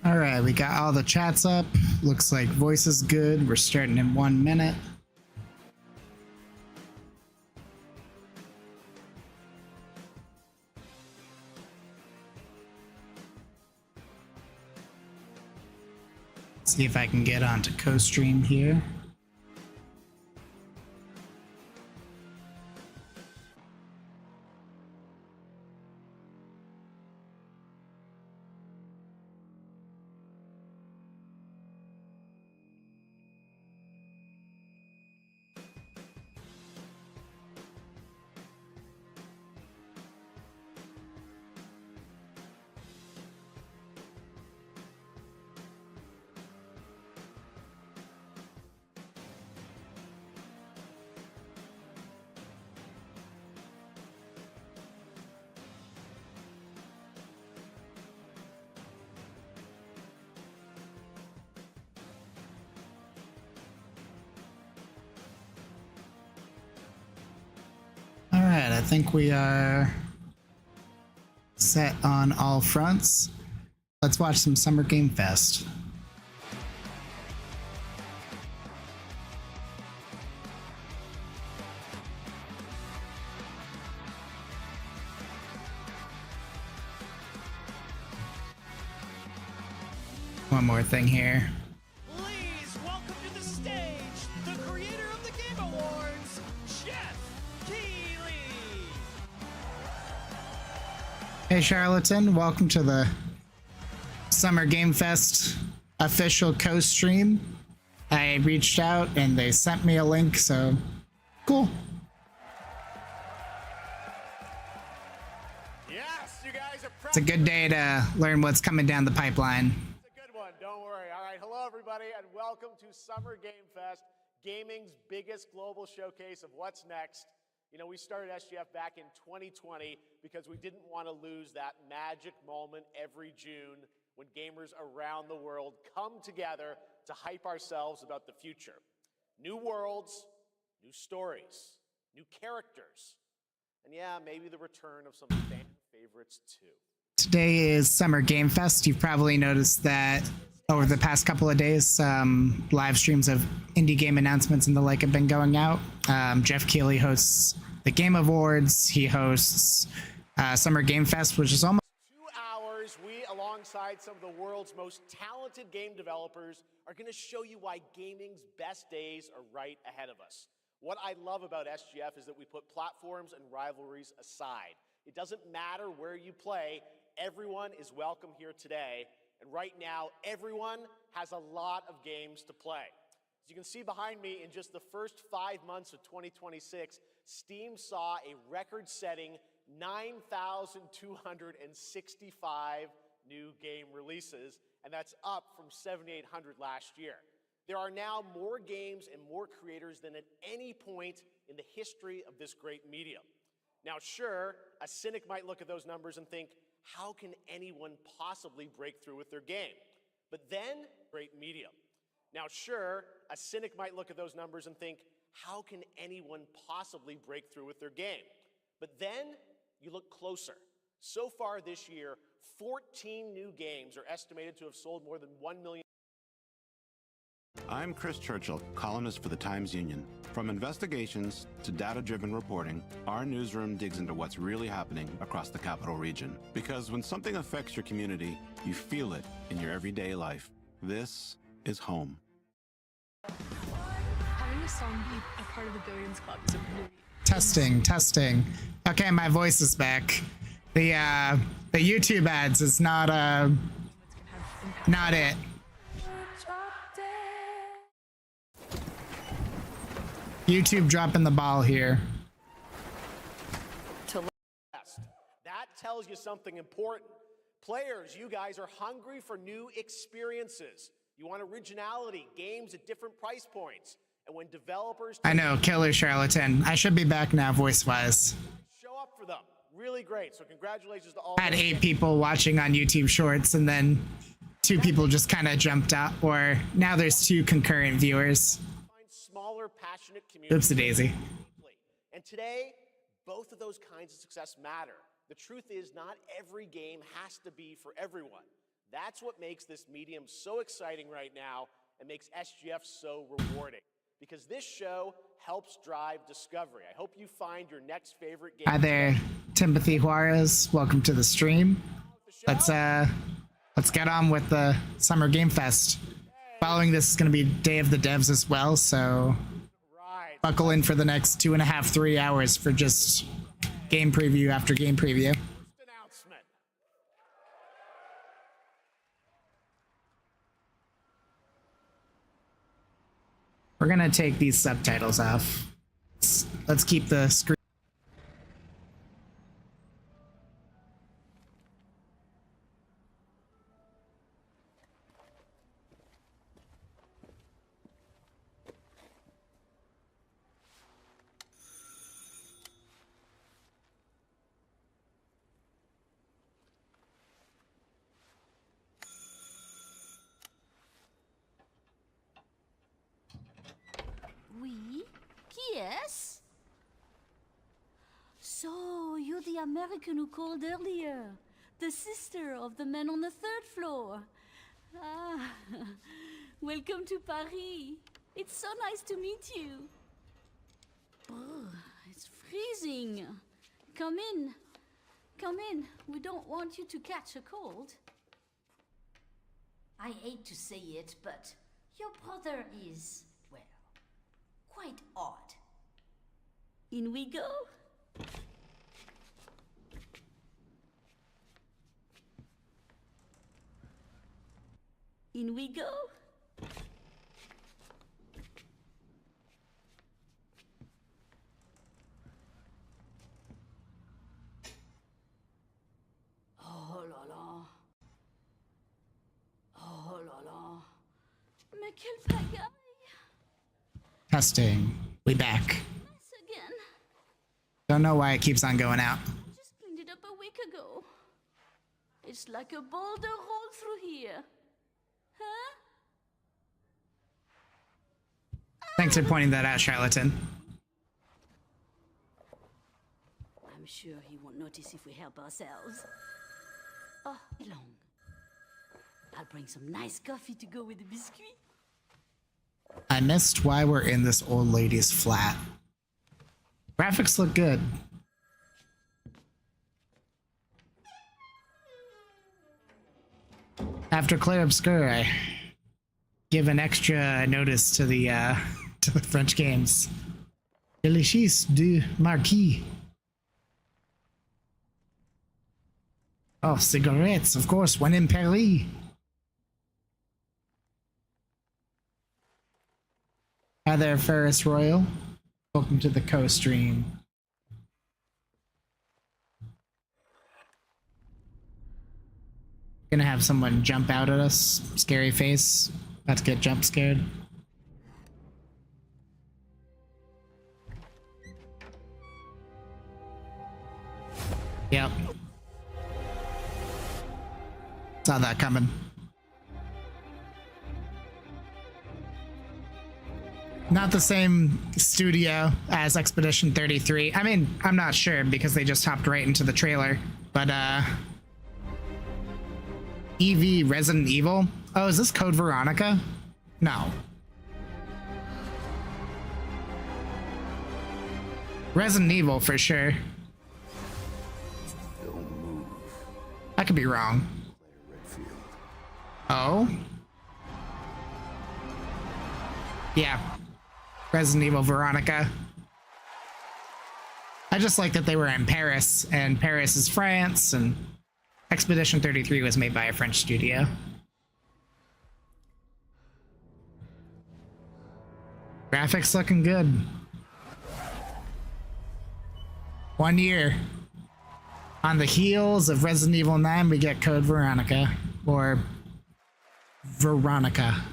Alright, we got all the chats up. Looks like voice is good. We're starting in 1 minute. See if I can get onto Costream here. Alright, I think we are set on all fronts. Let's watch some Summer Game Fest. One more thing here. Please welcome to the stage the creator of the Game Awards, Jeff Keighley. Hey Charlatan, welcome to the Summer Game Fest official co-stream. I reached out and they sent me a link, so cool. Yes, you guys are It's a good day to learn what's coming down the pipeline. It's a good one, don't worry. All right, hello everybody and welcome to Summer Game Fest, gaming's biggest global showcase of what's next. You know, we started SGF back in 2020 because we didn't want to lose that magic moment every June when gamers around the world come together to hype ourselves about the future. New worlds, new stories, new characters, and yeah, maybe the return of some fan favorites too. Today is Summer Game Fest. You've probably noticed that over the past couple of days, live streams of indie game announcements and the like have been going out. Jeff Keighley hosts the Game Awards. He hosts Summer Game Fest, which is almost 2 hours, we, alongside some of the world's most talented game developers, are going to show you why gaming's best days are right ahead of us. What I love about SGF is that we put platforms and rivalries aside. It doesn't matter where you play, everyone is welcome here today. And right now, everyone has a lot of games to play. As you can see behind me, in just the first 5 months of 2026, Steam saw a record-setting 9,265 new game releases, and that's up from 7,800 last year. There are now more games and more creators than at any point in the history of this great medium. Now, sure, a cynic might look at those numbers and think, how can anyone possibly break through with their game? But then, great medium. Now, sure, a cynic might look at those numbers and think, how can anyone possibly break through with their game? But then, you look closer. So far this year, 14 new games are estimated to have sold more than 1 million. I'm Chris Churchill, columnist for the Times-Union. From investigations to data-driven reporting, our newsroom digs into what's really happening across the capital region. Because when something affects your community, you feel it in your everyday life. This is home. Having a song be a part of the Billions Club is a really... testing. Okay, my voice is back. The YouTube ads is not it. YouTube dropping the ball here. That tells you something important. Players, you guys are hungry for new experiences. You want originality, games at different price points. And when developers... I know, killer Charlatan. I should be back now voice-wise. Show up for them. Really great. So congratulations to all... I had 8 people watching on YouTube Shorts, and then 2 people just kind of jumped out, or now there's 2 concurrent viewers. Smaller, passionate communities. Oopsie daisy. And today, both of those kinds of success matter. The truth is, not every game has to be for everyone. That's what makes this medium so exciting right now and makes SGF so rewarding. Because this show helps drive discovery. I hope you find your next favorite game. Hi there, Timothy Juarez. Welcome to the stream. Let's get on with the Summer Game Fest. Following this is going to be Day of the Devs as well, so buckle in for the next 2.5, 3 hours for just game preview after game preview. We're gonna take these subtitles off. Let's keep the screen. Oui? Yes? So, you're the American who called earlier. The sister of the man on the 3rd floor. Ah, welcome to Paris. It's so nice to meet you. Brr, it's freezing. Come in. Come in. We don't want you to catch a cold. I hate to say it, but your brother is, well, quite odd. In we go. In we go. Oh là là. Oh là là. Mais quelle pagaille. Testing. We back. Mess again. Don't know why it keeps on going out. Just cleaned it up a week ago. It's like a boulder rolled through here. Huh? Thanks for pointing that out, Charlatan. I'm sure he won't notice if we help ourselves. Oh, long. I'll bring some nice coffee to go with the biscuit. I missed why we're in this old lady's flat. Graphics look good. After Claire Obscure, I give an extra notice to the French games. Delicious du Marquis. Oh, cigarettes, of course, when in Paris. Hi there, Ferris Royal. Welcome to the Costream. Gonna have someone jump out at us. Scary face. About to get jump scared. Yep. Saw that coming. Not the same studio as Expedition 33. I mean, I'm not sure because they just hopped right into the trailer. But, EV Resident Evil? Oh, is this Code Veronica? No. Resident Evil for sure. I could be wrong. Oh? Yeah. Resident Evil Veronica. I just like that they were in Paris, and Paris is France, and Expedition 33 was made by a French studio. Graphics looking good. 1 year. On the heels of Resident Evil 9, we get Code Veronica, or Veronica.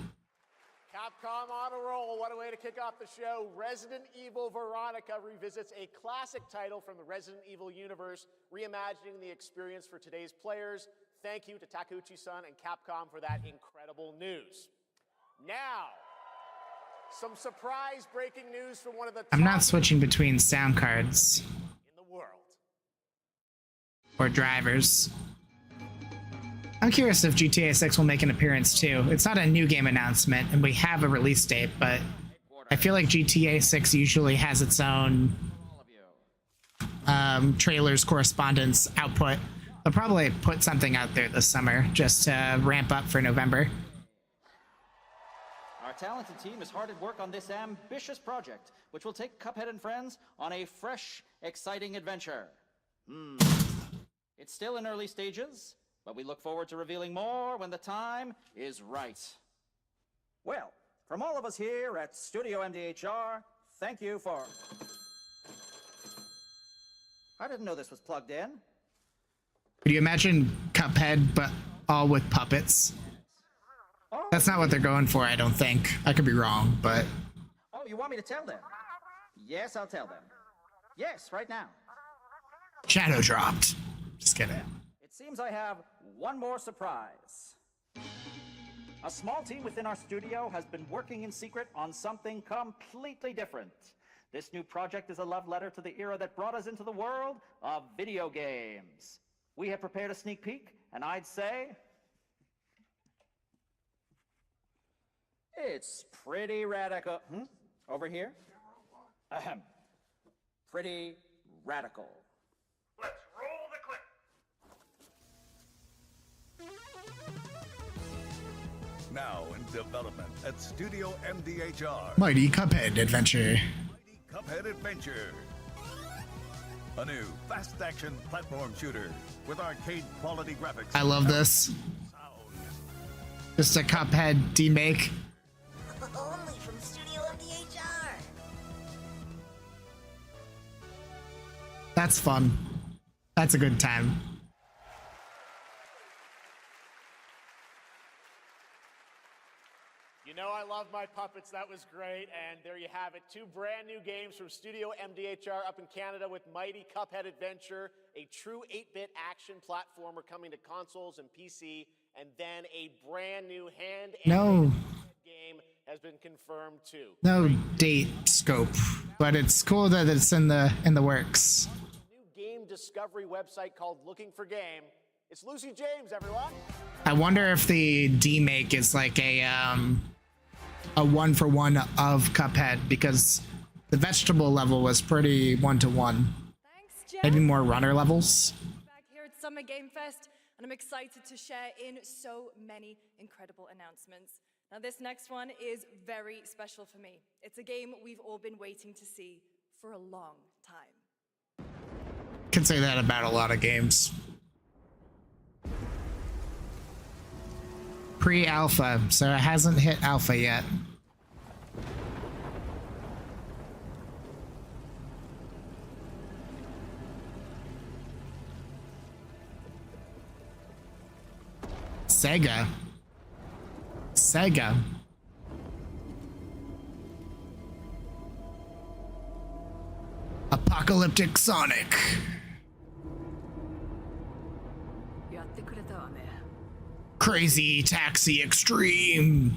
Capcom on a roll. What a way to kick off the show. Resident Evil Veronica revisits a classic title from the Resident Evil universe, reimagining the experience for today's players. Thank you to Takeuchi-san and Capcom for that incredible news. Now, some surprise breaking news from one of the I'm not switching between sound cards. in the world. or drivers. I'm curious if GTA 6 will make an appearance too. It's not a new game announcement, and we have a release date, but I feel like GTA 6 usually has its own trailers, correspondence, output. They'll probably put something out there this summer just to ramp up for November. Our talented team is hard at work on this ambitious project, which will take Cuphead and friends on a fresh, exciting adventure. It's still in early stages, but we look forward to revealing more when the time is right. Well, from all of us here at Studio MDHR, thank you for... I didn't know this was plugged in. Could you imagine Cuphead, but all with puppets? That's not what they're going for, I don't think. I could be wrong, but... Oh, you want me to tell them? Yes, I'll tell them. Yes, right now. Shadow dropped. Just kidding. It seems I have one more surprise. A small team within our studio has been working in secret on something completely different. This new project is a love letter to the era that brought us into the world of video games. We have prepared a sneak peek, and I'd say... it's pretty radical. Over here? Ahem. Pretty radical. Let's roll the clip. Now in development at Studio MDHR. Mighty Cuphead Adventure. Mighty Cuphead Adventure. A new fast-action platform shooter with arcade-quality graphics. I love this. Just a Cuphead demake. Only from Studio MDHR. That's fun. That's a good time. You know I love my puppets. That was great. And there you have it. 2 brand new games from Studio MDHR up in Canada with Mighty Cuphead Adventure, a true 8-bit action platformer coming to consoles and PC, and then a brand new hand-animated game has been confirmed too. No date scope, but it's cool that it's in the works. New game discovery website called Looking for Game. It's Lucy James, everyone. I wonder if the demake is like a 1-for-1 of Cuphead, because the vegetable level was pretty 1-to-1. Thanks, Jeff. Maybe more runner levels. Back here at Summer Game Fest, and I'm excited to share in so many incredible announcements. Now, this next one is very special for me. It's a game we've all been waiting to see for a long time. Can say that about a lot of games. Pre-alpha, so it hasn't hit alpha yet. Sega. Apocalyptic Sonic. Crazy Taxi Extreme.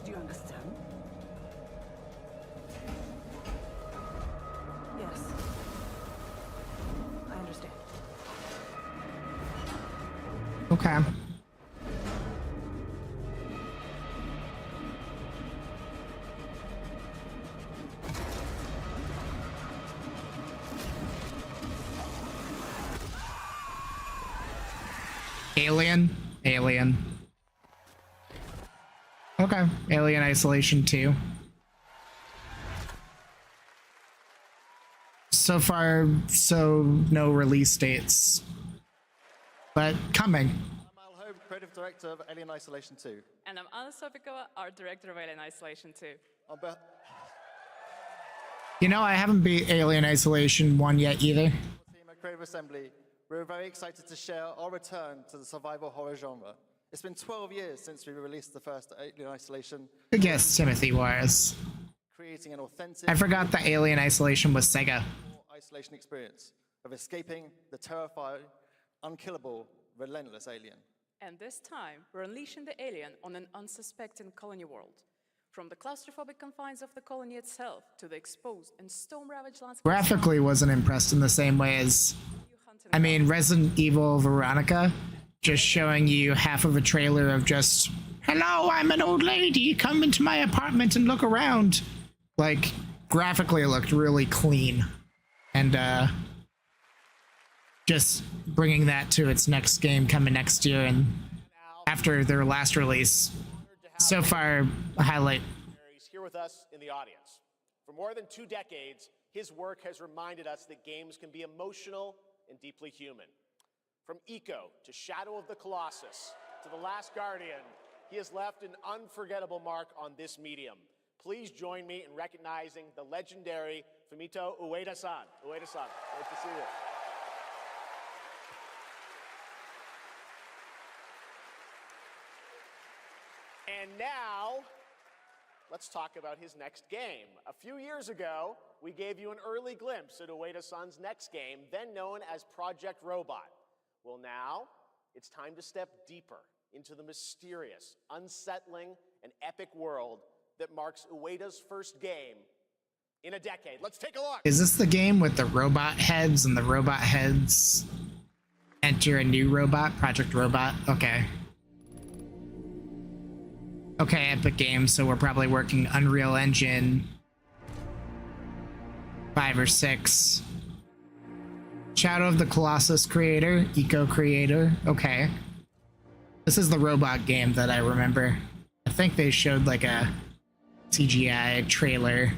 Do you understand? Yes. I understand. Okay. Alien. Okay, Alien Isolation 2. So far, no release dates, but coming. I'm Al Hope, Creative Director of Alien Isolation 2. And I'm Anna Sopikova, Art Director of Alien Isolation 2. You know, I haven't beat Alien Isolation 1 yet either. Team at Creative Assembly, we're very excited to share our return to the survival horror genre. It's been 12 years since we released the first Alien Isolation. Good guess, Timothy Wars. Creating an authentic... I forgot that Alien Isolation was Sega. ...isolation experience of escaping the terrifying, unkillable, relentless alien. And this time, we're unleashing the alien on an unsuspecting colony world. From the claustrophobic confines of the colony itself to the exposed and storm-ravaged landscape. Graphically wasn't impressed in the same way as, I mean, Resident Evil Veronica, just showing you half of a trailer of just, hello, I'm an old lady, come into my apartment and look around. Like, graphically it looked really clean. And, just bringing that to its next game coming next year and after their last release. So far, a highlight. He's here with us in the audience. For more than 2 decades, his work has reminded us that games can be emotional and deeply human. From Eco to Shadow of the Colossus to The Last Guardian, he has left an unforgettable mark on this medium. Please join me in recognizing the legendary Fumito Ueda-san. Ueda-san, nice to see you. And now, let's talk about his next game. A few years ago, we gave you an early glimpse at Ueda-san's next game, then known as Project Robot. Well, now, it's time to step deeper into the mysterious, unsettling, and epic world that marks Ueda's first game in a decade. Let's take a look! Is this the game with the robot heads and the robot heads enter a new robot? Project Robot? Okay. Okay, Epic Games, so we're probably working Unreal Engine 5 or 6. Shadow of the Colossus creator, Eco creator, okay. This is the robot game that I remember. I think they showed like a CGI trailer.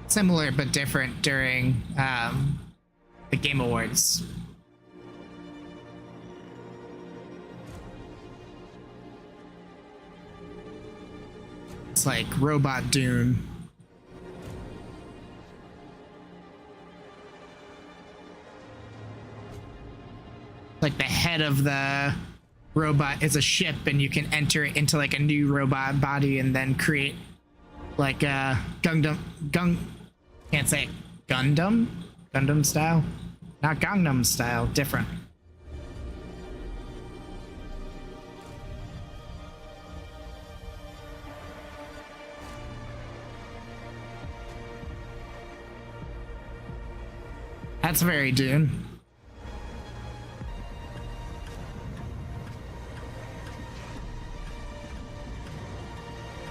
Similar but different during the Game Awards. It's like Robot Dune. Like the head of the robot is a ship and you can enter it into like a new robot body and then create like a can't say it. Gundam style? Not Gangnam style, different. That's very Dune.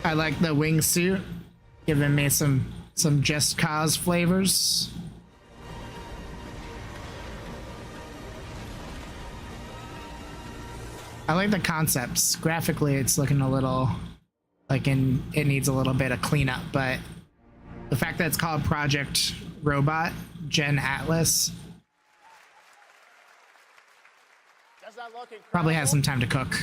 I like the wingsuit, giving me some Just Cause flavors. I like the concepts. Graphically, it's looking a little like it needs a little bit of cleanup, but the fact that it's called Project Robot, Gen Atlas, Does that look incredible? probably has some time to cook.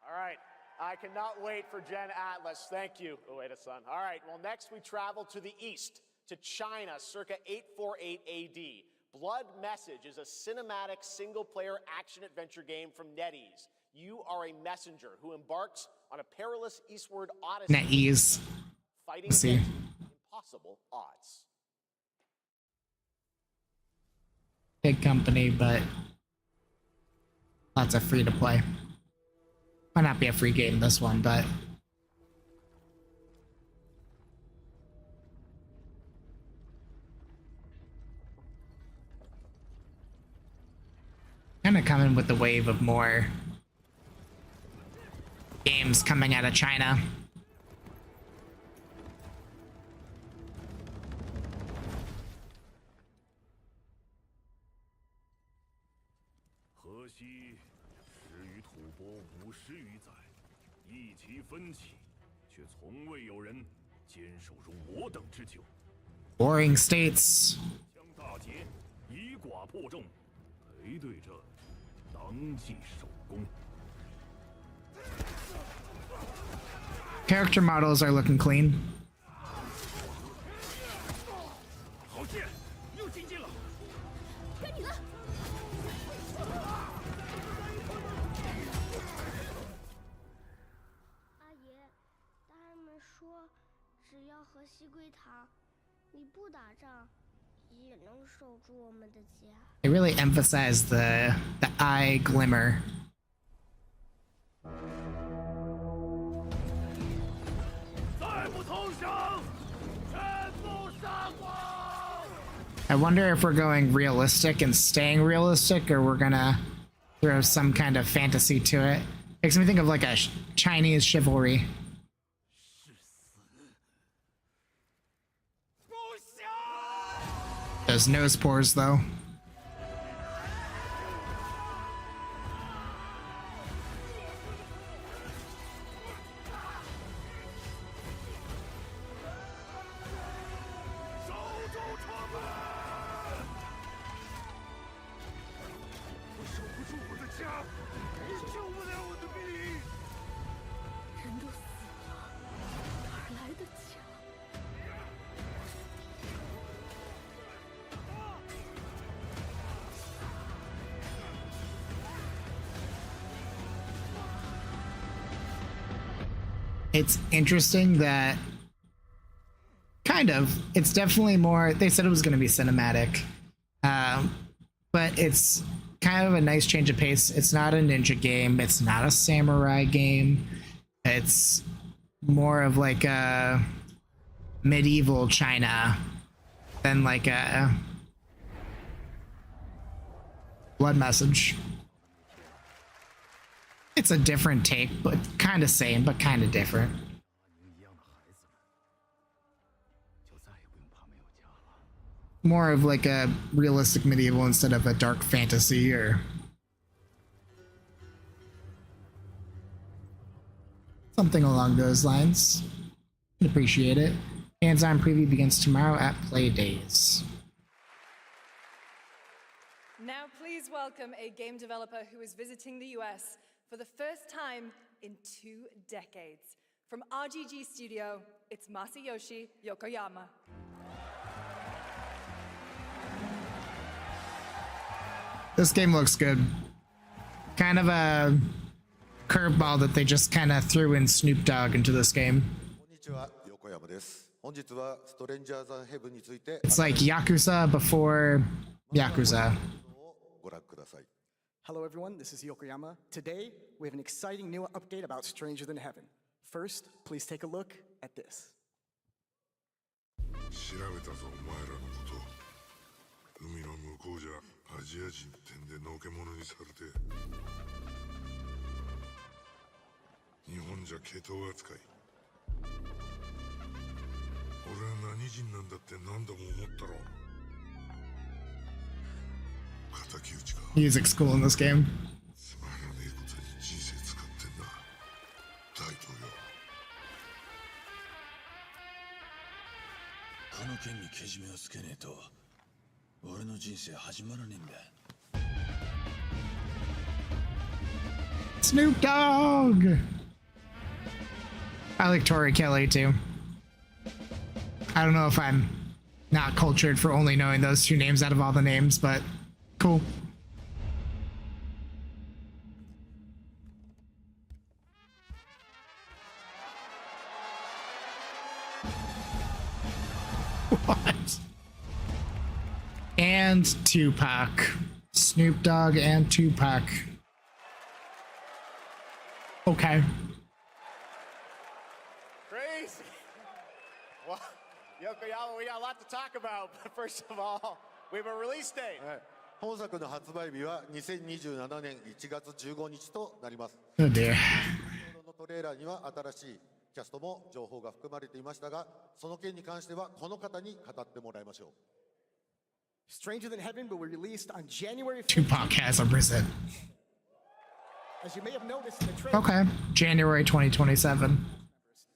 All right, I cannot wait for Gen Atlas. Thank you, Ueda-san. All right, well, next we travel to the east, to China, circa 848 AD. Blood Message is a cinematic single-player action-adventure game from NetEase. You are a messenger who embarks on a perilous eastward odyssey. NetEase. Fighting Let's see. against impossible odds. Big company, but lots of free to play. Might not be a free game, this one, but kind of coming with the wave of more games coming out of China. Warring states. Character models are looking clean. 和西龟塔，你不打仗也能守住我们的家。 They really emphasize the eye glimmer. I wonder if we're going realistic and staying realistic, or we're gonna throw some kind of fantasy to it. Makes me think of like a Chinese chivalry. Those nose pores, though. It's interesting that it's definitely more, they said it was going to be cinematic, but it's kind of a nice change of pace. It's not a ninja game. It's not a samurai game. It's more of like a medieval China than like a blood message. It's a different take, but kind of same, but kind of different. More of like a realistic medieval instead of a dark fantasy or something along those lines. I'd appreciate it. Hands-on preview begins tomorrow at Play Days. Now please welcome a game developer who is visiting the US for the first time in 2 decades. From RGG Studio, it's Masayoshi Yokoyama. This game looks good. Kind of a curveball that they just kind of threw in Snoop Dogg into this game. It's like Yakuza before Yakuza. Hello everyone, this is Yokoyama. Today, we have an exciting new update about Stranger Than Heaven. First, please take a look at this. 調べたぞお前らのこと海の向こうじゃアジア人ってんでのけ者にされて日本じゃ毛頭扱い俺は何人なんだって何度も思ったろ Music's cool in this game. つまらねえことに人生使ってんな大統領この件にけじめをつけねえと俺の人生始まらねえんだ Snoop Dogg! I like Tori Kelly too. I don't know if I'm not cultured for only knowing those 2 names out of all the names, but cool. What? And Tupac. Snoop Dogg and Tupac. Okay. Crazy. Well, Yokoyama, we got a lot to talk about, but first of all, we have a release date. 本作の発売日は2027年1月15日となります。Oh dear. のトレーラーには新しいキャストも情報が含まれていましたが、その件に関してはこの方に語ってもらいましょう。Stranger Than Heaven will be released on January 15th. Tupac has arisen. As you may have noticed in the trailer. Okay. January 2027.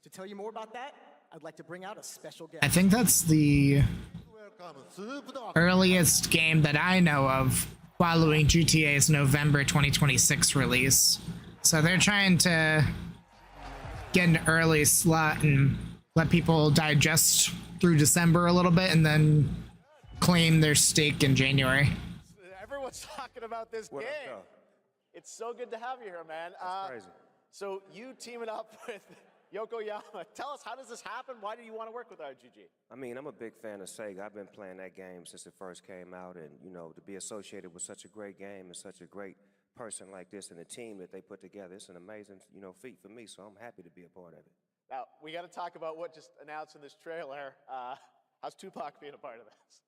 To tell you more about that, I'd like to bring out a special guest. I think that's the earliest game that I know of following GTA's November 2026 release. So they're trying to get an early slot and let people digest through December a little bit and then claim their stake in January. Everyone's talking about this game. It's so good to have you here, man. That's crazy. So you teaming up with Yokoyama, tell us, how does this happen? Why do you want to work with RGG? I mean, I'm a big fan of Sega. I've been playing that game since it first came out, and to be associated with such a great game and such a great person like this and the team that they put together, it's an amazing, feat for me. So I'm happy to be a part of it. Now, we got to talk about what just announced in this trailer. How's Tupac being a part of this?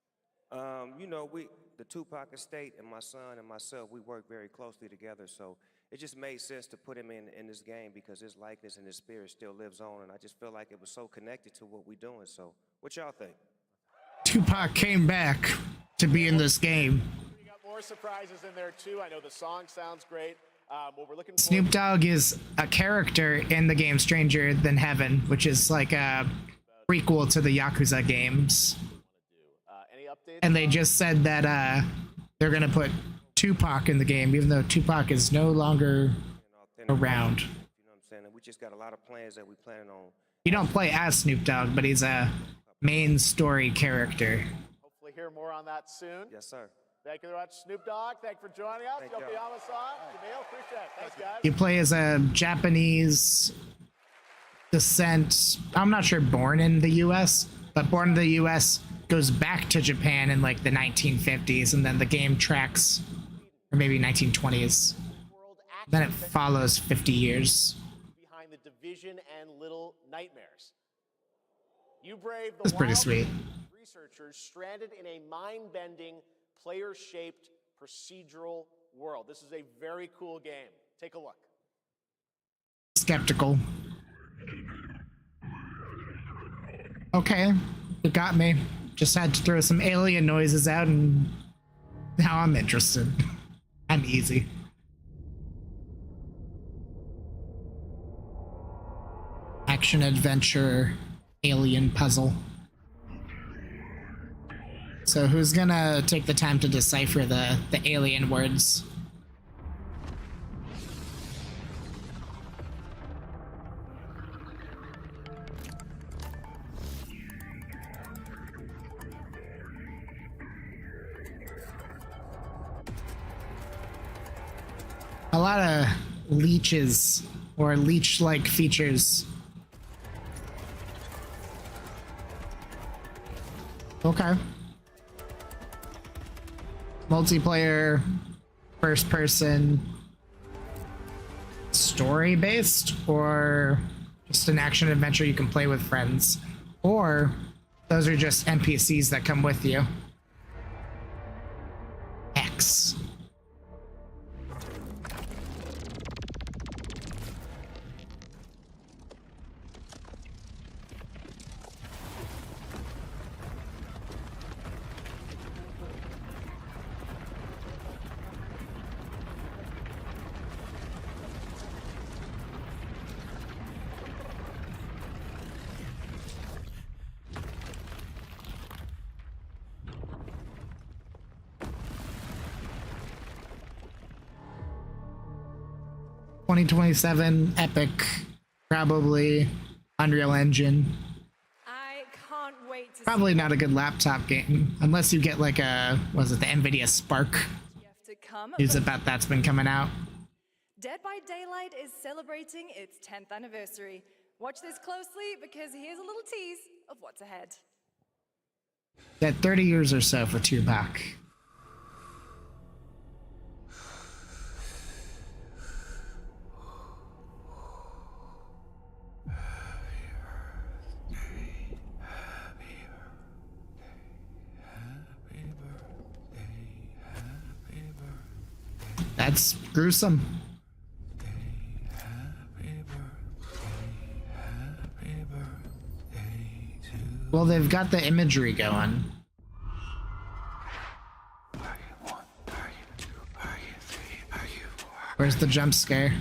The Tupac estate and my son and myself, we work very closely together, so it just made sense to put him in this game because his likeness and his spirit still lives on, and I just feel like it was so connected to what we're doing. So what y'all think? Tupac came back to be in this game. We got more surprises in there too. I know the song sounds great. What we're looking for. Snoop Dogg is a character in the game Stranger Than Heaven, which is like a prequel to the Yakuza games. Any updates? And they just said that they're gonna put Tupac in the game, even though Tupac is no longer around. You know what I'm saying? And we just got a lot of plans that we planning on. You don't play as Snoop Dogg, but he's a main story character. Hopefully hear more on that soon. Yes, sir. Thank you very much, Snoop Dogg. Thank you for joining us. Yokoyama-san, Jamil, appreciate it. Thanks, guys. You play as a Japanese descent. I'm not sure born in the U.S., but born in the U.S. goes back to Japan in like the 1950s, and then the game tracks, or maybe 1920s. Then it follows 50 years. Behind the Division and Little Nightmares. You brave the That's pretty wild sweet. Researchers stranded in a mind-bending, player-shaped procedural world. This is a very cool game. Take a look. Skeptical. Okay, it got me. Just had to throw some alien noises out, and now I'm interested. I'm easy. Action adventure alien puzzle. So who's gonna take the time to decipher the alien words? A lot of leeches or leech-like features. Okay. Multiplayer, first person, story based, or just an action adventure you can play with friends, or those are just NPCs that come with you. X. $2027 Epic, probably Unreal Engine. I can't wait to Probably not a good laptop game, unless you get like a, was it the NVIDIA Spark? to come. News about that's been coming out. Dead by Daylight is celebrating its 10th anniversary. Watch this closely because here's a little tease of what's ahead. That 30 years or so for Tupac. That's gruesome. Well, they've got the imagery going. Where's the jump scare?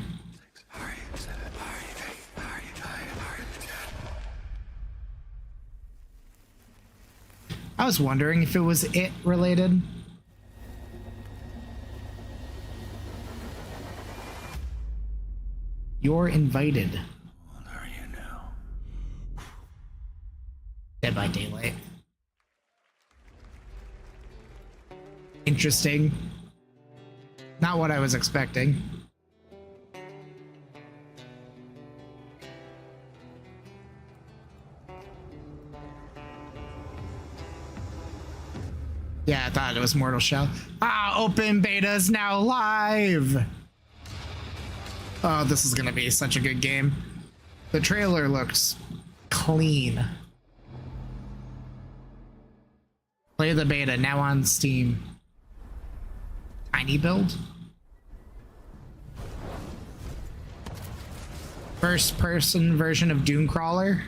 I was wondering if it was It related. You're invited. What are you now? Dead by Daylight. Interesting. Not what I was expecting. Yeah, I thought it was Mortal Shell. Ah, open beta is now live. Oh, this is gonna be such a good game. The trailer looks clean. Play the beta now on Steam. Tiny build. First person version of Dune Crawler.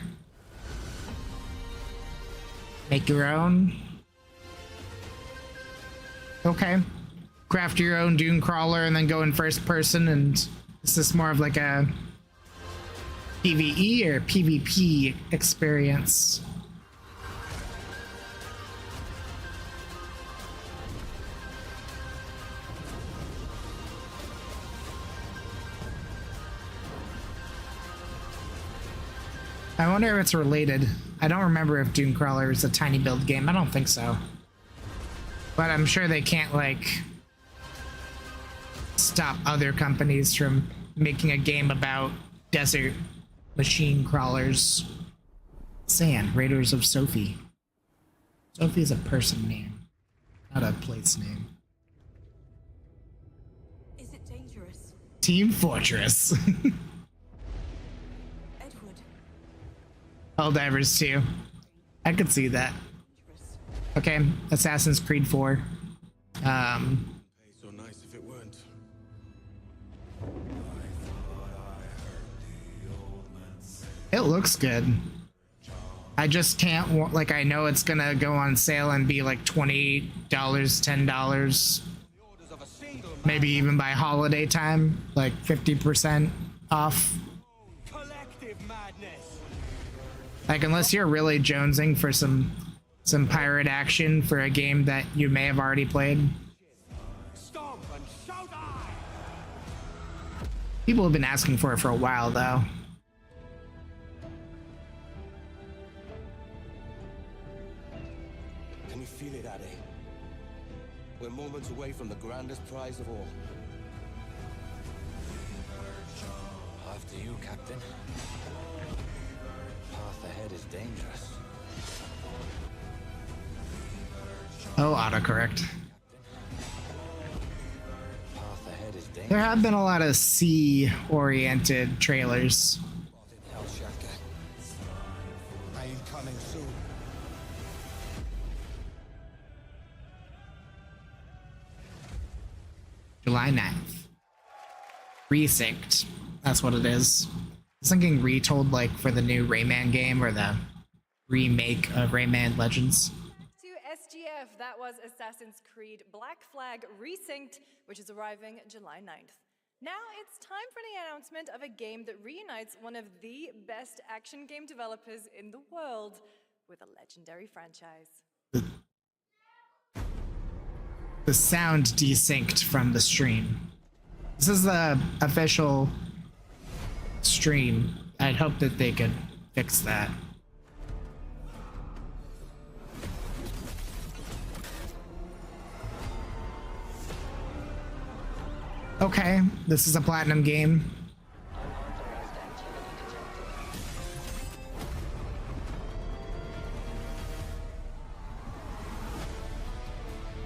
Make your own. Okay. Craft your own Dune Crawler and then go in first person. And is this more of like a PvE or PvP experience? I wonder if it's related. I don't remember if Dune Crawler is a tiny build game. I don't think so. But I'm sure they can't, like, stop other companies from making a game about desert machine crawlers. Sand, Raiders of Sophie. Sophie is a person name, not a place name. Is it dangerous? Team Fortress. Helldivers 2. I could see that. Okay, Assassin's Creed 4. So nice if it weren't. It looks good. I just can't, like, I know it's gonna go on sale and be like $20, $10. Maybe even by holiday time, like 50% off. Like, unless you're really jonesing for some pirate action for a game that you may have already played. People have been asking for it for a while, though. Can you feel it, Addy? We're moments away from the grandest prize of all. After you, Captain. Path ahead is dangerous. Oh, autocorrect. Path ahead is dangerous. There have been a lot of sea-oriented trailers. I ain't coming soon. July 9th. Resynced. That's what it is. I was thinking retold, like, for the new Rayman game or the remake of Rayman Legends. To SGF, that was Assassin's Creed Black Flag Resynced, which is arriving July 9th. Now it's time for the announcement of a game that reunites one of the best action game developers in the world with a legendary franchise. The sound desynced from the stream. This is the official stream. I'd hope that they could fix that. Okay, this is a platinum game.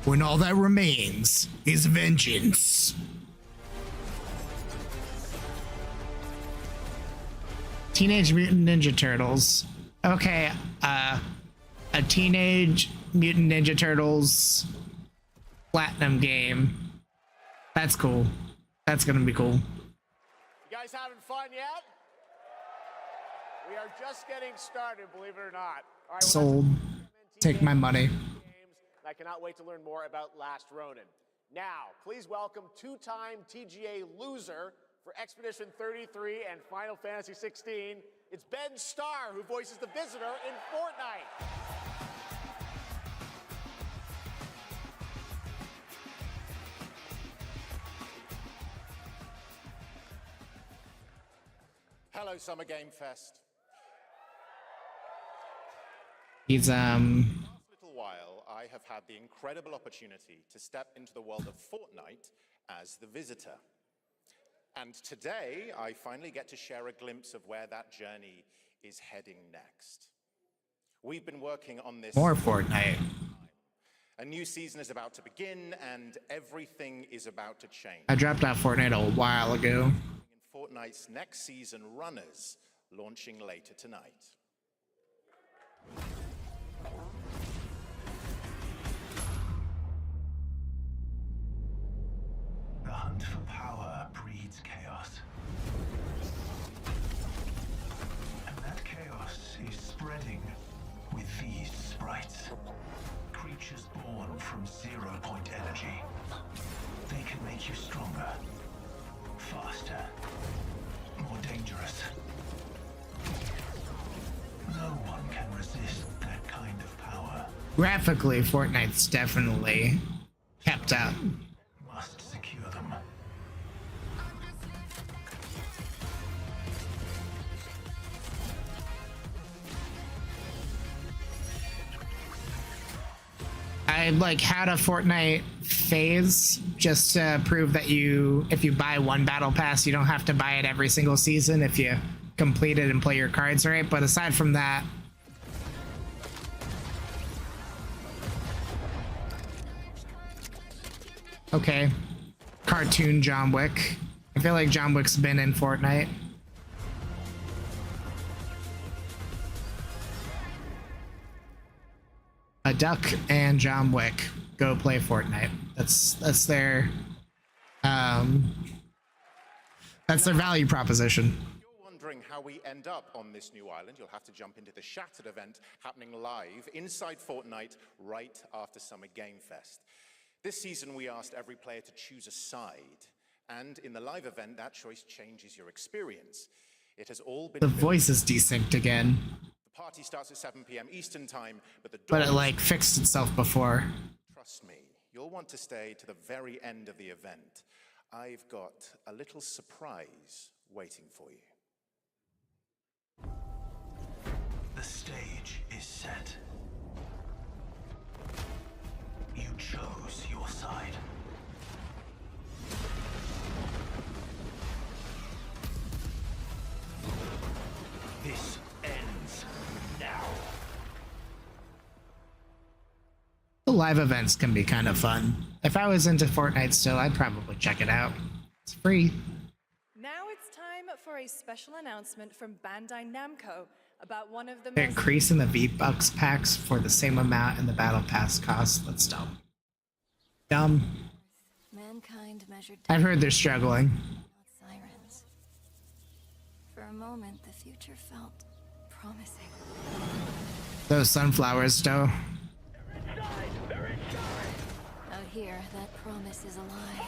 When all that remains is vengeance. Teenage Mutant Ninja Turtles. Okay, a Teenage Mutant Ninja Turtles platinum game. That's cool. That's gonna be cool. You guys having fun yet? We are just getting started, believe it or not. All right, Sold. Take my money. I cannot wait to learn more about Last Ronin. Now, please welcome two-time TGA loser for Expedition 33 and Final Fantasy 16. It's Ben Starr, who voices the Visitor in Fortnite. Hello, Summer Game Fest. He's Last little while, I have had the incredible opportunity to step into the world of Fortnite as the Visitor. And today, I finally get to share a glimpse of where that journey is heading next. We've been working on this more Fortnite. A new season is about to begin, and everything is about to change. I dropped out Fortnite a while ago. In Fortnite's next season, Runners, launching later tonight. The hunt for power breeds chaos. And that chaos is spreading with these sprites. Creatures born from zero-point energy. They can make you stronger, faster, more dangerous. No one can resist that kind of power. Graphically, Fortnite's definitely kept up. Must secure them. I like had a Fortnite phase just to prove that if you buy one battle pass, you don't have to buy it every single season if you complete it and play your cards right. But aside from that, okay, cartoon John Wick. I feel like John Wick's been in Fortnite. A duck and John Wick go play Fortnite. That's their value proposition. If you're wondering how we end up on this new island, you'll have to jump into the Shattered event happening live inside Fortnite right after Summer Game Fest. This season, we asked every player to choose a side, and in the live event, that choice changes your experience. It has all been. The voice is desynced again. The party starts at 7 p.m. Eastern time, But it like fixed itself before. Trust me, you'll want to stay to the very end of the event. I've got a little surprise waiting for you. The stage is set. You chose your side. This ends now. The live events can be kind of fun. If I was into Fortnite still, I'd probably check it out. It's free. Now it's time for a special announcement from Bandai Namco about one of the They're most increasing the V-Bucks packs for the same amount in the Battle Pass cost. That's dumb. Dumb. Mankind measured I've heard they're struggling. not sirens. For a moment, the future felt promising. Those sunflowers, though. Out here, that promise is a lie.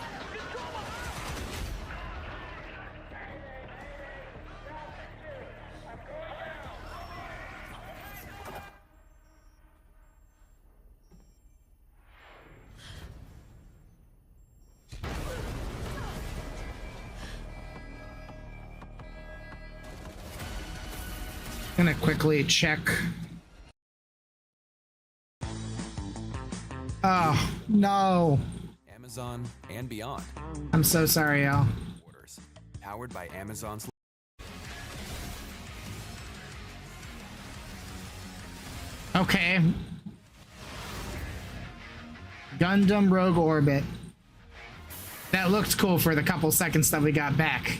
Gonna quickly check. Oh, no. Amazon and beyond. I'm so sorry, y'all. Orders. Powered by Amazon's. Okay. Gundam Rogue Orbit. That looked cool for the couple seconds that we got back.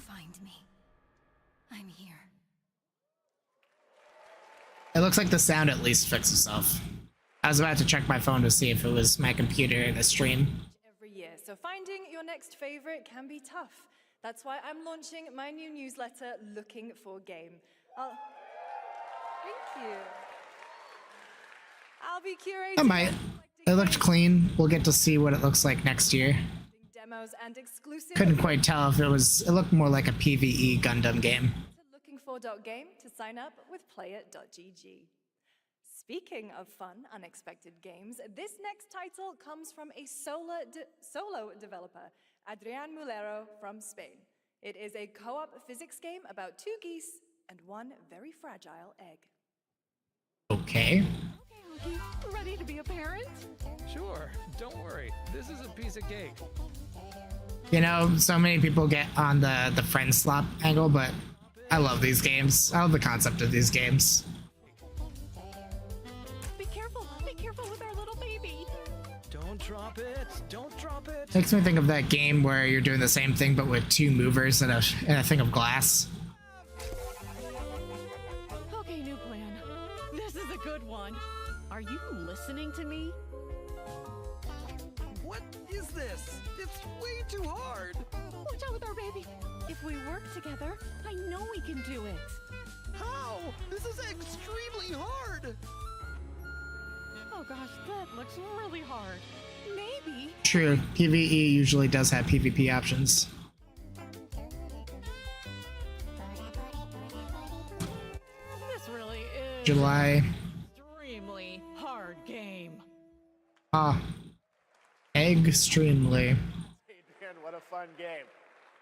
Find me. I'm here. It looks like the sound at least fixed itself. I was about to check my phone to see if it was my computer in the stream. every year, so finding your next favorite can be tough. That's why I'm launching my new newsletter, Looking for Game. Thank you. I'll be curating I might. It looked clean. We'll get to see what it looks like next year. demos and exclusive. Couldn't quite tell if it was. It looked more like a PvE Gundam game. Lookingfor.game to sign up with player.gg. Speaking of fun, unexpected games, this next title comes from a solo developer, Adrian Mulero from Spain. It is a co-op physics game about two geese and one very fragile egg. Okay. Ready to be a parent? Sure, don't worry. This is a piece of cake. You know, so many people get on the friend slop angle, but I love these games. I love the concept of these games. Be careful with our little baby. Don't drop it. Don't drop it. Makes me think of that game where you're doing the same thing but with two movers and a thing of glass. Okay, new plan. This is a good one. Are you listening to me? What is this? It's way too hard. Watch out with our baby. If we work together, I know we can do it. How? This is extremely hard. Oh gosh, that looks really hard. Maybe. True, PvE usually does have PvP options. This really is July. extremely hard game. Extremely. Man, what a fun game.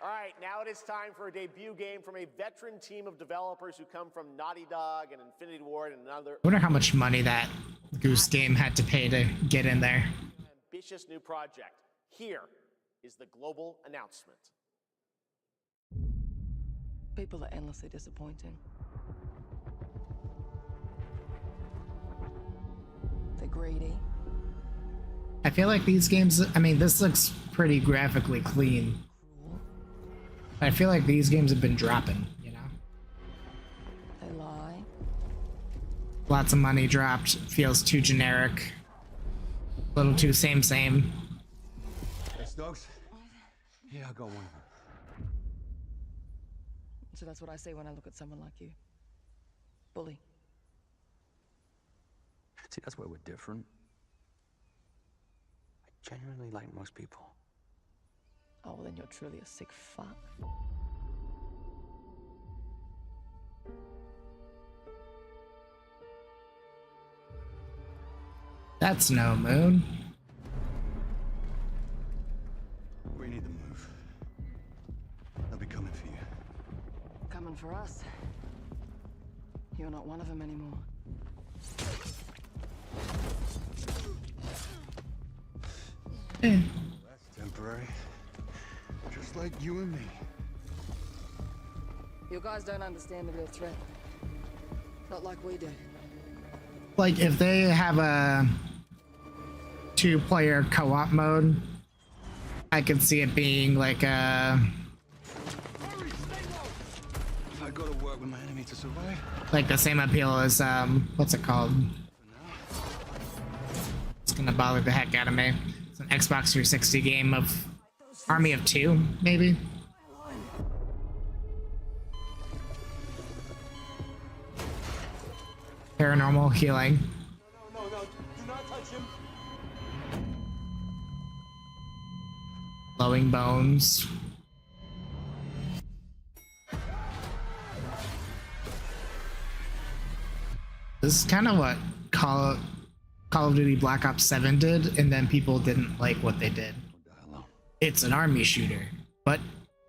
All right, now it is time for a debut game from a veteran team of developers who come from Naughty Dog and Infinity Ward and another I wonder how much money that Goose Game had to pay to get in there. ambitious new project. Here is the global announcement. People are endlessly disappointing. They're greedy. I feel like these games, I mean, this looks pretty graphically clean. I feel like these games have been dropping, you know? They lie. Lots of money dropped, feels too generic. A little too same. Hey, Stokes? Yeah, I got one of them. So that's what I say when I look at someone like you. Bully. See, that's where we're different. I genuinely like most people. Oh, well, then you're truly a sick fuck. That's no moon. We need to move. They'll be coming for you. Coming for us. You're not one of them anymore. That's temporary. Just like you and me. You guys don't understand the real threat. Not like we do. Like, if they have a two-player co-op mode, I could see it being like a... I gotta work with my enemy to survive. like the same appeal as, what's it called? It's gonna bother the heck out of me. It's an Xbox 360 game of Army of Two, maybe? Paranormal healing. No, do not touch him. Glowing bones. This is kind of what Call of Duty Black Ops 7 did, and then people didn't like what they did. It's an army shooter, but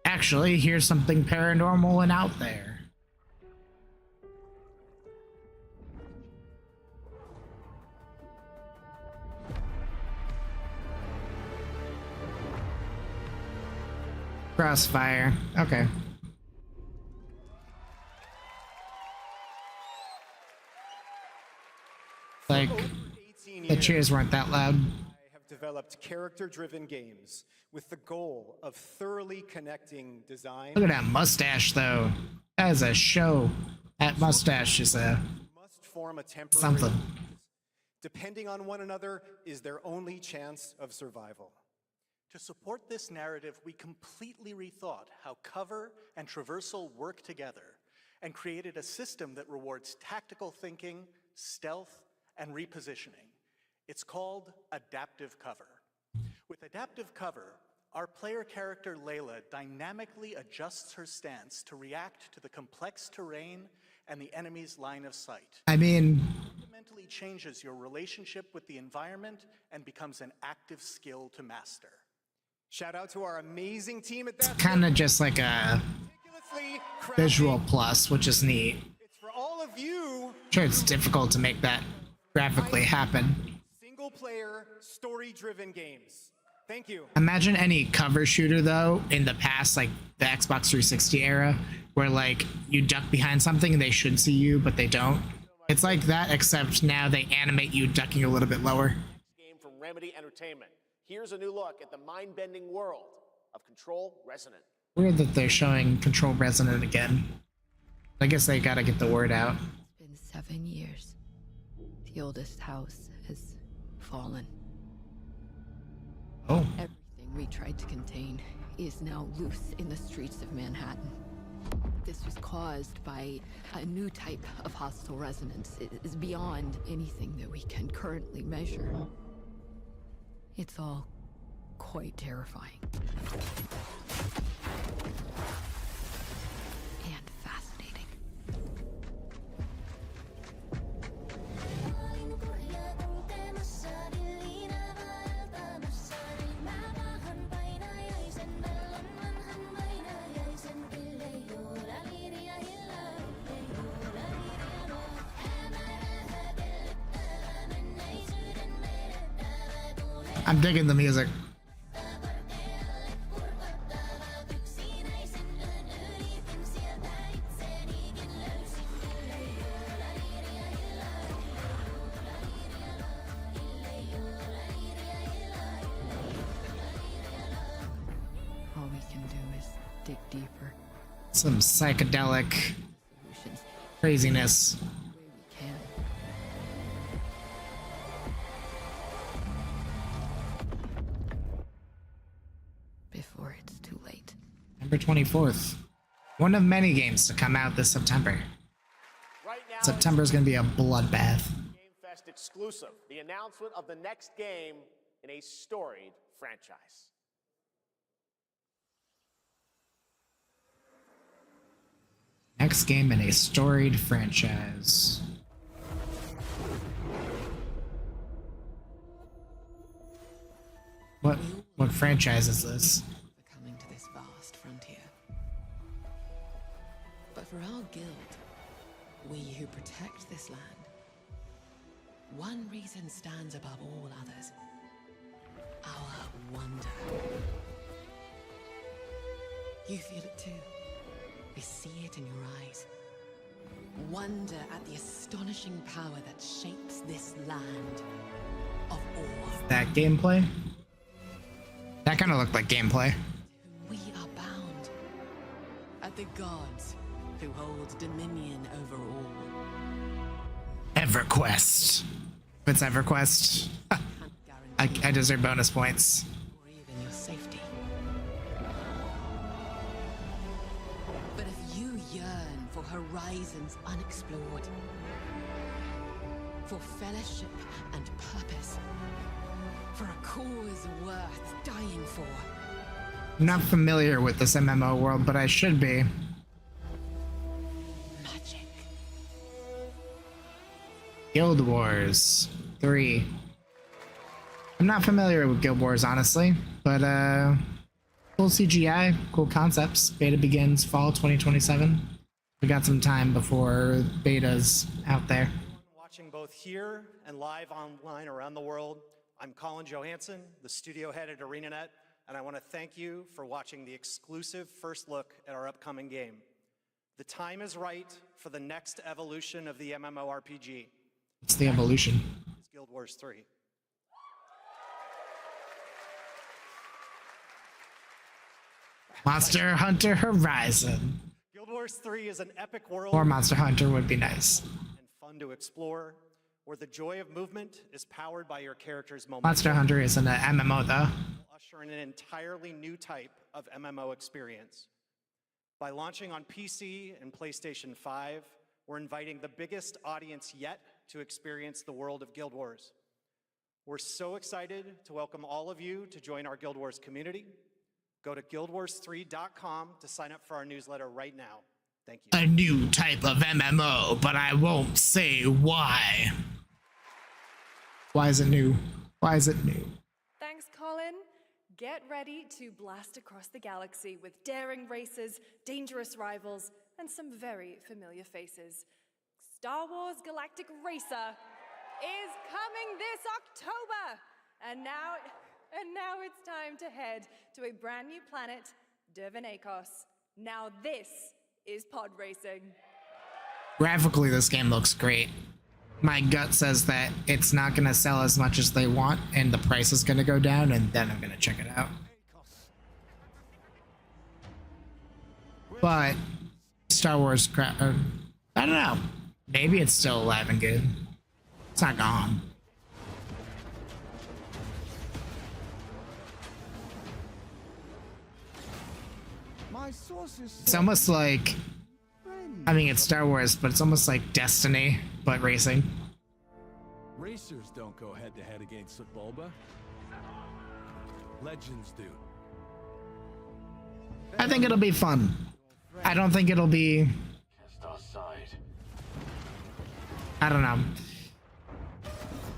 actually, here's something paranormal and out there. Crossfire. Okay. Like, the cheers weren't that loud. I have developed character-driven games with the goal of thoroughly connecting design. Look at that mustache, though. That is a show. That mustache is a must form a temporary something. Depending on one another is their only chance of survival. To support this narrative, we completely rethought how cover and traversal work together and created a system that rewards tactical thinking, stealth, and repositioning. It's called adaptive cover. With adaptive cover, our player character Layla dynamically adjusts her stance to react to the complex terrain and the enemy's line of sight. I mean, Fundamentally changes your relationship with the environment and becomes an active skill to master. Shout out to our amazing team at that. kind of just like a visual plus, which is neat. It's for all of you. Sure, it's difficult to make that graphically happen. Single-player, story-driven games. Thank you. Imagine any cover shooter, though, in the past, like the Xbox 360 era, where like you duck behind something and they should see you, but they don't. It's like that, except now they animate you ducking a little bit lower. Game from Remedy Entertainment. Here's a new look at the mind-bending world of Control Resonant. Weird that they're showing Control Resonant again. I guess they gotta get the word out. It's been 7 years. The oldest house has fallen. Oh. Everything we tried to contain is now loose in the streets of Manhattan. This was caused by a new type of hostile resonance. It is beyond anything that we can currently measure. It's all quite terrifying. And fascinating. I'm digging the music. All we can do is dig deeper. Some psychedelic craziness. Before it's too late. September 24th. One of many games to come out this September. Right now, September is going to be a bloodbath. Game Fest exclusive, the announcement of the next game in a storied franchise. Next game in a storied franchise. What franchise is this? We're coming to this vast frontier. But for our guild, we who protect this land, one reason stands above all others. Our wonder. You feel it too. We see it in your eyes. Wonder at the astonishing power that shapes this land of awe. That gameplay? That kind of looked like gameplay. We are bound at the gods who hold dominion over all. EverQuest. If it's EverQuest, I deserve bonus points. Or even your safety. But if you yearn for horizons unexplored, for fellowship and purpose, for a cause worth dying for. I'm not familiar with this MMO world, but I should be. Magic. Guild Wars 3. I'm not familiar with Guild Wars, honestly, but cool CGI, cool concepts. Beta begins fall 2027. We got some time before beta's out there. Watching both here and live online around the world, I'm Colin Johansson, the studio head at ArenaNet, and I want to thank you for watching the exclusive first look at our upcoming game. The time is right for the next evolution of the MMORPG. It's the evolution. It's Guild Wars 3. Monster Hunter Horizon. Guild Wars 3 is an epic world Or Monster Hunter would be nice. and fun to explore, where the joy of movement is powered by your character's momentum. Monster Hunter isn't an MMO though. Usher in an entirely new type of MMO experience. By launching on PC and PlayStation 5, we're inviting the biggest audience yet to experience the world of Guild Wars. We're so excited to welcome all of you to join our Guild Wars community. Go to guildwars3.com to sign up for our newsletter right now. Thank you. A new type of MMO, but I won't say why. Why is it new? Why is it new? Thanks, Colin. Get ready to blast across the galaxy with daring races, dangerous rivals, and some very familiar faces. Star Wars Galactic Racer is coming this October! And now it's time to head to a brand new planet, Dervanakos. Now this is pod racing. Graphically, this game looks great. My gut says that it's not going to sell as much as they want, and the price is going to go down, and then I'm going to check it out. But Star Wars, I don't know. Maybe it's still alive and good. It's not gone. It's almost like, I mean, it's Star Wars, but it's almost like Destiny, but racing. Racers don't go head to head against Bulba. Legends do. I think it'll be fun. I don't think it'll be, I don't know.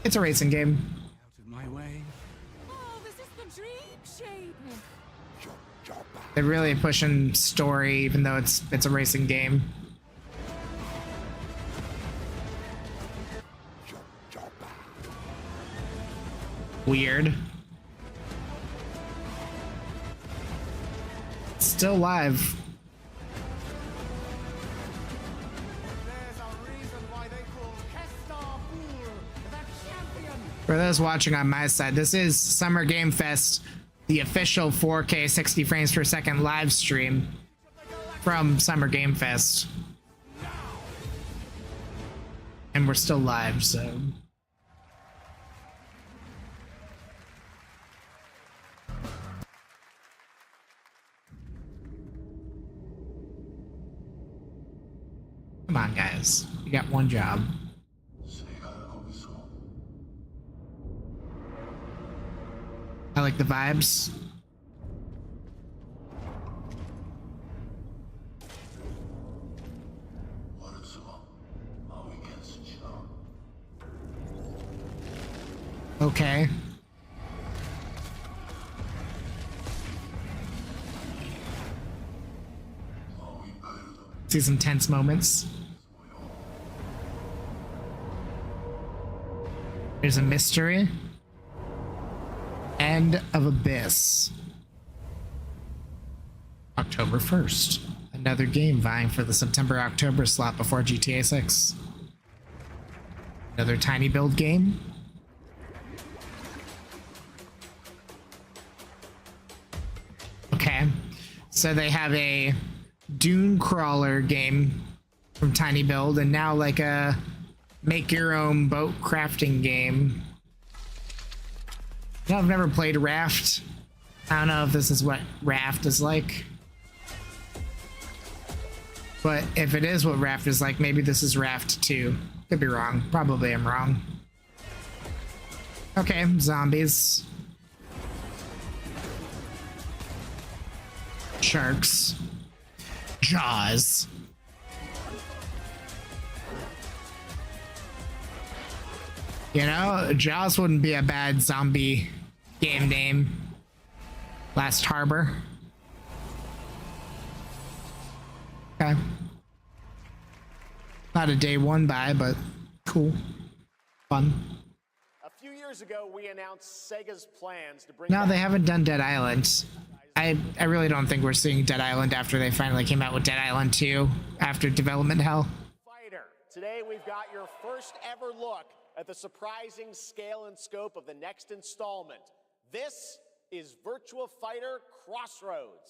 It's a racing game. My way. Oh, this is the dream shape. They're really pushing story, even though it's a racing game. Weird. Still live. For those watching on my side, this is Summer Game Fest, the official 4K 60 frames per second live stream from Summer Game Fest. And we're still live, so. Come on, guys. You got one job. I like the vibes. Okay. See some tense moments. There's a mystery. End of Abyss. October 1st. Another game vying for the September-October slot before GTA 6. Another tiny build game. Okay. So they have a Dune Crawler game from Tiny Build, and now like a make your own boat crafting game. You know, I've never played Raft. I don't know if this is what Raft is like. But if it is what Raft is like, maybe this is Raft 2. Could be wrong. Probably I'm wrong. Okay, zombies. Sharks. Jaws. You know, Jaws wouldn't be a bad zombie game name. Last Harbor. Okay. Not a day one buy, but cool. Fun. A few years ago, we announced Sega's plans to bring No, back they haven't done Dead Island. I really don't think we're seeing Dead Island after they finally came out with Dead Island 2 after development hell. Fighter. Today, we've got your first ever look at the surprising scale and scope of the next installment. This is Virtua Fighter Crossroads.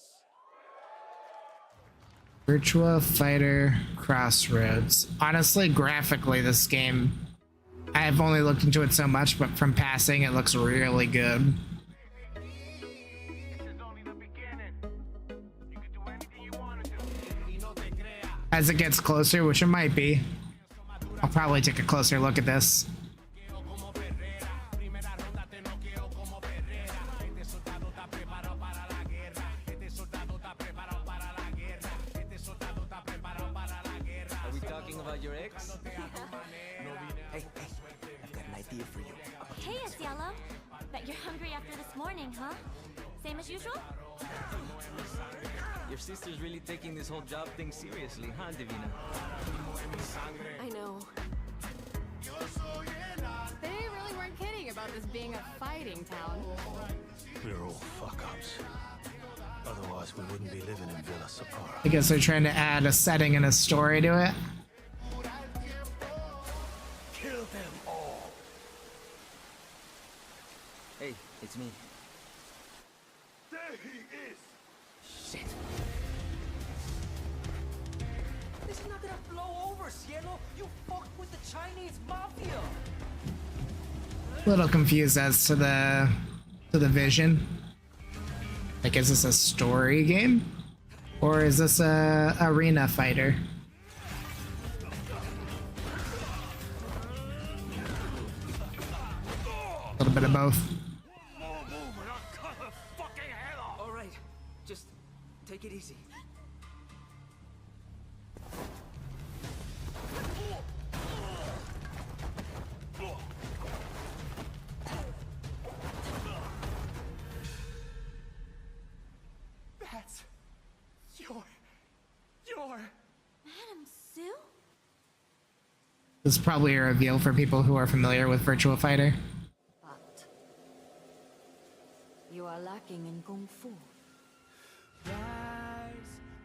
Virtua Fighter Crossroads. Honestly, graphically, this game, I've only looked into it so much, but from passing, it looks really good. As it gets closer, which it might be, I'll probably take a closer look at this. Are we talking about your ex? Hey, I've got an idea for you. Hey, it's Yellow. Bet you're hungry after this morning, huh? Same as usual? Your sister's really taking this whole job thing seriously, huh, Divina? I know. They really weren't kidding about this being a fighting town. We're all fuck-ups. Otherwise, we wouldn't be living in Villa Sapara. I guess they're trying to add a setting and a story to it. Kill them all. Hey, it's me. There he is. Shit. This is not gonna blow over, Cielo. You fucked with the Chinese mafia. A little confused as to the vision. Like, is this a story game? Or is this a arena fighter? A little bit of both. All right, just take it easy. That's your Madam Sue? This is probably a reveal for people who are familiar with Virtua Fighter. But you are lacking in kung fu. rise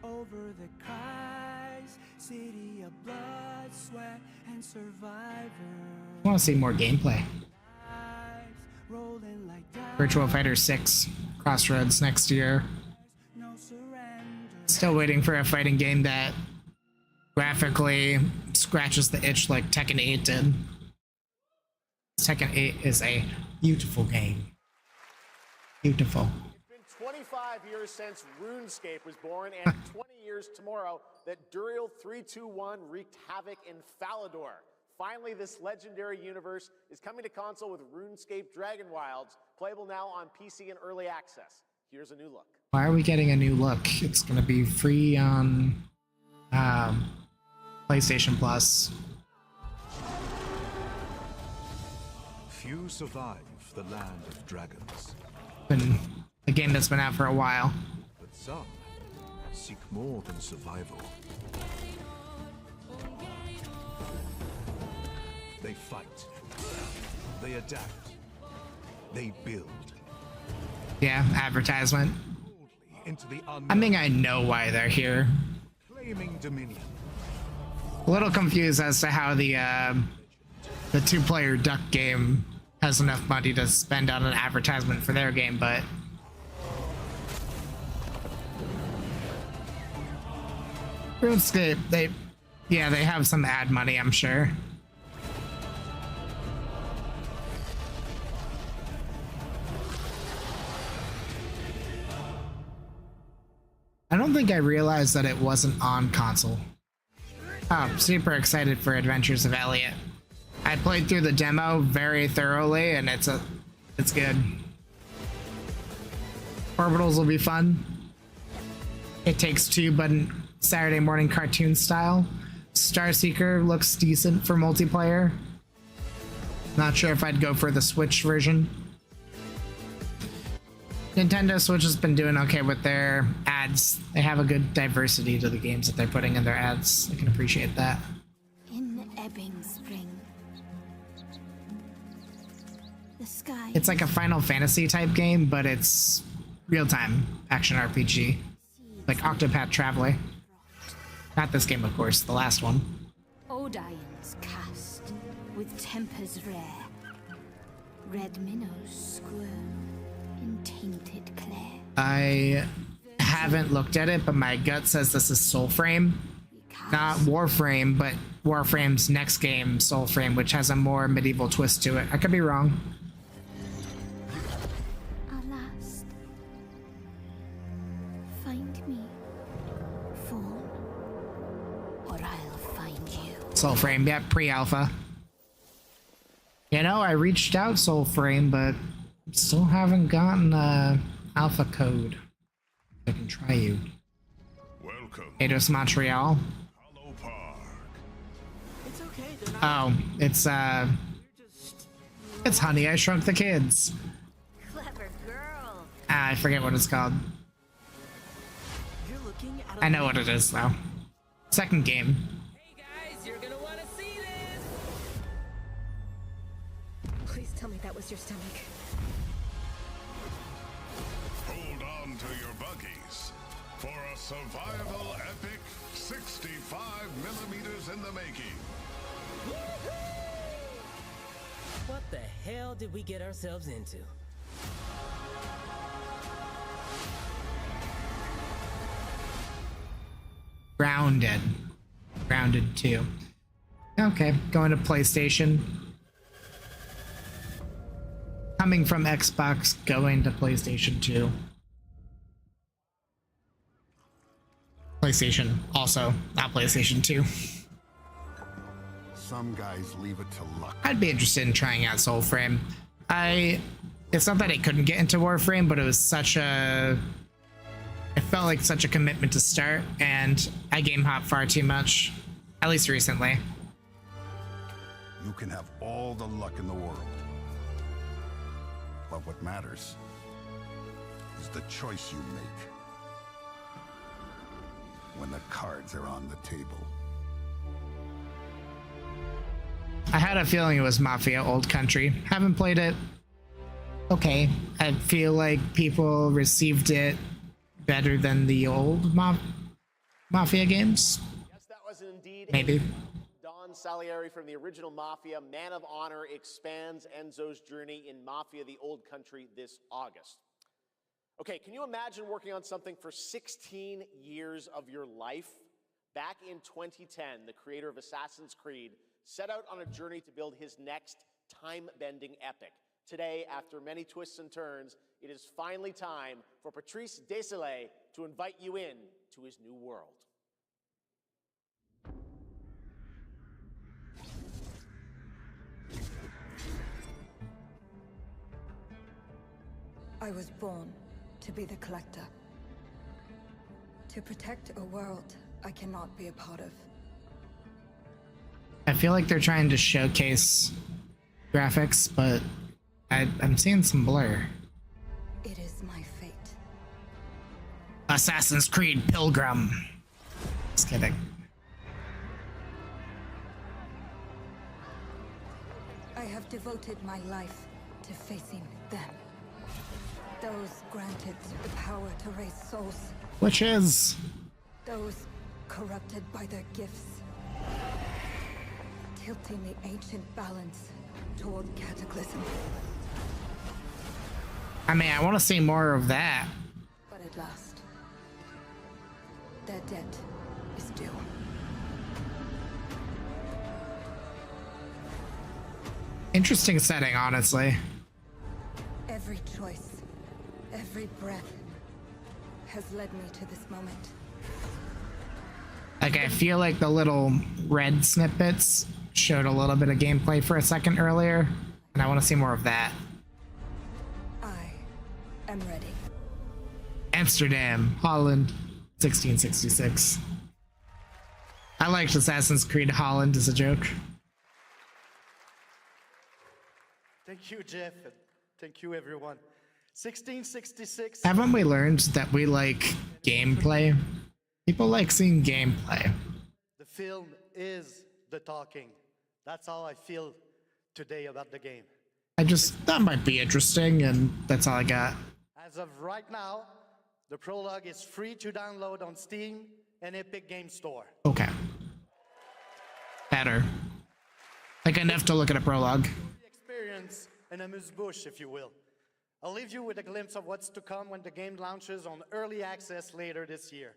over the cries, city of blood, sweat, and survivor. I want to see more gameplay. Rolling like Virtua Fighter 6 Crossroads next year. no surrender. Still waiting for a fighting game that graphically scratches the itch like Tekken 8 did. Tekken 8 is a beautiful game. Beautiful. It's been 25 years since RuneScape was born, and 20 years tomorrow that Duriel 321 wreaked havoc in Falador. Finally, this legendary universe is coming to console with RuneScape Dragon Wilds, playable now on PC in early access. Here's a new look. Why are we getting a new look? It's going to be free on PlayStation Plus. Few survive the land of dragons, Been a game that's been out for a while. but some seek more than survival. They fight, they adapt, they build Yeah, advertisement. into the I mean, I know why they're here. claiming dominion. A little confused as to how the two-player duck game has enough money to spend on an advertisement for their game, but RuneScape, they have some ad money, I'm sure. I don't think I realized that it wasn't on console. Oh, I'm super excited for Adventures of Elliot. I played through the demo very thoroughly, and it's good. Orbitals will be fun. It Takes Two, but in Saturday morning cartoon style. Starseeker looks decent for multiplayer. Not sure if I'd go for the Switch version. Nintendo Switch has been doing okay with their ads. They have a good diversity to the games that they're putting in their ads. I can appreciate that. In Ebbing Spring, the sky. It's like a Final Fantasy type game, but it's real-time action RPG. Like Octopath Traveler. Not this game, of course, the last one. Odion's cast with tempers rare. Red minnows squirm in tainted clay. I haven't looked at it, but my gut says this is Soulframe. Not Warframe, but Warframe's next game, Soulframe, which has a more medieval twist to it. I could be wrong. Alas, find me, Fawn, or I'll find you. Soulframe, yep, pre-alpha. You know, I reached out Soulframe, but still haven't gotten alpha code. I can try you. Welcome. Eidos Montreal. It's okay, they're not. Oh, it's Honey, I Shrunk the Kids. Clever girl. I forget what it's called. You're looking at a I know what it is though. Second game. Guys, you're gonna want to see this. Please tell me that was your stomach. Hold on onto your buggies for a survival epic 65 millimeters in the making. What the hell did we get ourselves into? Grounded. Grounded 2. Okay, going to PlayStation. Coming from Xbox, going to PlayStation 2. PlayStation also, not PlayStation 2. Some guys leave it to luck. I'd be interested in trying out Soulframe. It's not that I couldn't get into Warframe, but it was it felt like such a commitment to start, and I game hop far too much, at least recently. You can have all the luck in the world. But what matters is the choice you make when the cards are on the table. I had a feeling it was Mafia Old Country. Haven't played it. Okay. I feel like people received it better than the old Mafia games. Yes, that was indeed maybe. Don Salieri from the original Mafia. Man of Honor expands Enzo's journey in Mafia the Old Country this August. Okay, can you imagine working on something for 16 years of your life? Back in 2010, the creator of Assassin's Creed set out on a journey to build his next time-bending epic. Today, after many twists and turns, it is finally time for Patrice Désilets to invite you in to his new world. I was born to be the collector. To protect a world I cannot be a part of. I feel like they're trying to showcase graphics, but I'm seeing some blur. It is my fate. Assassin's Creed Pilgrim. Just kidding. I have devoted my life to facing them. Those granted the power to raise souls. Which is? Those corrupted by their gifts. Tilting the ancient balance toward cataclysm. I mean, I want to see more of that. But at last, their debt is due. Interesting setting, honestly. Every choice, every breath has led me to this moment. Like, I feel like the little red snippets showed a little bit of gameplay for a second earlier, and I want to see more of that. I am ready. Amsterdam, Holland, 1666. I liked Assassin's Creed Holland as a joke. Thank you, Jeff, and thank you, everyone. 1666. Haven't we learned that we like gameplay? People like seeing gameplay. The film is the talking. That's how I feel today about the game. That might be interesting, and that's all I got. As of right now, the prologue is free to download on Steam and Epic Game Store. Okay. Better. Like enough to look at a prologue. Experience and amuse-bouche, if you will. I'll leave you with a glimpse of what's to come when the game launches on early access later this year.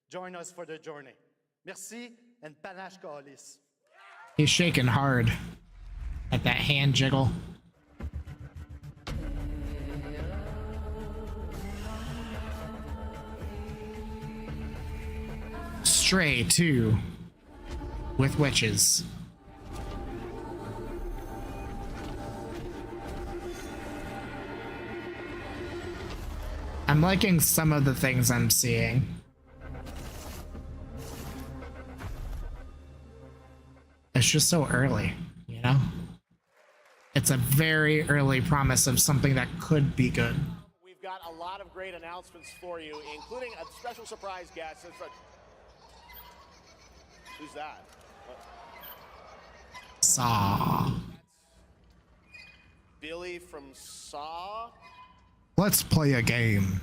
Join us for the journey. Merci and panache kaolis. He's shaking hard at that hand jiggle. Stray 2 with witches. I'm liking some of the things I'm seeing. It's just so early, you know? It's a very early promise of something that could be good. We've got a lot of great announcements for you, including a special surprise guest. Who's that? Saw. Billy from Saw. Let's play a game.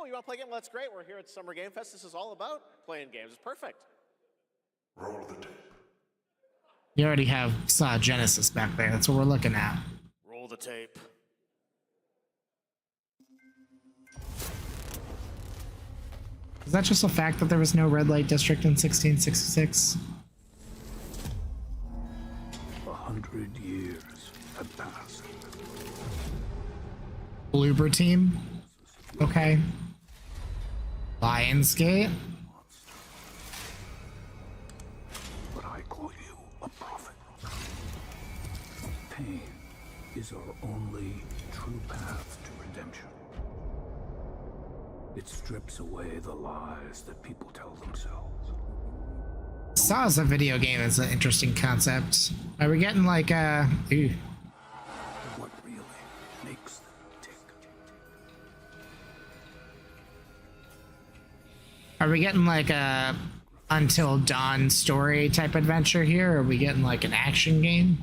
you want to play a game? Well, that's great. We're here at Summer Game Fest. This is all about playing games. It's perfect. Roll the tape. You already saw Genesis back there. That's what we're looking at. Roll the tape. Is that just a fact that there was no red light district in 1666? 100 years have passed. Bloober team? Okay. Lionsgate? But I call you a prophet. Pain is our only true path to redemption. It strips away the lies that people tell themselves. Saw as a video game is an interesting concept. Are we getting like ooh. What really makes them tick? Are we getting like a Until Dawn story type adventure here? Or are we getting like an action game?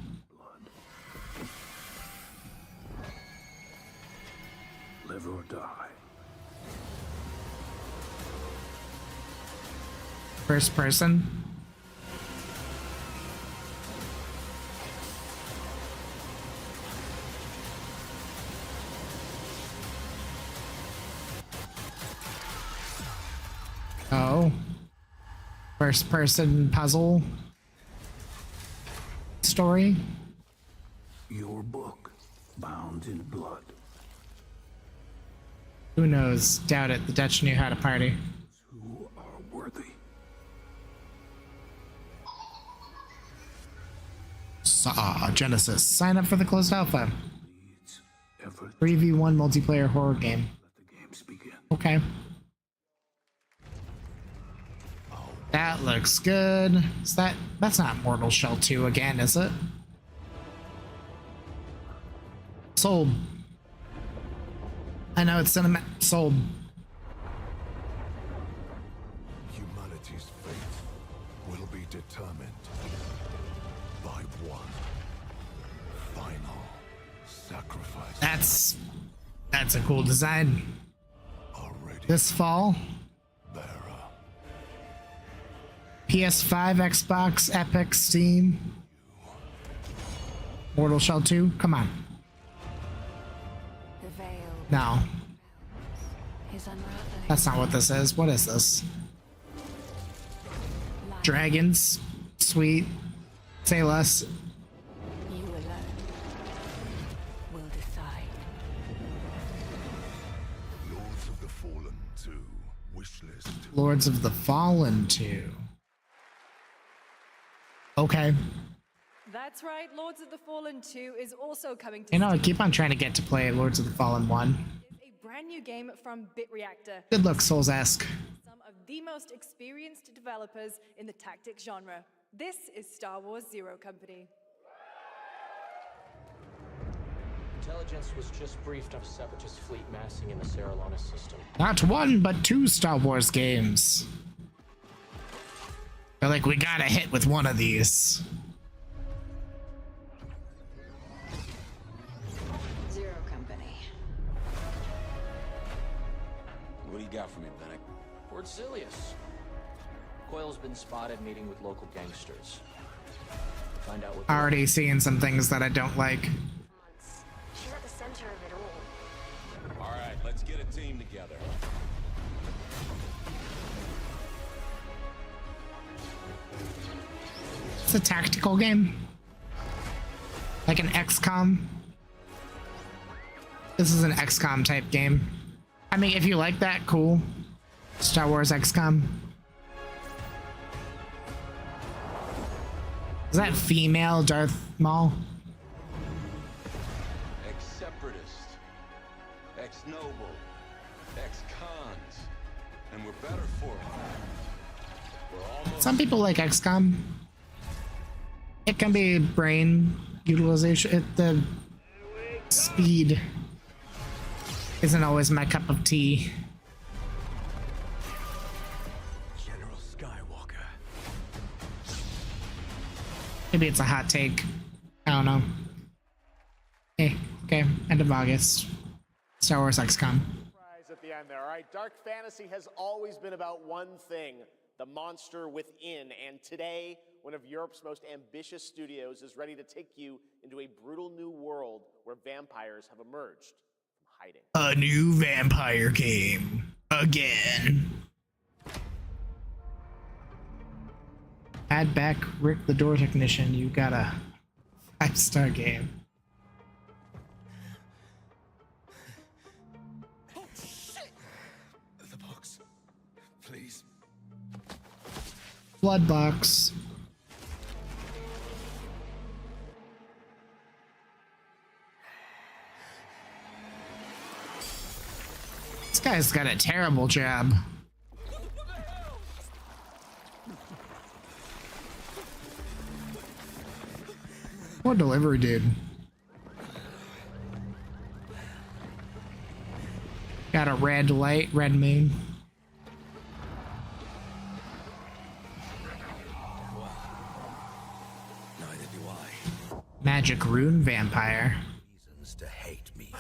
Live or die. First person? Oh. First person puzzle story? Your book, bound in blood. Who knows? Doubt it. The Dutch knew how to party. Who are worthy. Genesis. Sign up for the closed alpha. 3v1 multiplayer horror game. Okay. That looks good. Is that's not Mortal Shell 2 again, is it? Sold. I know it's cinema. Sold. Humanity's fate will be determined by one final sacrifice. That's a cool design. This fall. PS5, Xbox, Epic, Steam. Mortal Shell 2? Come on. No. That's not what this is. What is this? Dragons. Sweet. Say less. You alone will decide. Lords of the Fallen 2 wishlist. Lords of the Fallen 2. Okay. That's right, Lords of the Fallen 2 is also coming to You know, I Steam. keep on trying to get to play Lords of the Fallen 1. It's a brand new game from BitReactor. Good luck, Souls-esque. Some of the most experienced developers in the tactics genre. This is Star Wars Zero Company. Intelligence was just briefed of a separatist fleet massing in the Serralana system. Not one, but two Star Wars games. They're like, we gotta hit with one of these. Zero Company. What do you got for me, Bennett? Lord Silius. Coil's been spotted meeting with local gangsters. Find out what. Already seeing some things that I don't like. She's at the center of it all. All right, let's get a team together. It's a tactical game. Like an XCOM. This is an XCOM type game. I mean, if you like that, cool. Star Wars XCOM. Is that female Darth Maul? Ex-separatist, ex-noble, ex-cons, and we're better for it. We're almost. Some people like XCOM. It can be brain utilization. The speed isn't always my cup of tea. General Skywalker. Maybe it's a hot take. I don't know. Hey, okay, end of August. Star Wars XCOM. Surprise at the fan there. All right, dark fantasy has always been about one thing, the monster within. And today, one of Europe's most ambitious studios is ready to take you into a brutal new world where vampires have emerged from hiding. A new vampire game. Again. Add back Rick the door technician. You got a 5-star game. Oh, shit! The box. Please. Blood box. This guy's got a terrible job. What delivery dude? Got a red light, red moon. Neither do I. Magic rune vampire. Reasons to hate me.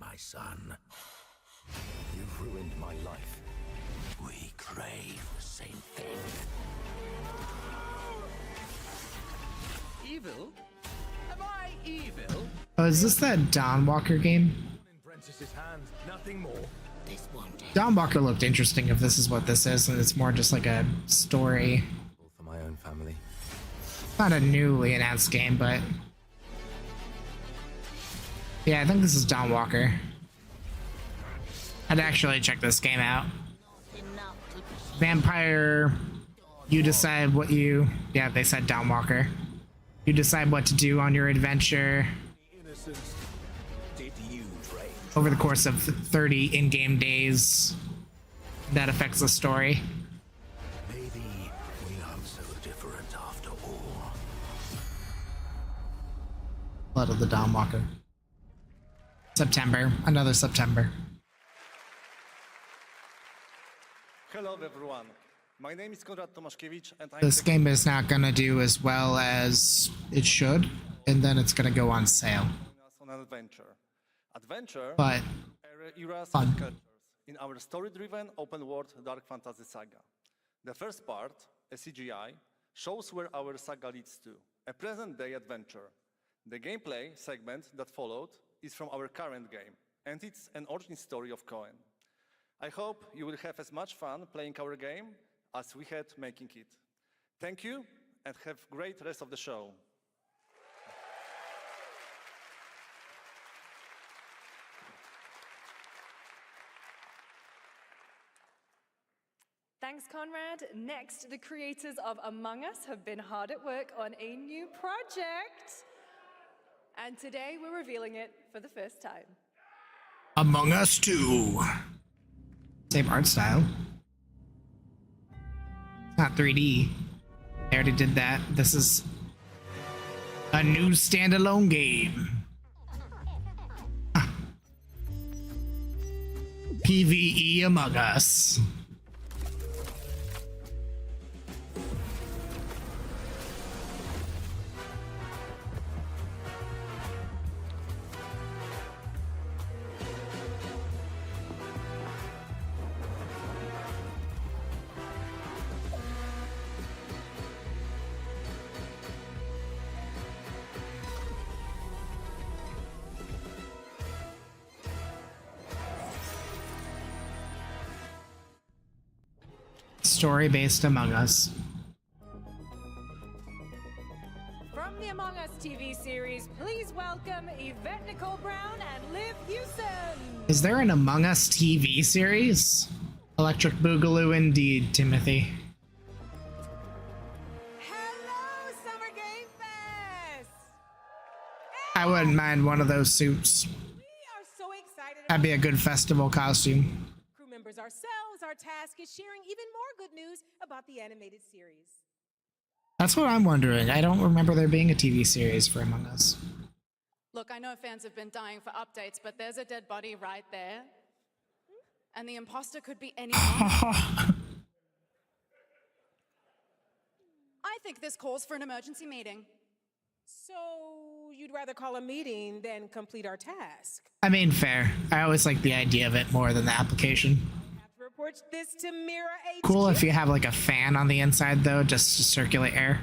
My son, you've ruined my life. We crave the same thing. Evil? Am I evil? Oh, is this that Dawn Walker game? In Prentice's hands, nothing more. This one. Dawn Walker looked interesting if this is what this is, and it's more just like a story. For my own family. Not a newly announced game, but yeah, I think this is Dawn Walker. I'd actually check this game out. Vampire, you decide what you... Yeah, they said Dawn Walker. You decide what to do on your adventure over the course of 30 in-game days. That affects the story. Maybe we aren't so different after all. Blood of the Dawn Walker. September. Another September. Hello, everyone. My name is Konrad Tomaszkiewicz, and I'm This game is not gonna do as well as it should, and then it's gonna go on sale. on an adventure. Adventure But eras fun. and cultures in our story-driven open-world dark fantasy saga. The first part, a CGI, shows where our saga leads to, a present-day adventure. The gameplay segment that followed is from our current game, and it's an origin story of Cohen. I hope you will have as much fun playing our game as we had making it. Thank you, and have great rest of the show. Thanks, Conrad. Next, the creators of Among Us have been hard at work on a new project. And today we're revealing it for the first time. Among Us 2. Same art style. Not 3D. They already did that. This is a new standalone game. PvE Among Us. Story-based Among Us. From the Among Us TV series, please welcome Yvette Nicole Brown and Liv Hewson. Is there an Among Us TV series? Electric Boogaloo indeed, Timothy. Hello, Summer Game Fest! I wouldn't mind one of those suits. We are so excited. That'd be a good festival costume. Crew members ourselves. Our task is sharing even more good news about the animated series. That's what I'm wondering. I don't remember there being a TV series for Among Us. Look, I know fans have been dying for updates, but there's a dead body right there. And the imposter could be anyone. I think this calls for an emergency meeting. So, you'd rather call a meeting than complete our task. I mean, fair. I always like the idea of it more than the application. Report this to Mira HQ. Cool if you have like a fan on the inside though, just to circulate air.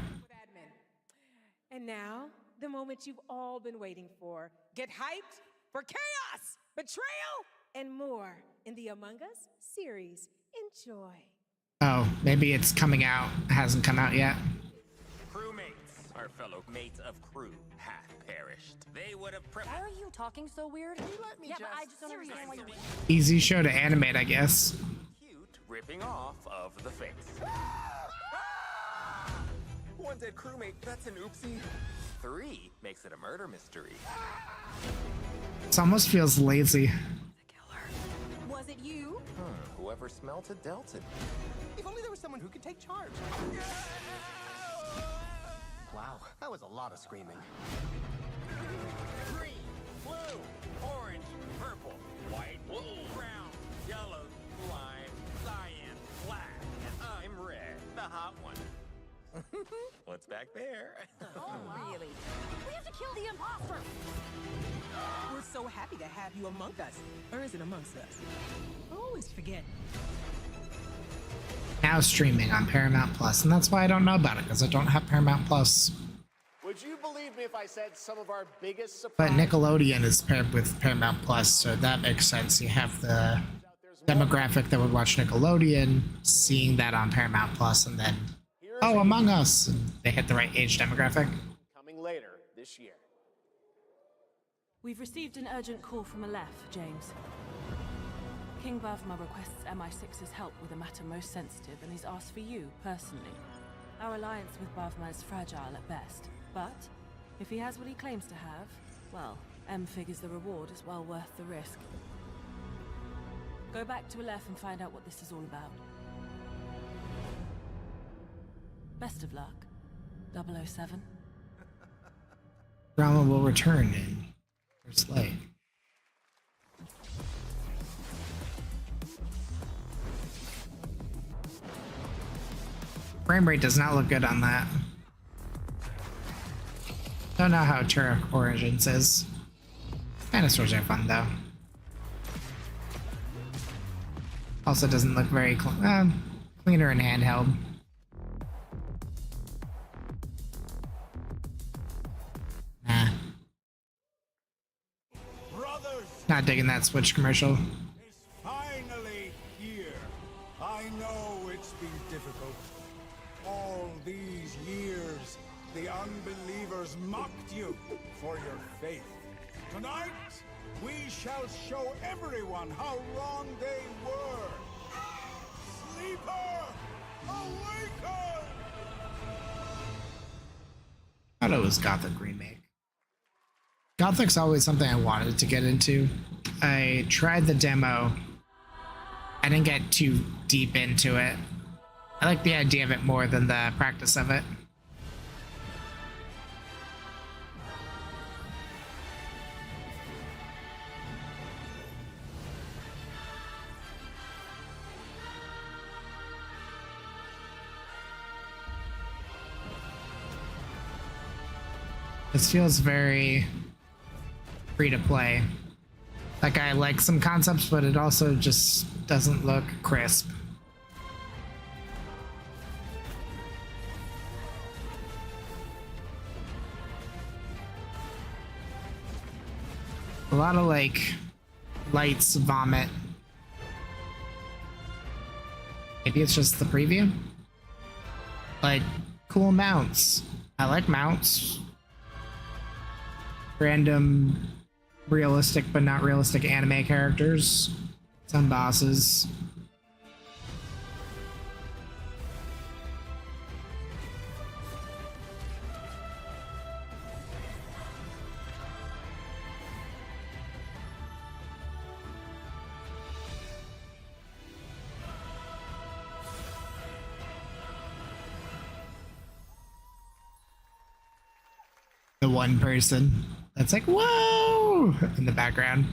And now, the moment you've all been waiting for. Get hyped for chaos, betrayal, and more in the Among Us series. Enjoy. Oh, maybe it's coming out. It hasn't come out yet. Crewmates, our fellow mates of crew, hath perished. They would have Why are you talking so weird? Yeah, but I just don't understand why you're... Easy show to animate, I guess. Cute ripping off of the face. One dead crewmate, that's an oopsie. 3 makes it a murder mystery. This almost feels lazy. Was it you? Whoever smelt it dealt it. If only there was someone who could take charge. Wow, that was a lot of screaming. Green, blue, orange, purple, white, brown, yellow, lime, cyan, black, and I'm red, the hot one. What's back there? Oh, really? We have to kill the imposter! We're so happy to have you among us. Or is it amongst us? I always forget. Now streaming on Paramount Plus, and that's why I don't know about it, because I don't have Paramount Plus. Would you believe me if I said some of our biggest But surprises? Nickelodeon is paired with Paramount Plus, so that makes sense. You have the demographic that would watch Nickelodeon, seeing that on Paramount Plus, and then, oh, Among Us, and they hit the right age demographic. Coming later this year. We've received an urgent call from Aleph, James. King Bavma requests MI6's help with a matter most sensitive, and he's asked for you, personally. Our alliance with Bavma is fragile at best, but if he has what he claims to have, well, M figures the reward is well worth the risk. Go back to Aleph and find out what this is all about. Best of luck, 007. Drama will return in First Light. Frame rate does not look good on that. Don't know how Turok Origins is. Dinosaurs are fun though. Also doesn't look very cleaner in handheld. Nah. Not digging that Switch commercial. Finally here. I know it's been difficult. All these years, the unbelievers mocked you for your faith. Tonight, we shall show everyone how wrong they were. Sleeper, awaken! I thought it was Gothic remake. Gothic's always something I wanted to get into. I tried the demo. I didn't get too deep into it. I like the idea of it more than the practice of it. This feels very free to play. Like, I like some concepts, but it also just doesn't look crisp. A lot of like lights, vomit. Maybe it's just the preview? Like, cool mounts. I like mounts. Random realistic but not realistic anime characters. Some bosses. The one person that's like, whoa, in the background.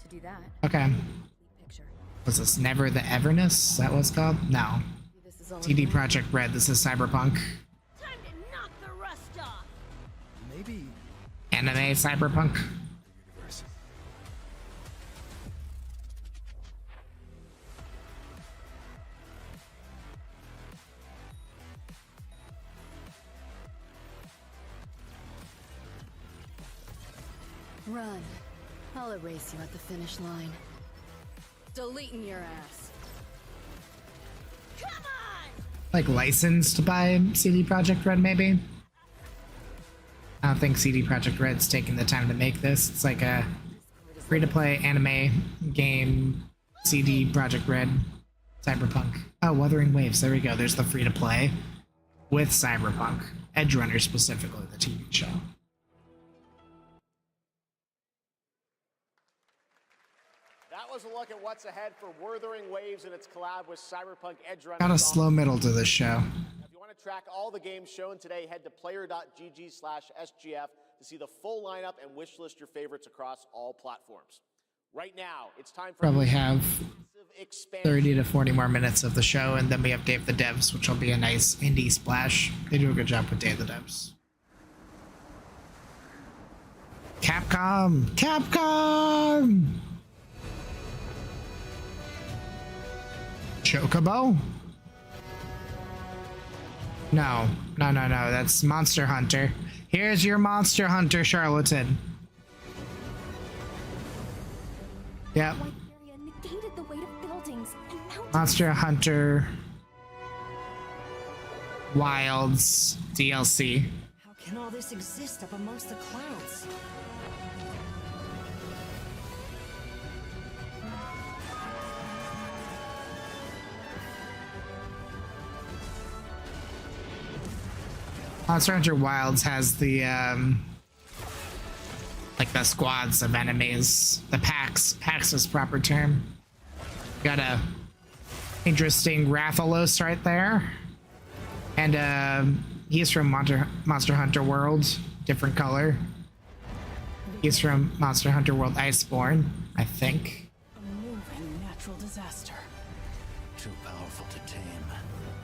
To do that, Okay. Was this Never the Everness? Is that what it's called? No. CD Projekt Red, this is Cyberpunk. Time to knock the rust off. Maybe anime cyberpunk. Run. I'll erase you at the finish line. Deleting your ass. Come on! Like licensed by CD Projekt Red, maybe? I don't think CD Projekt Red's taking the time to make this. It's like a free-to-play anime game, CD Projekt Red, Cyberpunk. Oh, Wuthering Waves, there we go. There's the free-to-play with Cyberpunk. Edge Runner specifically, the TV show. That was a look at what's ahead for Wuthering Waves and its collab with Cyberpunk Edge Runner. Got a slow middle to this show. If you want to track all the games shown today, head to player.gg/SGF to see the full lineup and wish list your favorites across all platforms. Right now, it's time for Probably have expansion. 30 to 40 more minutes of the show, and then we have Day of the Devs, which will be a nice indie splash. They do a good job with Day of the Devs. Capcom! Capcom! Chocobo? No. That's Monster Hunter. Here's your Monster Hunter charlatan. Yep. Negated the weight of buildings and mountains. Monster Hunter Wilds DLC. How can all this exist up amongst the clouds? Monster Hunter Wilds has the like the squads of enemies, the packs. Packs is proper term. Got a interesting Rathalos right there, and he's from Monster Hunter World, different color. He's from Monster Hunter World Iceborne, I think. A moving natural disaster. Too powerful to tame,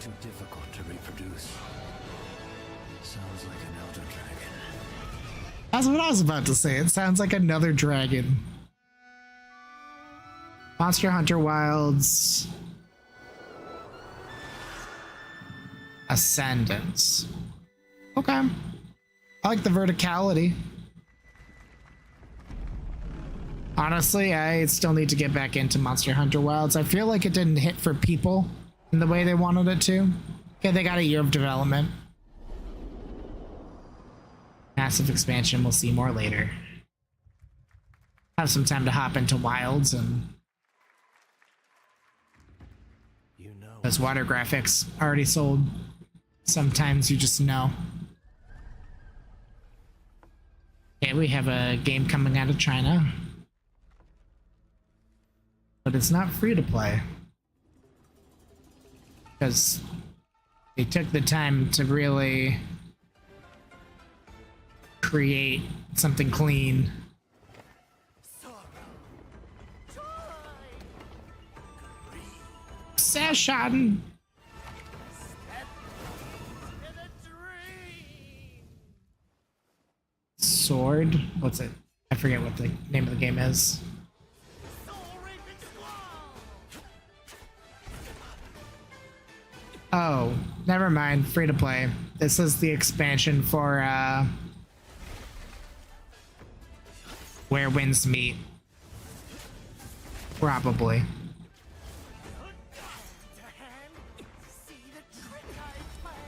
too difficult to reproduce. Sounds like an elder dragon. That's what I was about to say. It sounds like another dragon. Monster Hunter Wilds Ascendance. Okay. I like the verticality. Honestly, I still need to get back into Monster Hunter Wilds. I feel like it didn't hit for people in the way they wanted it to. Okay, they got a year of development. Massive expansion, we'll see more later. Have some time to hop into Wilds, and those water graphics already sold. Sometimes you just know. Okay, we have a game coming out of China, but it's not free to play because they took the time to really create something clean. Session. Sword? What's it? I forget what the name of the game is. Oh, never mind. Free to play. This is the expansion for Where Winds Meet. Probably.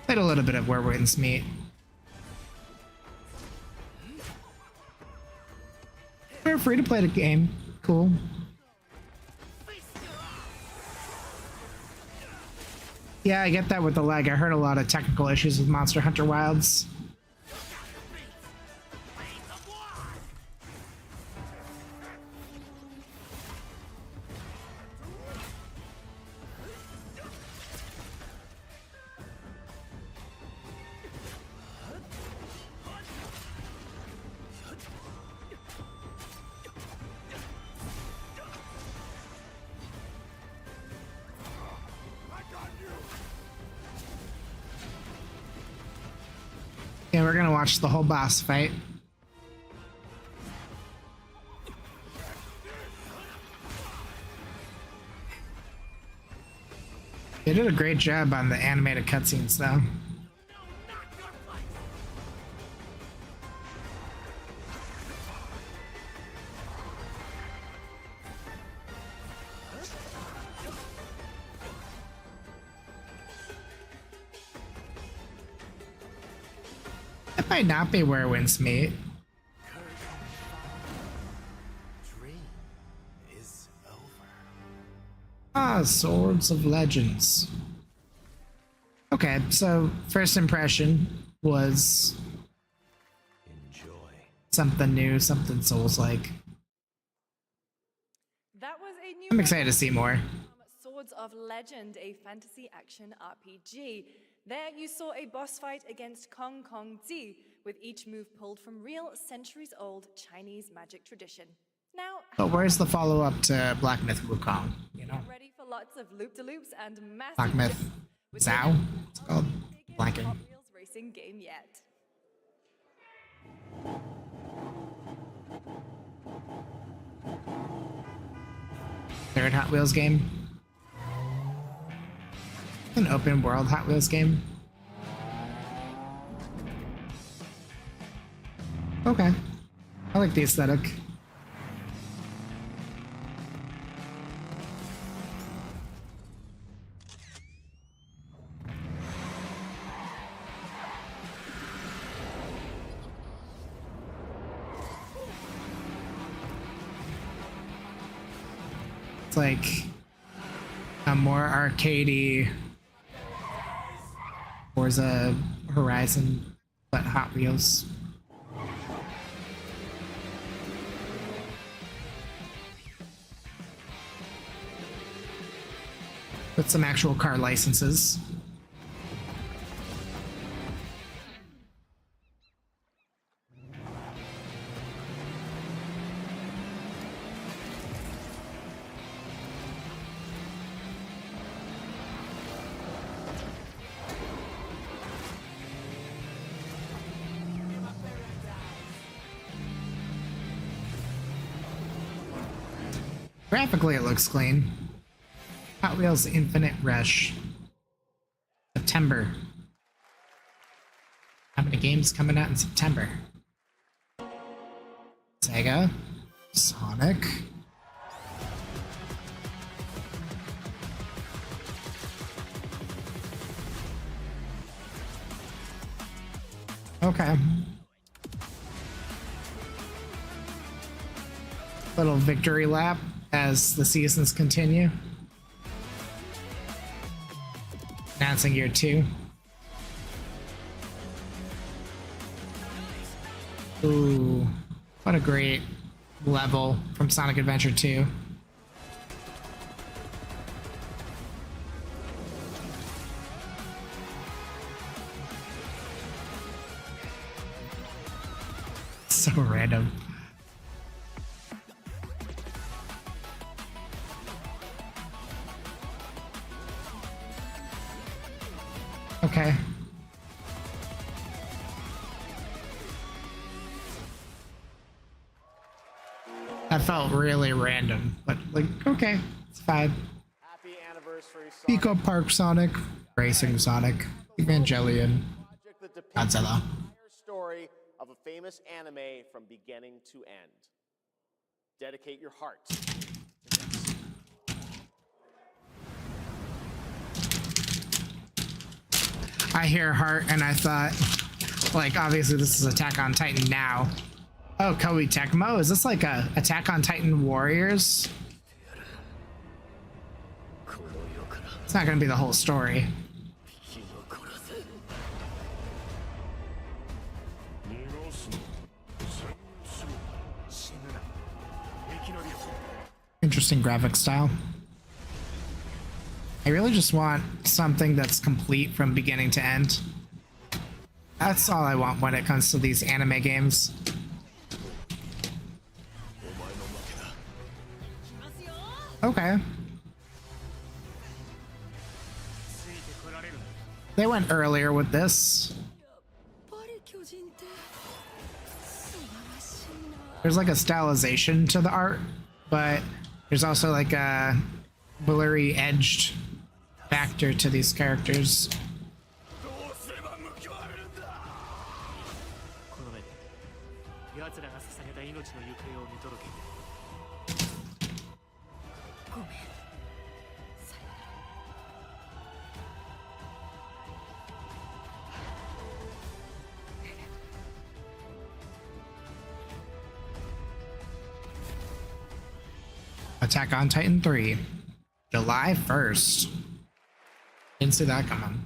Played a little bit of Where Winds Meet. We're free to play the game. Cool. Yeah, I get that with the lag. I heard a lot of technical issues with Monster Hunter Wilds. Yeah, we're gonna watch the whole boss fight. They did a great job on the animated cutscenes, though. That might not be where winds meet. Ah, Swords of Legends. Okay, so first impression was something new, something Souls-like. That was a new I'm excited to see more. Swords of Legend, a fantasy action RPG. There you saw a boss fight against Kong Kong Zi, with each move pulled from real centuries-old Chinese magic tradition. Now, But where's the follow-up to Black Myth Wukong? You know, get ready for lots of loop-de-loops and massive Black Myth Zhao. It's called blanking. Hot Wheels racing game yet. Third Hot Wheels game. An open world Hot Wheels game. Okay. I like the aesthetic. It's like a more arcadey Forza Horizon, but Hot Wheels. With some actual car licenses. Graphically, it looks clean. Hot Wheels Infinite Rush. September. How many games coming out in September? Sega. Sonic. Okay. Little victory lap as the seasons continue. Announcing year 2. Ooh, what a great level from Sonic Adventure 2. So random. Okay. That felt really random, but like, okay, it's fine. Happy anniversary, Pico Park Sonic, Racing Sonic, Evangelion, project that depicts Godzilla. the entire story of a famous anime from beginning to end. Dedicate your heart to this. I hear heart and I thought, like, obviously this is Attack on Titan now. Oh, Koei Tecmo? Is this like a Attack on Titan Warriors? It's not gonna be the whole story. Interesting graphic style. I really just want something that's complete from beginning to end. That's all I want when it comes to these anime games. Okay. They went earlier with this. There's like a stylization to the art, but there's also like a blurry edged factor to these characters. この目で奴らが捧げた命の行方を見届けてごめん。 Attack on Titan 3, July 1st. Didn't see that coming.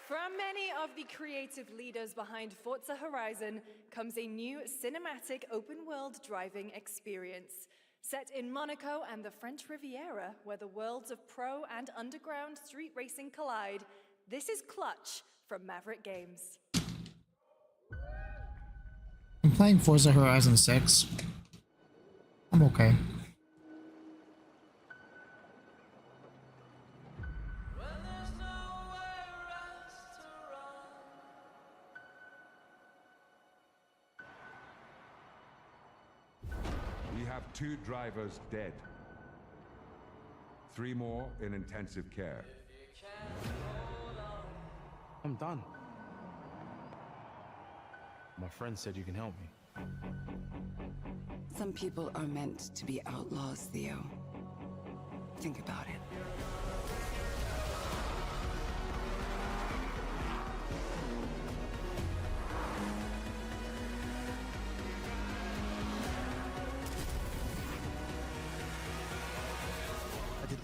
From many of the creative leaders behind Forza Horizon comes a new cinematic open-world driving experience. Set in Monaco and the French Riviera, where the worlds of pro and underground street racing collide, this is Clutch from Maverick Games. I'm playing Forza Horizon 6. I'm okay. We have 2 drivers dead. 3 more in intensive care. I'm done. My friend said you can help me. Some people are meant to be outlaws, Theo. Think about it.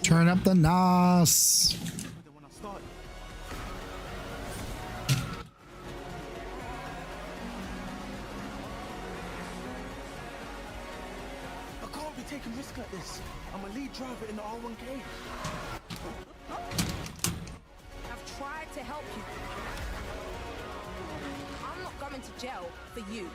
Turn up the NOS. I can't be taking risks like this. I'm a lead driver in the R1K. I've tried to help you. I'm not going to jail for you.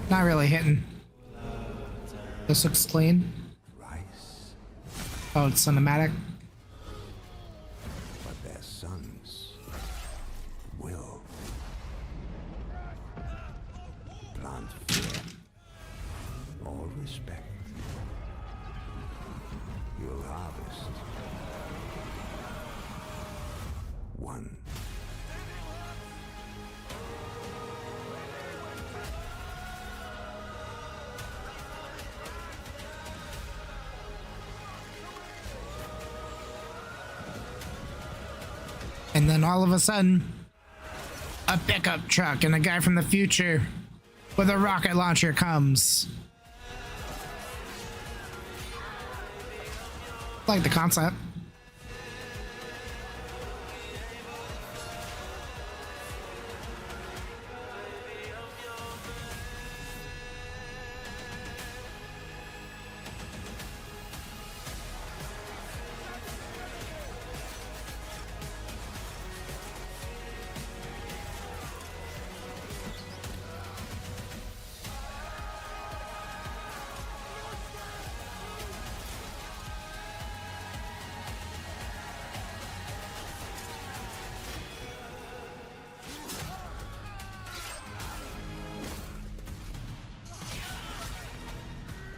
Not really hitting. This looks clean. Oh, it's cinematic. But their sons will plant fear or respect. You'll harvest one. And then all of a sudden, a pickup truck and a guy from the future with a rocket launcher comes. Like the concept.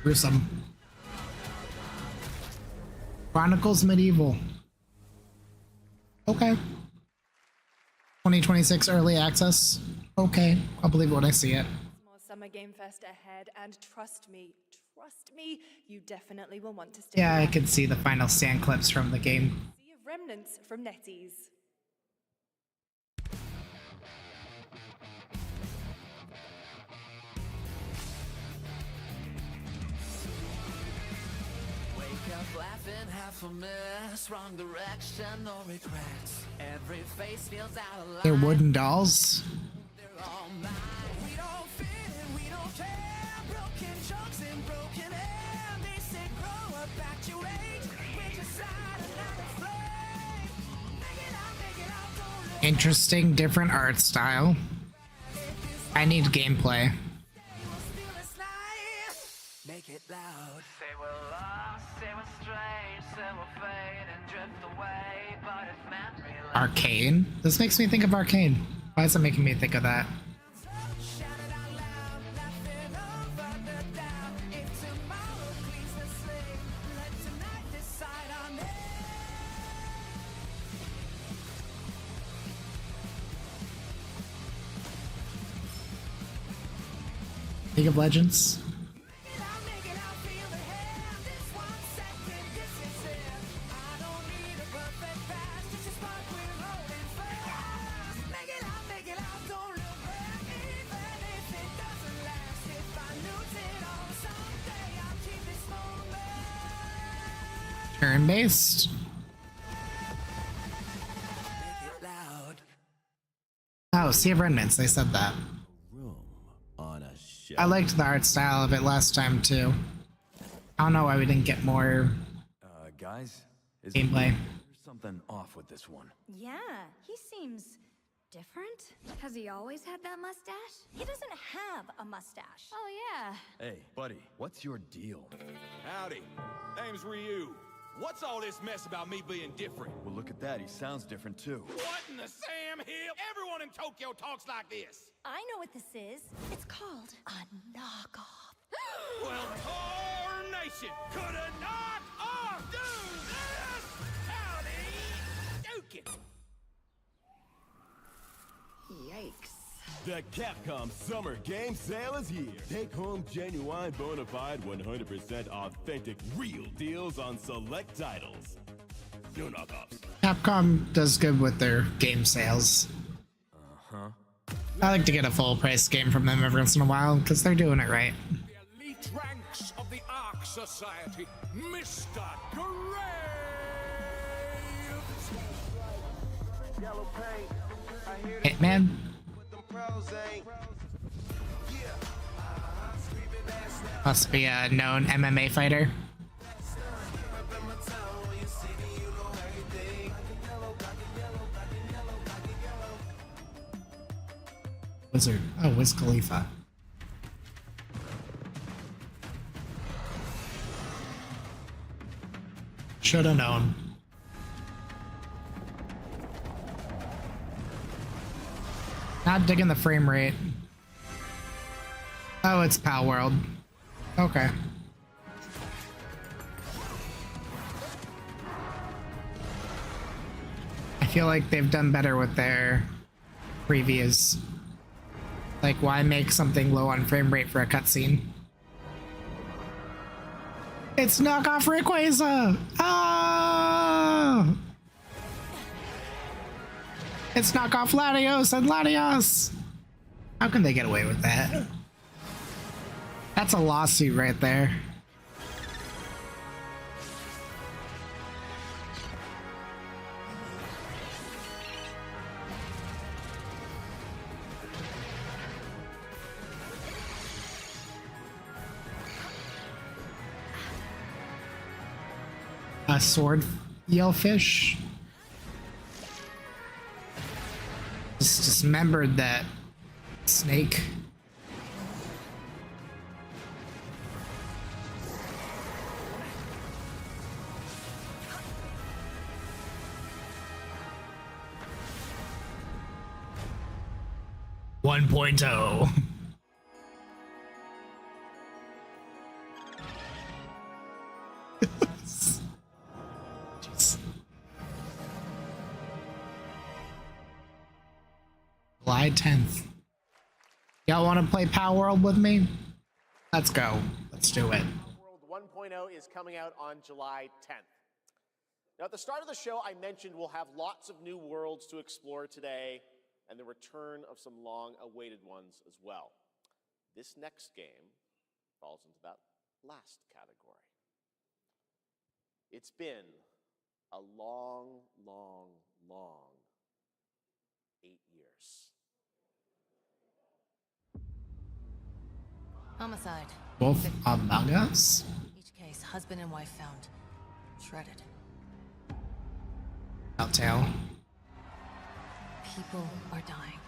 Gruesome. Chronicles Medieval. Okay. 2026 early access. Okay, I'll believe it when I see it. More Summer Game Fest ahead, and trust me, you definitely will want to stay. Yeah, I around. could see the final sand clips from the game. Sea of Remnants from NetEase. Laughing, half a mess, wrong direction, no regrets. Every face feels out of line. They're wooden dolls. They're all mine. We don't fit in, we don't care. Broken jokes and broken air. They say grow up at your age. We're just out another flame. Make it out, don't let Interesting, different art style. I need gameplay. Make it loud. Say we're lost, say we're strange, Arcane? This makes me think of Arcane. Why is it making me think of that? League of Legends? Turn-based? Oh, Sea of Remnants, they said that. I liked the art style of it last time too. I don't know why we didn't get more Guys, is gameplay. there's something off with this one. Yeah, he seems different. Has he always had that mustache? He doesn't have a mustache. Oh, yeah. Hey, buddy, what's your deal? Howdy. Name's Ryu. What's all this mess about me being different? Well, look at that. He sounds different too. What in the Sam Hill? Everyone in Tokyo talks like this. I know what this is. It's called a knockoff. Well, tarnation! Could a knock-off do this? Howdy, Duke it. Yikes. The Capcom Summer Game Sale is here. Take home genuine, bona fide, 100% authentic, real deals on select titles. No knockoffs. Capcom does good with their game sales. Uh-huh. I like to get a full price game from them every once in a while because they're doing it right. The elite ranks of the Ark Society, Mr. Graves. Yellow paint. Hitman? Must be a known MMA fighter. Wizard. Oh, Wiz Khalifa. Should have known. Not digging the frame rate. Oh, it's Pal World. Okay. I feel like they've done better with their previews. Like, why make something low on frame rate for a cutscene? It's knockoff Rayquaza! Ah! It's knockoff Latios and Latios! How can they get away with that? That's a lawsuit right there. A sword yellfish. Just dismembered that snake. One point oh. July 10th. Y'all want to play Power World with me? Let's go. Let's do it. World 1.0 is coming out on July 10th. Now, at the start of the show, I mentioned we'll have lots of new worlds to explore today, and the return of some long-awaited ones as well. This next game falls into that last category. It's been a long, long, long 8 years. Homicide. Both Among Us? Each case, husband and wife found. Shredded. Telltale. People are dying.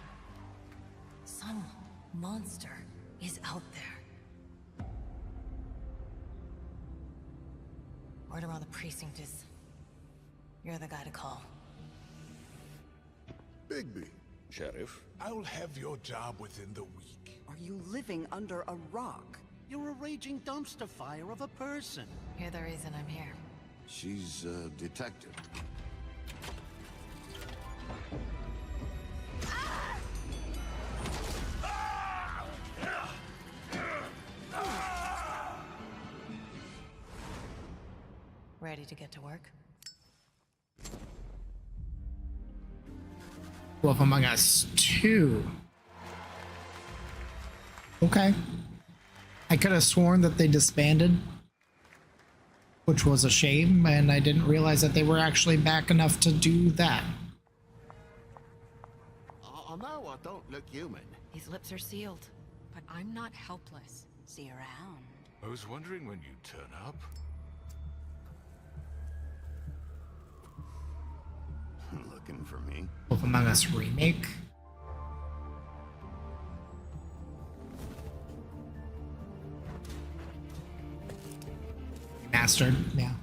Some monster is out there. Word around the precinct is you're the guy to call. Bigby. Sheriff, I'll have your job within the week. Are you living under a rock? You're a raging dumpster fire of a person. You're the reason I'm here. She's a detective. Ready to get to work? Wolf Among Us 2. Okay. I could have sworn that they disbanded, which was a shame, and I didn't realize that they were actually back enough to do that. I know I don't look human. These lips are sealed, but I'm not helpless. See around. I was wondering when you'd turn up. Looking for me? Wolf Among Us remake. Remastered, yeah.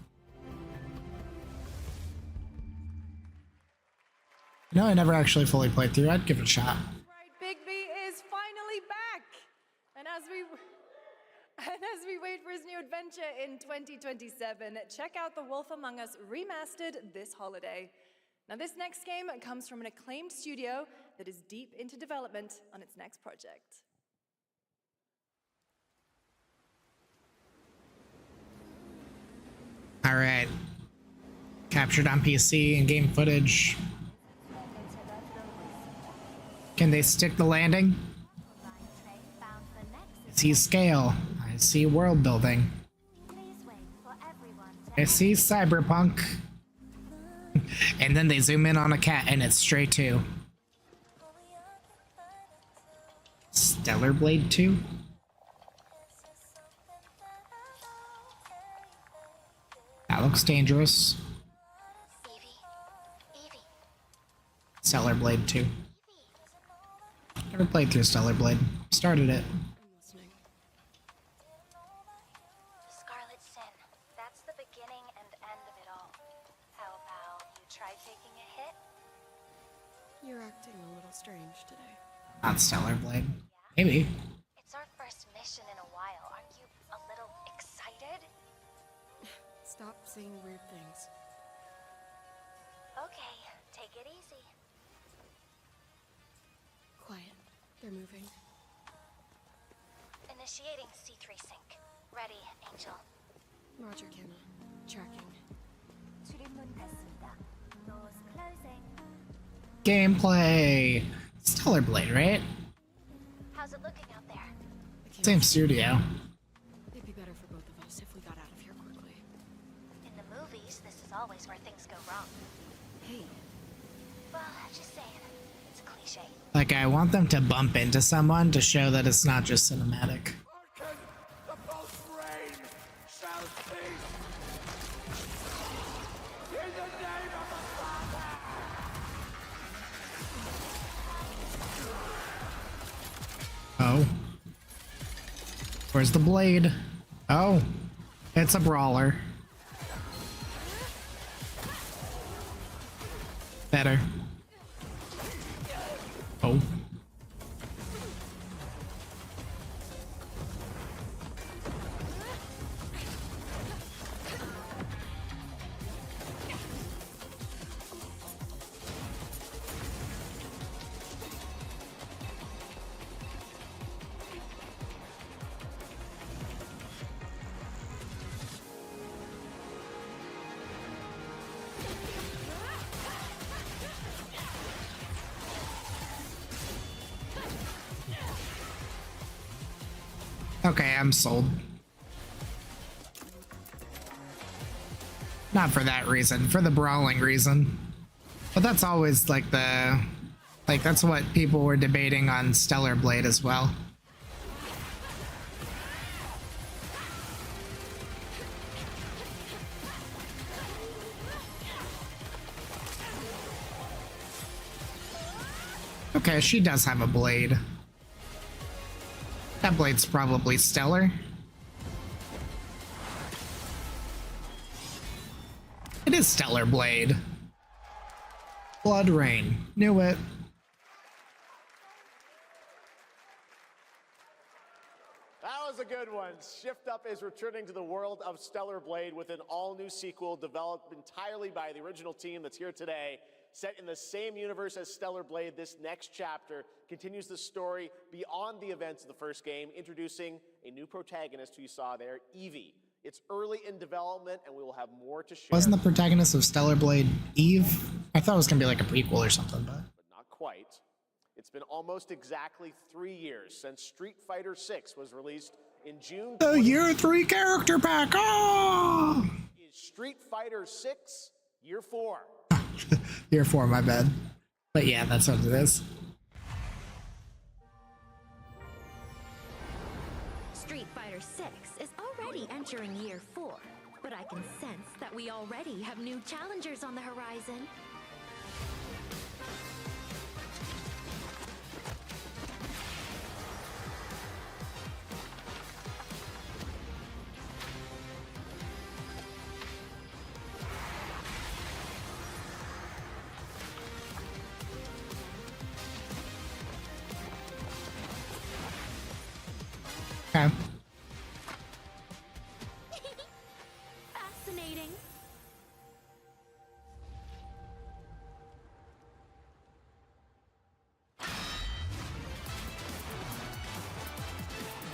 You know, I never actually fully played through. I'd give it a shot. Right, Bigby is finally back, and as we wait for his new adventure in 2027, check out The Wolf Among Us Remastered this holiday. Now, this next game comes from an acclaimed studio that is deep into development on its next project. All right. Captured on PC and game footage. Can they stick the landing? I see scale. I see world building. I see cyberpunk. And then they zoom in on a cat and it's Stray 2. Stellar Blade 2? That looks dangerous. Stellar Blade 2. Never played through Stellar Blade. Started it. Scarlet Sin. That's the beginning and end of it all. How about you try taking a hit? You're acting a little strange today. Not Stellar Blade. Maybe. It's our first mission in a while. Aren't you a little excited? Stop saying weird things. Okay, take it easy. Quiet. They're moving. Initiating C3 sync. Ready, Angel. Roger, Kenna. Tracking. 출입문 닫습니다. Doors closing. Gameplay. Stellar Blade, right? How's it looking out there? Same studio. It'd be better for both of us if we got out of here quickly. In the movies, this is always where things go wrong. Hey. Well, just saying. It's cliche. Like, I want them to bump into someone to show that it's not just cinematic. The pulse rain shall cease. In the name of the Father. Oh. Where's the blade? Oh. It's a brawler. Better. Oh. Okay, I'm sold. Not for that reason, for the brawling reason. But that's always like that's what people were debating on Stellar Blade as well. Okay, she does have a blade. That blade's probably stellar. It is Stellar Blade. Blood Rain. Knew it. That was a good one. Shift Up is returning to the world of Stellar Blade with an all-new sequel developed entirely by the original team that's here today. Set in the same universe as Stellar Blade, this next chapter continues the story beyond the events of the first game, introducing a new protagonist who you saw there, Evie. It's early in development, and we will have more to share. Wasn't the protagonist of Stellar Blade Eve? I thought it was going to be like a prequel or something, but Not quite. It's been almost exactly 3 years since Street Fighter 6 was released in June. The Year 3 character pack! Oh! Is Street Fighter 6 Year 4. Year 4, my bad. But yeah, that's what it is. Street Fighter 6 is already entering Year 4, but I can sense that we already have new challengers on the horizon. Okay. Fascinating.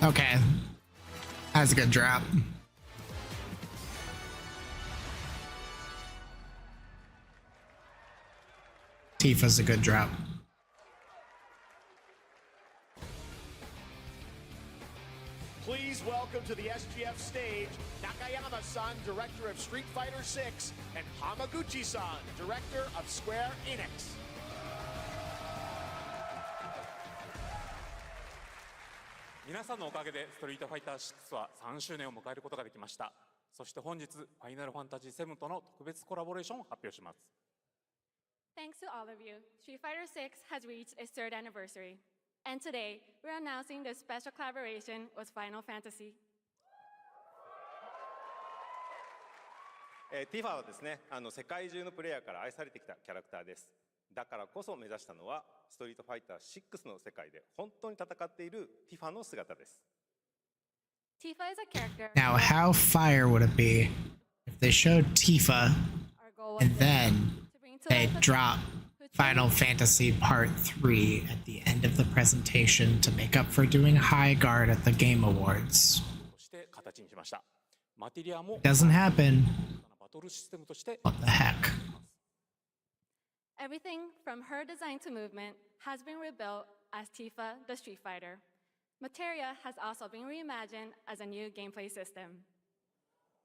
Okay. That's a good drop. Tifa's a good drop. Please welcome to the SGF stage, Nakayama-san, director of Street Fighter 6, and Hamaguchi-san, director of Square Enix. 皆さんのおかげでストリートファイター6は3周年を迎えることができました。そして本日、ファイナルファンタジー7との特別コラボレーションを発表します。Thanks to all of you, Street Fighter 6 has reached its 3rd anniversary. And today, we're announcing this special collaboration with Final Fantasy. ティファはですね、世界中のプレイヤーから愛されてきたキャラクターです。だからこそ目指したのは、ストリートファイター6の世界で本当に戦っているティファの姿です。Tifa is a character. Now, how fire would it be if they showed Tifa and then they drop Final Fantasy Part 3 at the end of the presentation to make up for doing High Guard at the Game Awards? そして形にしました。マテリアも Doesn't happen. バトルシステムとして What the heck? Everything from her design to movement has been rebuilt as Tifa the Street Fighter. Materia has also been reimagined as a new gameplay system.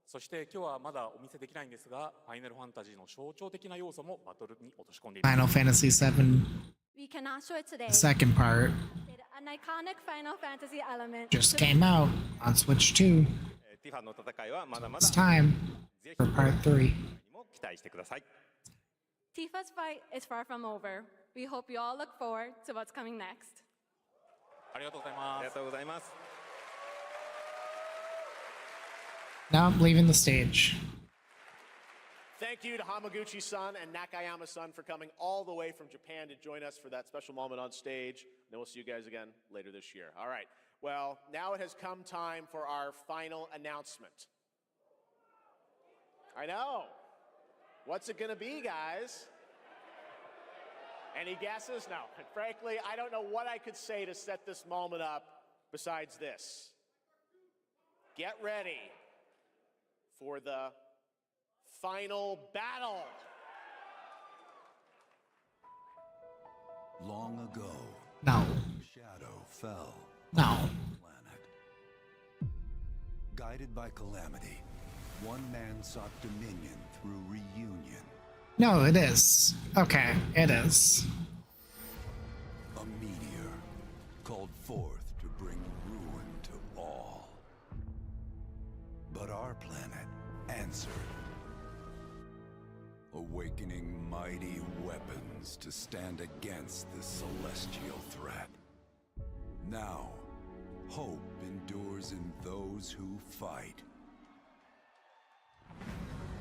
そして今日はまだお見せできないんですが、ファイナルファンタジーの象徴的な要素もバトルに落とし込んでいます。 Final Fantasy VII, We cannot show it today. the second part, An iconic Final Fantasy element. just came out on Switch 2. ティファの戦いはまだまだ It's time for Part 3. にも期待してください。 Tifa's fight is far from over. We hope you all look forward to what's coming next. ありがとうございます。ありがとうございます。 Now I'm leaving the stage. Thank you to Hamaguchi-san and Nakayama-san for coming all the way from Japan to join us for that special moment on stage. Then we'll see you guys again later this year. All right. Well, now it has come time for our final announcement. I know. What's it going to be, guys? Any guesses? No. And frankly, I don't know what I could say to set this moment up besides this. Get ready for the final battle. Long ago, No. shadow fell No. on the planet. Guided by calamity, one man sought dominion through reunion. No, it is. Okay, it is. A meteor called forth to bring ruin to all. But our planet answered, awakening mighty weapons to stand against this celestial threat. Now, hope endures in those who fight.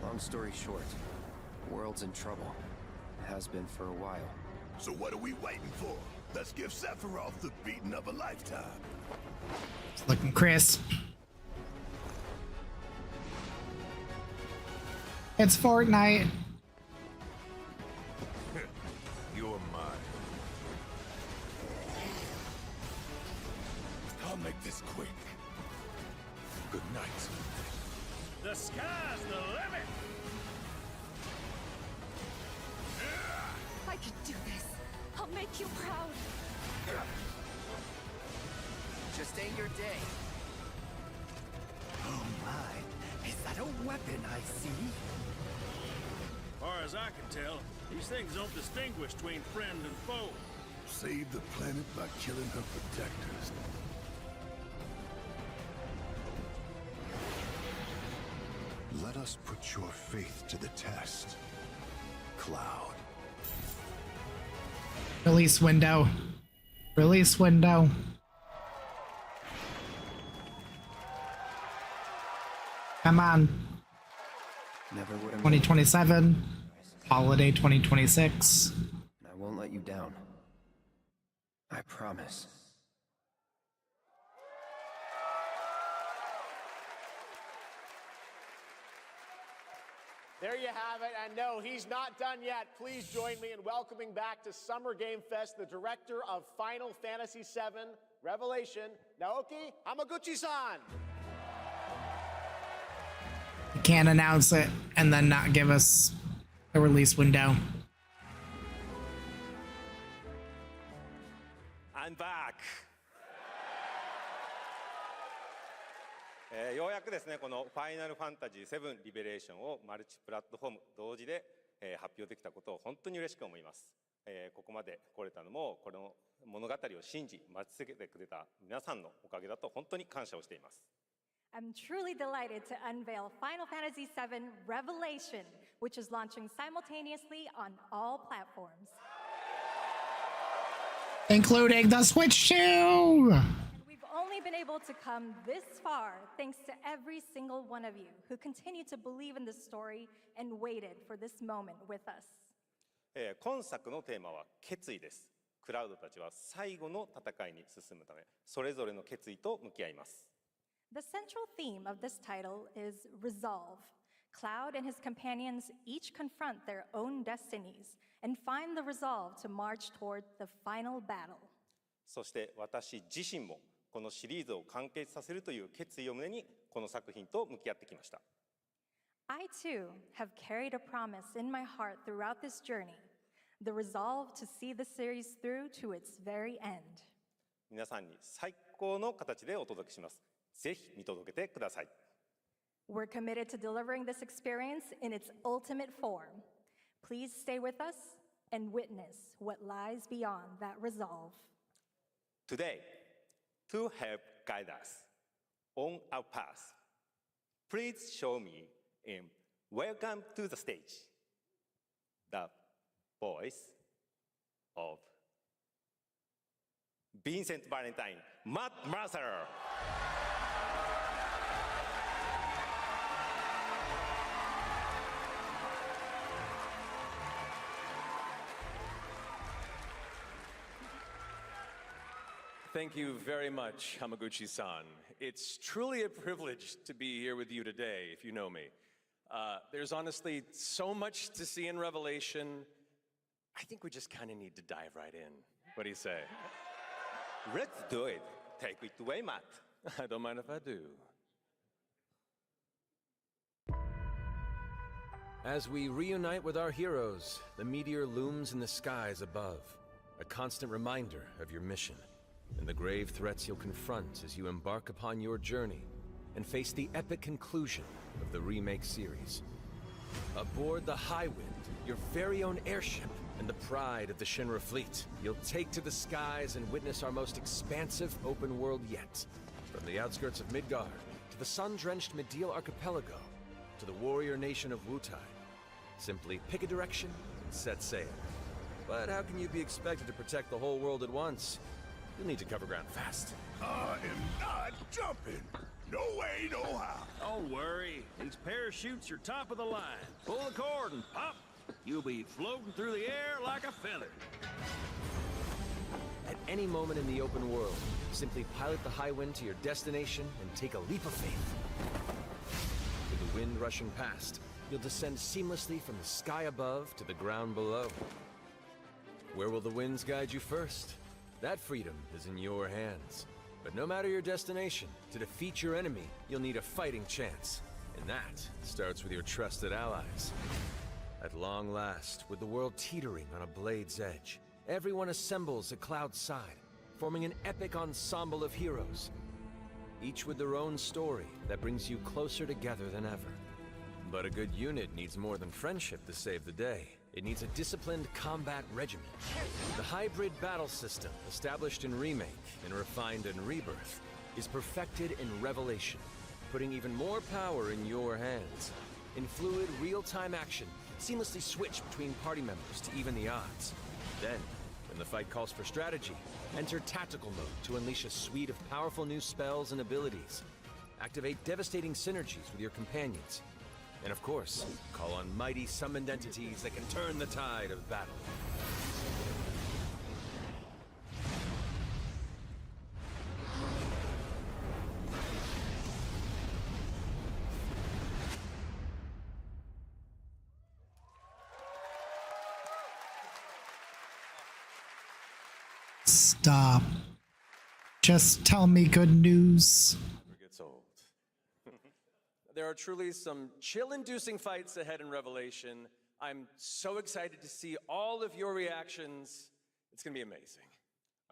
Long story short, World's in trouble. Has been for a while. So what are we waiting for? Let's give Sephiroth the beating of a lifetime. It's looking crisp. It's Fortnite. You're mine. I'll make this quick. Good night. The sky's the limit! I could do this. I'll make you proud. Just ain't your day. Oh my, is that a weapon I see? Far as I can tell, these things don't distinguish between friend and foe. Save the planet by killing her protectors. Let us put your faith to the test, Cloud. Release window. Release window. Come on. Never would have 2027. Holiday 2026. I won't let you down. I promise. There you have it, and no, he's not done yet. Please join me in welcoming back to Summer Game Fest the director of Final Fantasy VII Revelation, Naoki Hamaguchi-san. You can't announce it and then not give us a release window. I'm back! ようやくですね、このファイナルファンタジー7リベレーションをマルチプラットフォーム同時で、発表できたことを本当に嬉しく思います。ここまで来れたのも、この物語を信じ、待ち続けてくれた皆さんのおかげだと本当に感謝をしています。I'm truly delighted to unveil Final Fantasy VII Revelation, which is launching simultaneously on all platforms. Including the Switch 2! We've only been able to come this far thanks to every single one of you who continue to believe in this story and waited for this moment with us. 今作のテーマは決意です。クラウドたちは最後の戦いに進むため、それぞれの決意と向き合います。The central theme of this title is resolve. Cloud and his companions each confront their own destinies and find the resolve to march toward the final battle. そして私自身もこのシリーズを完結させるという決意を胸にこの作品と向き合ってきました。I too have carried a promise in my heart throughout this journey, the resolve to see the series through to its very end. 皆さんに最高の形でお届けします。ぜひ見届けてください。We're committed to delivering this experience in its ultimate form. Please stay with us and witness what lies beyond that resolve. Today, to help guide us on our path, please show me in Welcome to the Stage, the voice of Vincent Valentine, Matt Mercer. Thank you very much, Hamaguchi-san. It's truly a privilege to be here with you today, if you know me. There's honestly so much to see in Revelation. I think we just kind of need to dive right in. What do you say? Let's do it. Take it away, Matt. I don't mind if I do. As we reunite with our heroes, the meteor looms in the skies above, a constant reminder of your mission and the grave threats you'll confront as you embark upon your journey and face the epic conclusion of the remake series. Aboard the Highwind, your very own airship and the pride of the Shinra fleet, you'll take to the skies and witness our most expansive open world yet. From the outskirts of Midgard, to the sun-drenched Medial Archipelago, to the warrior nation of Wutai. Simply pick a direction and set sail. But how can you be expected to protect the whole world at once? You'll need to cover ground fast. I am not jumping. No way, no how. Don't worry. These parachutes are top of the line. Pull the cord and pop. you'll be floating through the air like a feather. At any moment in the open world, simply pilot the Highwind to your destination and take a leap of faith. With the wind rushing past, you'll descend seamlessly from the sky above to the ground below. Where will the winds guide you first? That freedom is in your hands. But no matter your destination, to defeat your enemy, you'll need a fighting chance. And that starts with your trusted allies. At long last, with the world teetering on a blade's edge, everyone assembles at Cloud's side, forming an epic ensemble of heroes. Each with their own story that brings you closer together than ever. But a good unit needs more than friendship to save the day. It needs a disciplined combat regimen. The hybrid battle system, established in Remake and refined in Rebirth, is perfected in Revelation, putting even more power in your hands. In fluid, real-time action, seamlessly switch between party members to even the odds. Then, when the fight calls for strategy, enter Tactical Mode to unleash a suite of powerful new spells and abilities. Activate devastating synergies with your companions. And of course, call on mighty summoned entities that can turn the tide of battle. Stop. Just tell me good news. Never gets old. There are truly some chill-inducing fights ahead in Revelation. I'm so excited to see all of your reactions. It's gonna be amazing.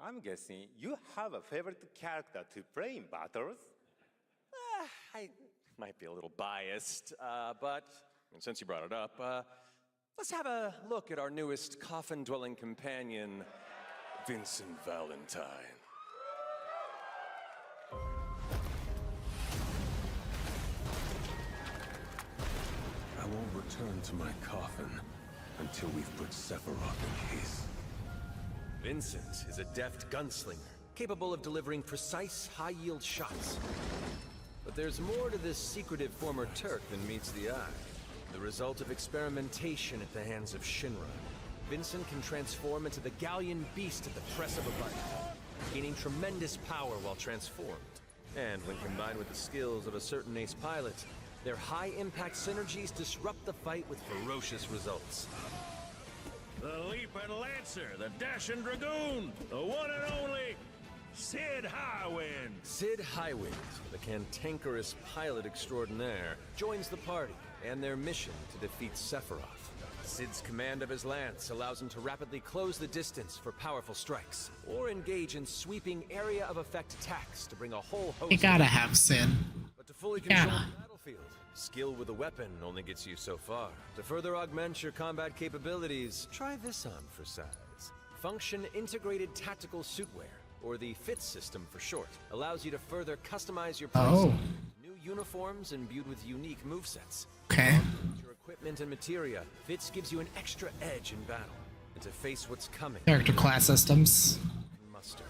I'm guessing you have a favorite character to play in battles? I might be a little biased, but since you brought it up, let's have a look at our newest coffin-dwelling companion, Vincent Valentine. I won't return to my coffin until we've put Sephiroth in case. Vincent is a deft gunslinger, capable of delivering precise, high-yield shots. But there's more to this secretive former Turk than meets the eye. The result of experimentation at the hands of Shinra. Vincent can transform into the Galleon beast at the press of a button, gaining tremendous power while transformed. And when combined with the skills of a certain ace pilot, their high-impact synergies disrupt the fight with ferocious results. The Leaping Lancer, the Dashing Dragoon, the one and only Sid Highwind. Sid Highwind, the cantankerous pilot extraordinaire, joins the party and their mission to defeat Sephiroth. Sid's command of his lance allows him to rapidly close the distance for powerful strikes, or engage in sweeping area of effect attacks to bring a whole host. You gotta have Sid. But to fully control the battlefield, skill with a weapon only gets you so far. To further augment your combat capabilities, try this on for size. Function Integrated Tactical Suitwear, or the FIT system for short, allows you to further customize your playstyle. New uniforms imbued with unique movesets. Okay. Your equipment and materia, FITS gives you an extra edge in battle. And to face what's coming, Character class systems. muster.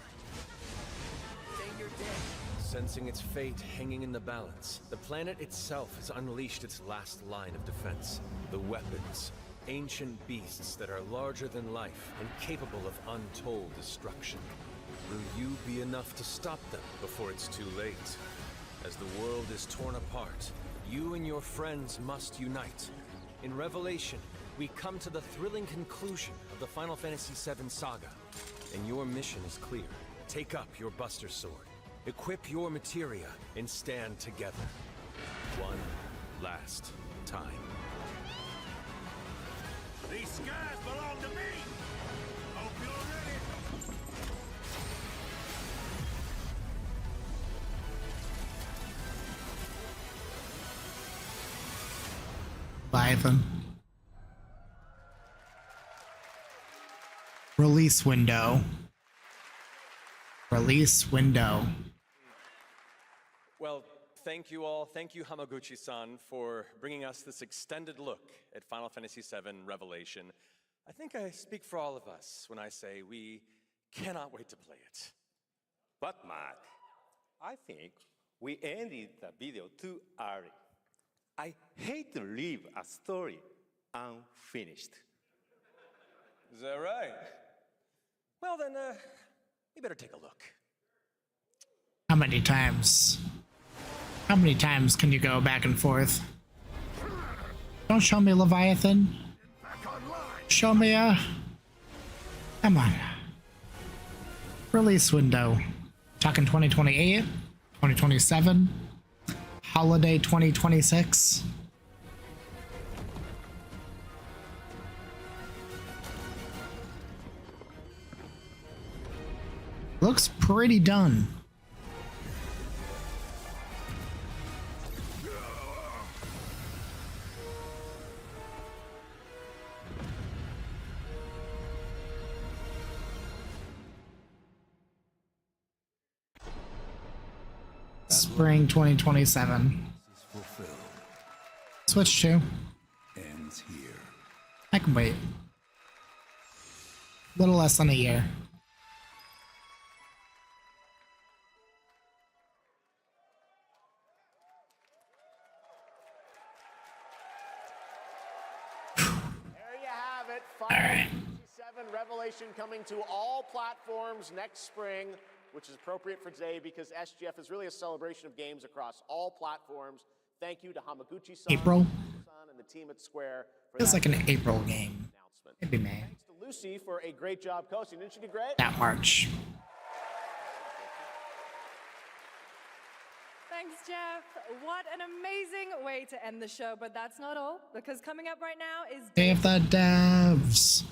Sensing its fate hanging in the balance, the planet itself has unleashed its last line of defense. The weapons. Ancient beasts that are larger than life and capable of untold destruction. Will you be enough to stop them before it's too late? As the world is torn apart, you and your friends must unite. In Revelation, we come to the thrilling conclusion of the Final Fantasy VII saga. And your mission is clear. Take up your Buster Sword, equip your materia, and stand together. One last time. These skies belong to me! Hope you're ready! Leviathan. Release window. Release window. Well, thank you all. Thank you, Hamaguchi-san, for bringing us this extended look at Final Fantasy VII Revelation. I think I speak for all of us when I say we cannot wait to play it. But Mark, I think we ended the video too early. I hate to leave a story unfinished. Is that right? Well then, we better take a look. How many times? How many times can you go back and forth? Don't show me Leviathan. Show me come on. Release window. Talking 2028, 2027, holiday 2026. Looks pretty done. Spring 2027. Switch to. Ends here. I can wait. Little less than a year. There you have it. Final 7 Revelation coming to all platforms next spring, which is appropriate for today because SGF is really a celebration of games across all platforms. Thank you to Hamaguchi-san, April. and the team at Square. Feels like an April game. Maybe May. Thanks to Lucy for a great job coaching. Didn't she do great? That March. Thanks, Jeff. What an amazing way to end the show, but that's not all, because coming up right now is Day of the Devs.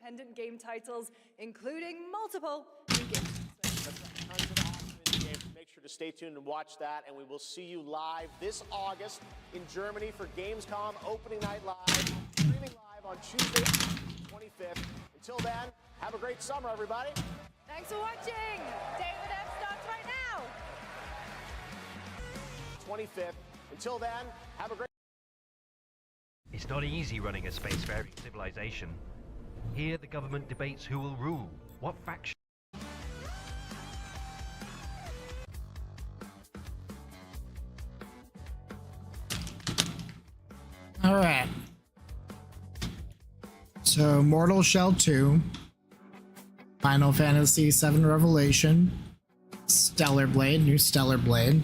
independent game titles, including multiple new games. Tons of awesome indie games. Make sure to stay tuned and watch that, and we will see you live this August in Germany for Gamescom Opening Night Live, streaming live on Tuesday, 25th. Until then, have a great summer, everybody. Thanks for watching. Day of the Dev starts right now. 25th. Until then, have a great. It's not easy running a spacefaring civilization. Here, the government debates who will rule, what faction. All right. So, Mortal Shell 2, Final Fantasy VII Revelation, Stellar Blade, new Stellar Blade.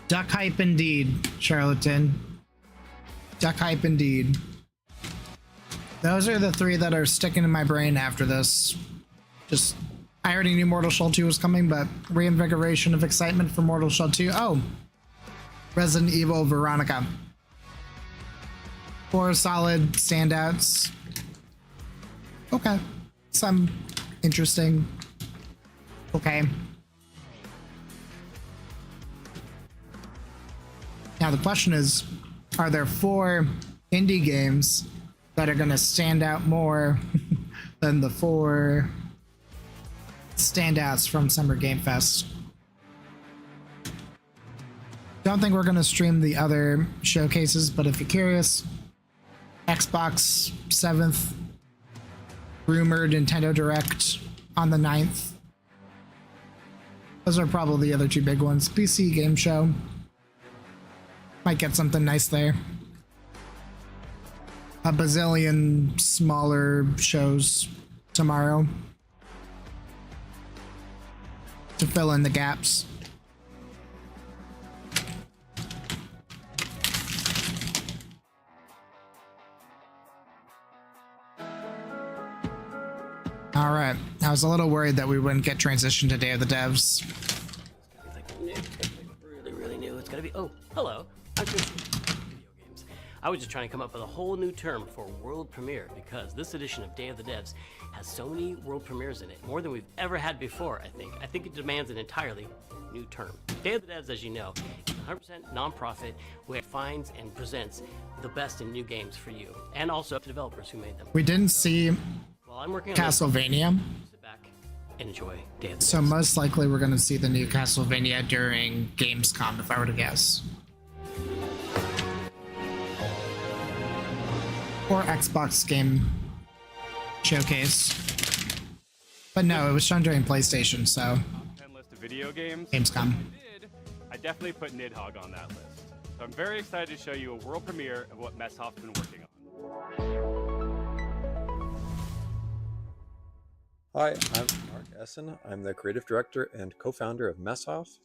Duck hype indeed, charlatan. Duck hype indeed. Those are the 3 that are sticking in my brain after this. Just, I already knew Mortal Shell 2 was coming, but reinvigoration of excitement for Mortal Shell 2. Oh, Resident Evil Veronica. 4 solid standouts. Okay. Some interesting. Okay. Now the question is, are there 4 indie games that are going to stand out more than the 4 standouts from Summer Game Fest? Don't think we're going to stream the other showcases, but if you're curious, Xbox 7th, rumored Nintendo Direct on the 9th. Those are probably the other 2 big ones. PC Game Show. Might get something nice there. A bazillion smaller shows tomorrow to fill in the gaps. All right. I was a little worried that we wouldn't get transition to Day of the Devs. Really new. It's gonna be. Oh, hello. I'm just video games. I was just trying to come up with a whole new term for world premiere because this edition of Day of the Devs has so many world premieres in it, more than we've ever had before. I think it demands an entirely new term. Day of the Devs, as you know, is 100% nonprofit where it finds and presents the best in new games for you, and also to developers who made them. We didn't see Well, I'm working on Castlevania. Sit back and enjoy Day of the So Devs. most likely we're going to see the new Castlevania during Gamescom, if I were to guess. Or Xbox game showcase. But no, it was shown during PlayStation, so. Top 10 list of video games. Gamescom. I definitely put Nidhogg on that list. So I'm very excited to show you a world premiere of what Messhoff's been working on. Hi, I'm Mark Essen. I'm the creative director and co-founder of Messhoff.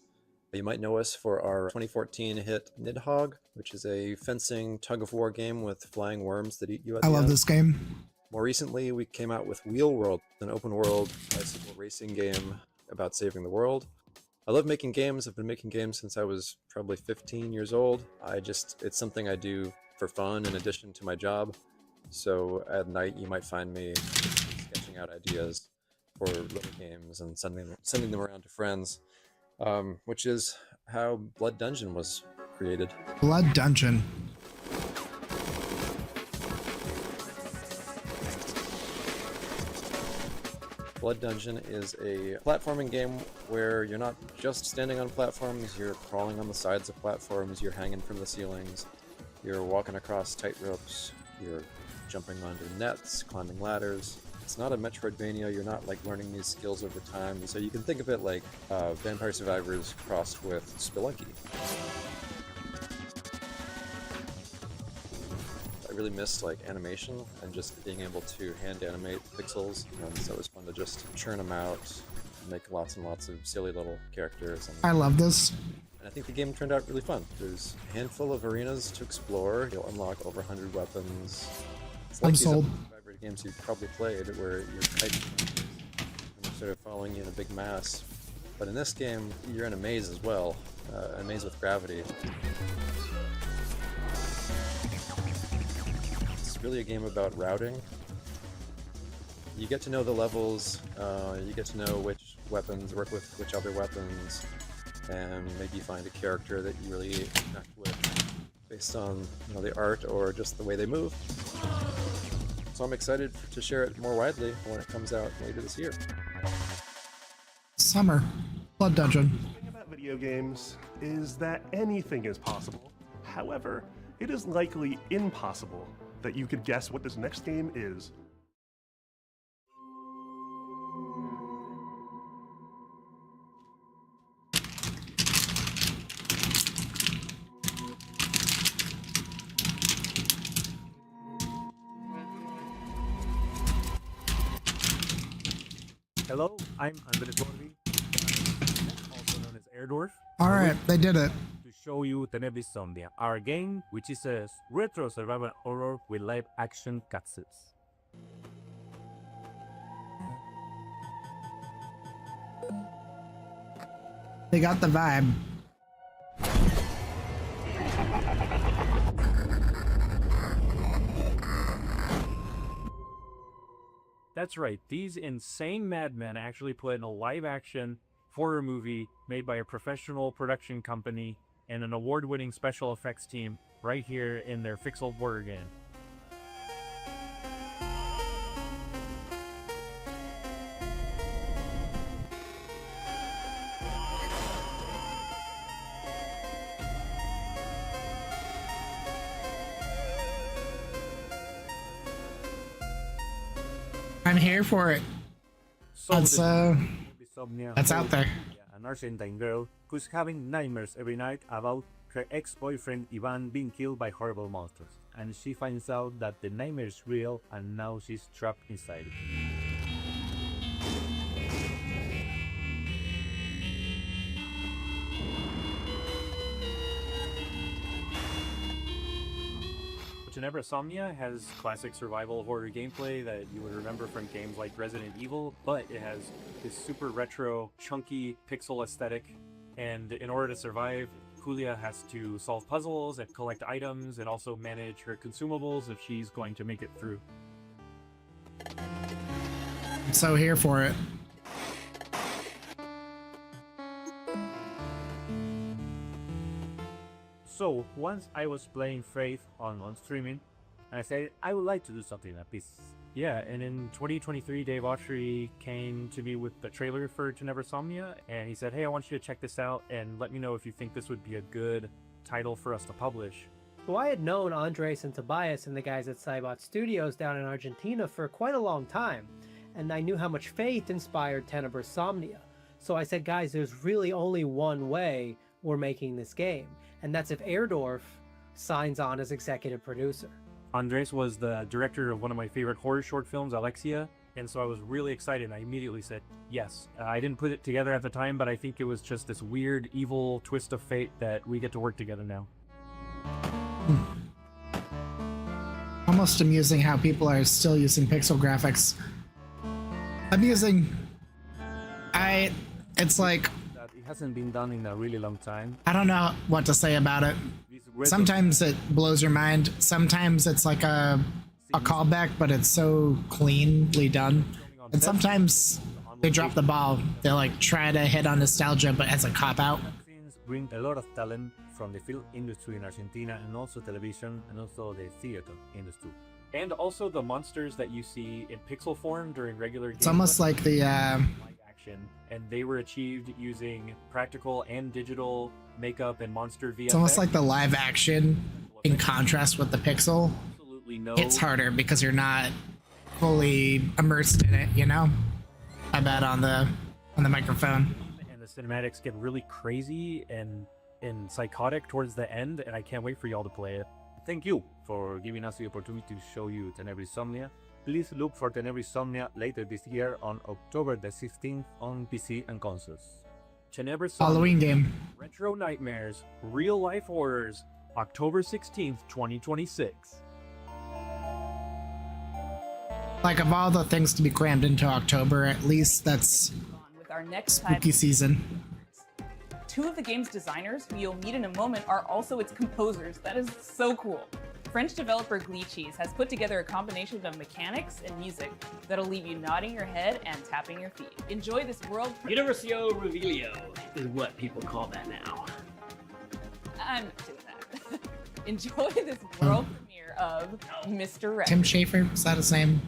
You might know us for our 2014 hit Nidhogg, which is a fencing tug-of-war game with flying worms that eat you at the I end. love this game. More recently, we came out with Wheel World, an open-world bicycle racing game about saving the world. I love making games. I've been making games since I was probably 15 years old. It's something I do for fun in addition to my job. So at night, you might find me sketching out ideas for little games and sending them around to friends, which is how Blood Dungeon was created. Blood Dungeon. Blood Dungeon is a platforming game where you're not just standing on platforms, you're crawling on the sides of platforms, you're hanging from the ceilings, you're walking across tight ropes, you're jumping onto nets, climbing ladders. It's not a Metroidvania, you're not like learning these skills over time, so you can think of it like Vampire Survivors crossed with Spelunky. I really missed like animation and just being able to hand animate pixels, so it was fun to just churn them out, make lots and lots of silly little characters. And I love this. I think the game turned out really fun. There's a handful of arenas to explore. You'll unlock over 100 weapons. It's like I'm these sold. other games you've probably played where you're kiting and they're sort of following you in a big mass. But in this game, you're in a maze as well, a maze with gravity. It's really a game about routing. You get to know the levels, you get to know which weapons work with which other weapons, and maybe find a character that you really connect with based on the art or just the way they move. So I'm excited to share it more widely when it comes out later this year. Summer. Blood Dungeon. The thing about video games is that anything is possible. However, it is likely impossible that you could guess what this next game is. Hello, I'm Andres Dolby, also known as Airdorf. Alright, they did it. To show you Tenebris Somnia, our game, which is a retro survival horror with live action cutscenes. They got the vibe. That's right, these insane madmen actually put in a live-action horror movie made by a professional production company and an award-winning special effects team right here in their Fixel horror game. I'm here for it. So that's out there. An Argentine girl who's having nightmares every night about her ex-boyfriend Ivan being killed by horrible monsters. And she finds out that the nightmare is real and now she's trapped inside it. Tenebris Somnia has classic survival horror gameplay that you would remember from games like Resident Evil, but it has this super retro, chunky pixel aesthetic, and in order to survive, Julia has to solve puzzles and collect items and also manage her consumables if she's going to make it through. I'm so here for it. So, once I was playing Faith on streaming, and I said, I would like to do something like this. Yeah, and in 2023, Dave Autry came to me with the trailer for Tenebris Somnia, and he said, hey, I want you to check this out, and let me know if you think this would be a good title for us to publish. So I had known Andres and Tobias and the guys at Cybot Studios down in Argentina for quite a long time, and I knew how much Faith inspired Tenebris Somnia. So I said, guys, there's really only one way we're making this game, and that's if Erdorf signs on as executive producer. Andres was the director of one of my favorite horror short films, Alexia, and so I was really excited and I immediately said yes. I didn't put it together at the time, but I think it was just this weird, evil twist of fate that we get to work together now. Almost amusing how people are still using pixel graphics. Amusing. It's like, It hasn't been done in a really long time. I don't know what to say about it. Sometimes it blows your mind. Sometimes it's like a callback, but it's so cleanly done. And sometimes they drop the ball. They like try to hit on nostalgia, but as a cop out. Bring a lot of talent from the film industry in Argentina, and also television, and also the theater industry. And also the monsters that you see in pixel form during regular gameplay. It's almost like the action, and they were achieved using practical and digital makeup and monster VFX. It's almost like the live action in contrast with the pixel. Absolutely no. It's harder because you're not fully immersed in it, you know? I bet on the microphone. And the cinematics get really crazy and psychotic towards the end, and I can't wait for y'all to play it. Thank you for giving us the opportunity to show you Tenebrae Somnia. Please look for Tenebrae Somnia later this year on October the 16th on PC and consoles. Tenebrae Somnia, Halloween game. Retro Nightmares, Real Life Horrors, October 16th, 2026. Like, of all the things to be crammed into October, at least that's with our next spooky season. Two of the game's designers, who you'll meet in a moment, are also its composers. That is so cool. French developer Glitchies has put together a combination of mechanics and music that'll leave you nodding your head and tapping your feet. Enjoy this world. Universio Revelio is what people call that now. I'm not doing that. Enjoy this world premiere of Mr. Record. Tim Schafer, is that his name?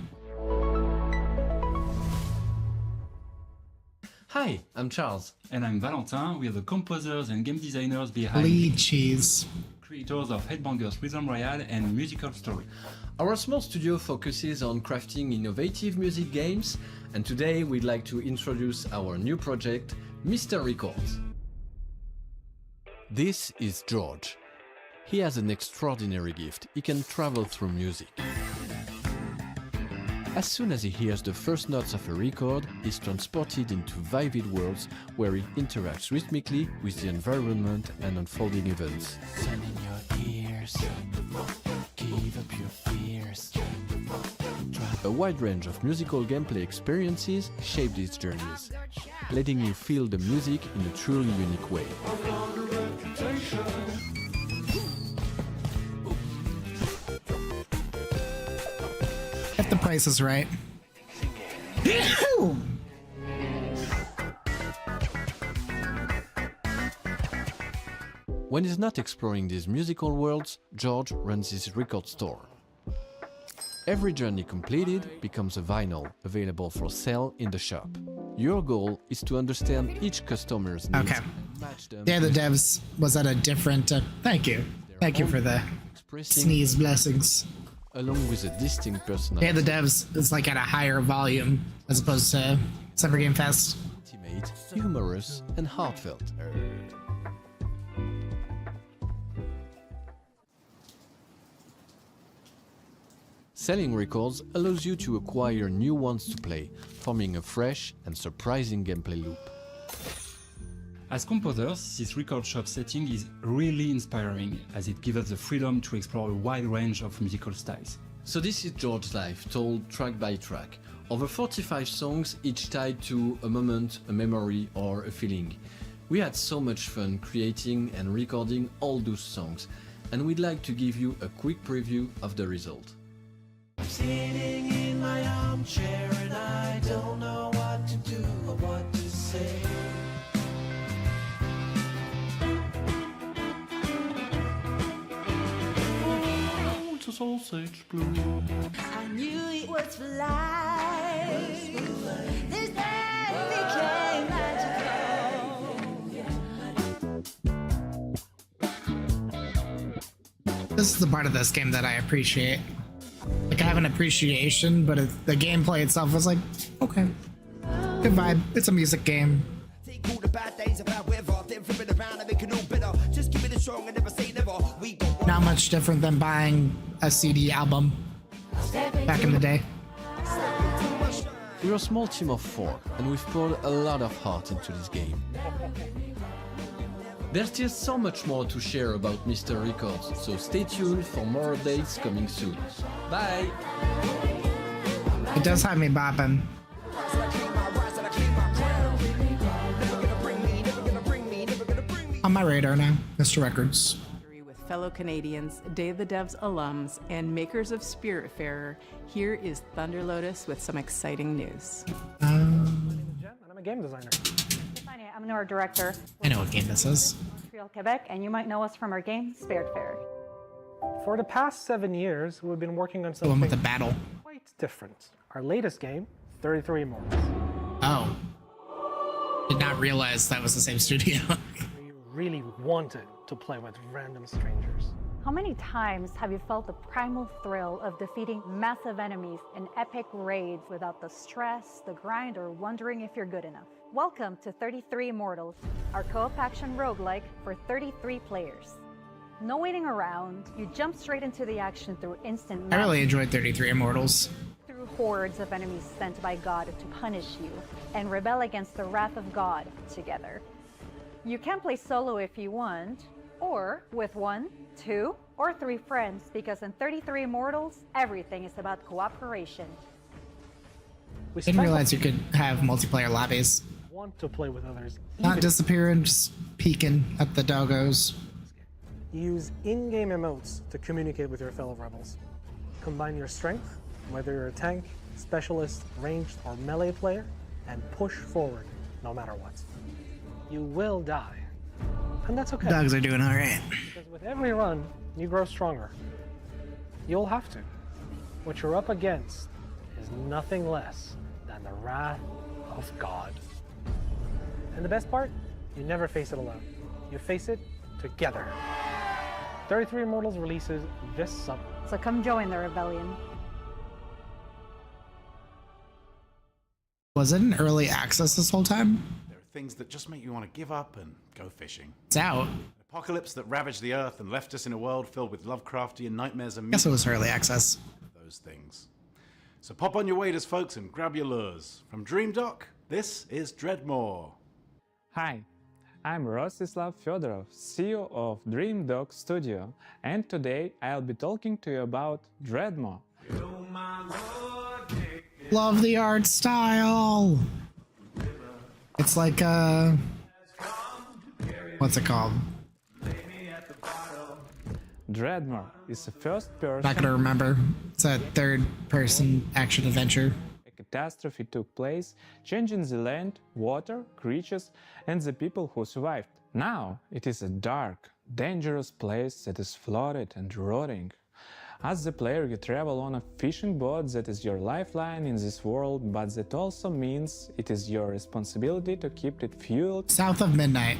Hi, I'm Charles. And I'm Valentin. We are the composers and game designers behind Bleed Cheese, creators of Headbangers Rhythm Royale and Musical Story. Our small studio focuses on crafting innovative music games, and today we'd like to introduce our new project, Mr. Records. This is George. He has an extraordinary gift. He can travel through music. As soon as he hears the first notes of a record, he's transported into vivid worlds where he interacts rhythmically with the environment and unfolding events. Sun in your ears, give up your fears. A wide range of musical gameplay experiences shape these journeys, letting you feel the music in a truly unique way. If the price is right. When he's not exploring these musical worlds, George runs his record store. Every journey completed becomes a vinyl available for sale in the shop. Your goal is to understand each customer's needs. Okay. Yeah, the devs was at a different. Thank you. Thank you for the sneeze blessings. Along with a distinct personality. Yeah, the devs is like at a higher volume as opposed to Summer Game Fest. Intimate, humorous, and heartfelt. Selling records allows you to acquire new ones to play, forming a fresh and surprising gameplay loop. As composers, this record shop setting is really inspiring, as it gives us the freedom to explore a wide range of musical styles. So this is George's life, told track by track. Over 45 songs, each tied to a moment, a memory, or a feeling. We had so much fun creating and recording all those songs, and we'd like to give you a quick preview of the result. I'm sitting in my armchair and I don't know what to do or what to say. Sausage blue. I knew it was for life. This day became magical. This is the part of this game that I appreciate. Like, I have an appreciation, but the gameplay itself was like, okay. Good vibe. It's a music game. Take all the bad days about weather, then flip it around and make it all better. Just give it a Not much different than buying a CD album back in the day. We're a small team of 4, and we've poured a lot of heart into this game. There's still so much more to share about Mr. Records, so stay tuned for more updates coming soon. Bye! It does have me bopping. On my radar now, Mr. Records. With fellow Canadians, Day of the Devs alums, and makers of Spiritfarer, here is Thunder Lotus with some exciting news. And I'm a game designer. I'm an art director. I know what game this is. Montreal, Quebec, and you might know us from our game, Spiritfarer. For the past 7 years, we've been working on The one something with the battle. quite different. Our latest game, 33 Immortals. Oh. Did not realize that was the same studio. We really wanted to play with random strangers. How many times have you felt the primal thrill of defeating massive enemies in epic raids without the stress, the grind, or wondering if you're good enough? Welcome to 33 Immortals, our co-op action roguelike for 33 players. No waiting around, you jump straight into the action through instant I really enjoyed 33 Immortals. through hordes of enemies sent by God to punish you and rebel against the wrath of God together. You can play solo if you want, or with 1, 2, or 3 friends, because in 33 Immortals, everything is about cooperation. We Didn't realize you could have multiplayer lobbies. want to play with others. Not even disappearing, just peeking at the doggos. Use in-game emotes to communicate with your fellow rebels. Combine your strength, whether you're a tank, specialist, ranged, or melee player, and push forward no matter what. You will die, and that's okay. Dogs are doing all right. Because with every run, you grow stronger. You'll have to. What you're up against is nothing less than the wrath of God. And the best part? You never face it alone. You face it together. 33 Immortals releases this summer. So come join the rebellion. Was it in early access this whole time? There are things that just make you want to give up and go fishing. It's out. An apocalypse that ravaged the Earth and left us in a world filled with Lovecraftian nightmares and Guess it was early access. those things. So pop on your waders, folks, and grab your lures. From Dream Dock, this is Dreadmore. Hi, I'm Rostislav Fedorov, CEO of Dream Dog Studio, and today I'll be talking to you about Dreadmore. Love the art style. It's like what's it called? Dreadmore is a first-person... Not gonna remember. It's a third-person action-adventure. A catastrophe took place, changing the land, water, creatures, and the people who survived. Now it is a dark, dangerous place that is flooded and rotting. As the player, you travel on a fishing boat that is your lifeline in this world, but that also means it is your responsibility to keep it fueled. South of Midnight.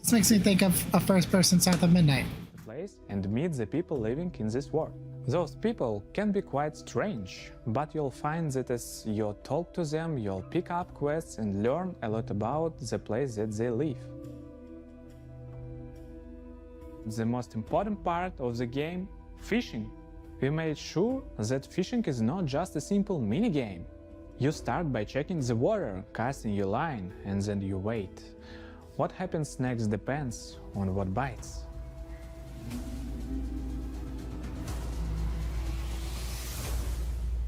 This makes me think of a first-person South of Midnight. Place and meet the people living in this world. Those people can be quite strange, but you'll find that as you talk to them, you'll pick up quests and learn a lot about the place that they live. The most important part of the game, fishing. We made sure that fishing is not just a simple minigame. You start by checking the water, casting your line, and then you wait. What happens next depends on what bites.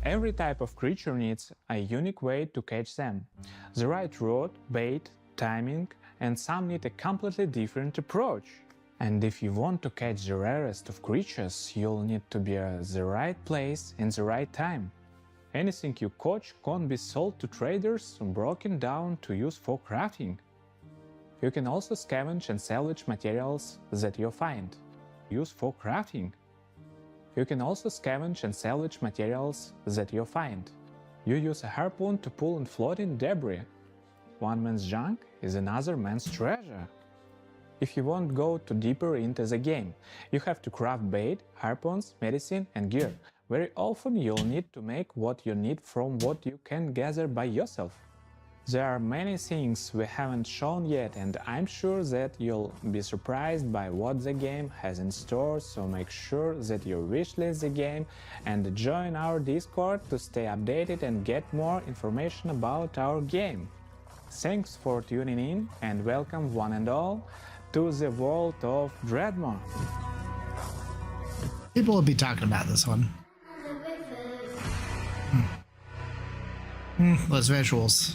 Every type of creature needs a unique way to catch them. The right rod, bait, timing, and some need a completely different approach. And if you want to catch the rarest of creatures, you'll need to be at the right place in the right time. Anything you catch can't be sold to traders or broken down to use for crafting. You can also scavenge and salvage materials that you find. Use for crafting. You can also scavenge and salvage materials that you find. You use a harpoon to pull and floating debris. One man's junk is another man's treasure. If you want to go too deeper into the game, you have to craft bait, harpoons, medicine, and gear. Very often you'll need to make what you need from what you can gather by yourself. There are many things we haven't shown yet, and I'm sure that you'll be surprised by what the game has in store, so make sure that you wishlist the game and join our Discord to stay updated and get more information about our game. Thanks for tuning in, and welcome one and all to the world of Dreadmore. People will be talking about this one. Those visuals.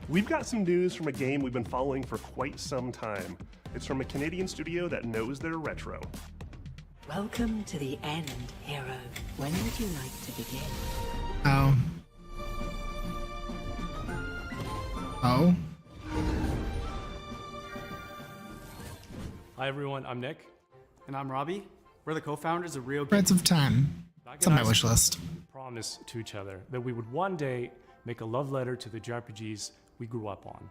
We've got some news from a game we've been following for quite some time. It's from a Canadian studio that knows their retro. Welcome to the end, hero. When would you like to begin? Oh. Oh. Hi everyone, I'm Nick. And I'm Robbie. We're the co-founders of Rio Threads of Time. It's on my wish list. Promise to each other that we would one day make a love letter to the JRPGs we grew up on.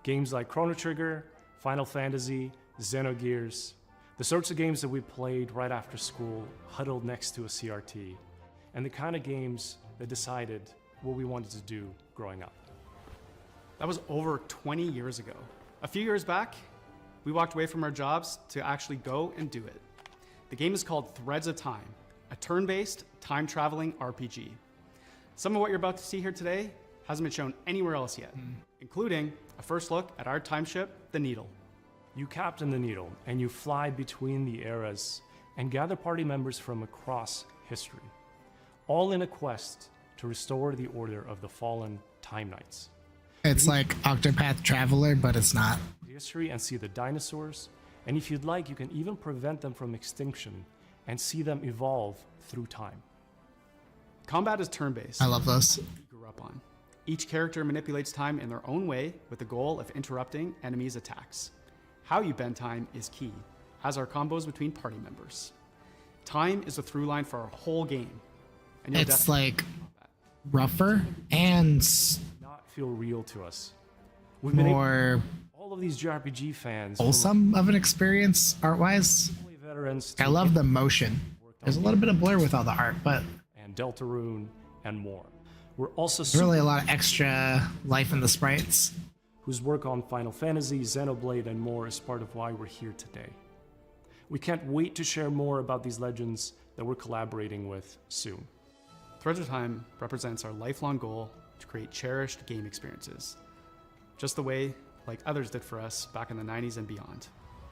Games like Chrono Trigger, Final Fantasy, Xenogears, the sorts of games that we played right after school, huddled next to a CRT, and the kind of games that decided what we wanted to do growing up. That was over 20 years ago. A few years back, we walked away from our jobs to actually go and do it. The game is called Threads of Time, a turn-based, time-traveling RPG. Some of what you're about to see here today hasn't been shown anywhere else yet, including a first look at our time ship, the Needle. You captain the Needle, and you fly between the eras and gather party members from across history, all in a quest to restore the order of the fallen Time Knights. It's like Octopath Traveler, but it's not. History and see the dinosaurs, and if you'd like, you can even prevent them from extinction and see them evolve through time. Combat is turn-based. I love this. Grew up on. Each character manipulates time in their own way with the goal of interrupting enemies' attacks. How you bend time is key, as are combos between party members. Time is the through line for our whole game. And you'll It's like rougher and not feel real to us. more All of these JRPG fans wholesome of an experience art-wise. veterans I love the motion. There's a little bit of blur with all the art, but and Deltarune and more. We're also there's really a lot of extra life in the sprites. whose work on Final Fantasy, Xenoblade, and more is part of why we're here today. We can't wait to share more about these legends that we're collaborating with soon. Threads of Time represents our lifelong goal to create cherished game experiences, just the way like others did for us back in the 90s and beyond.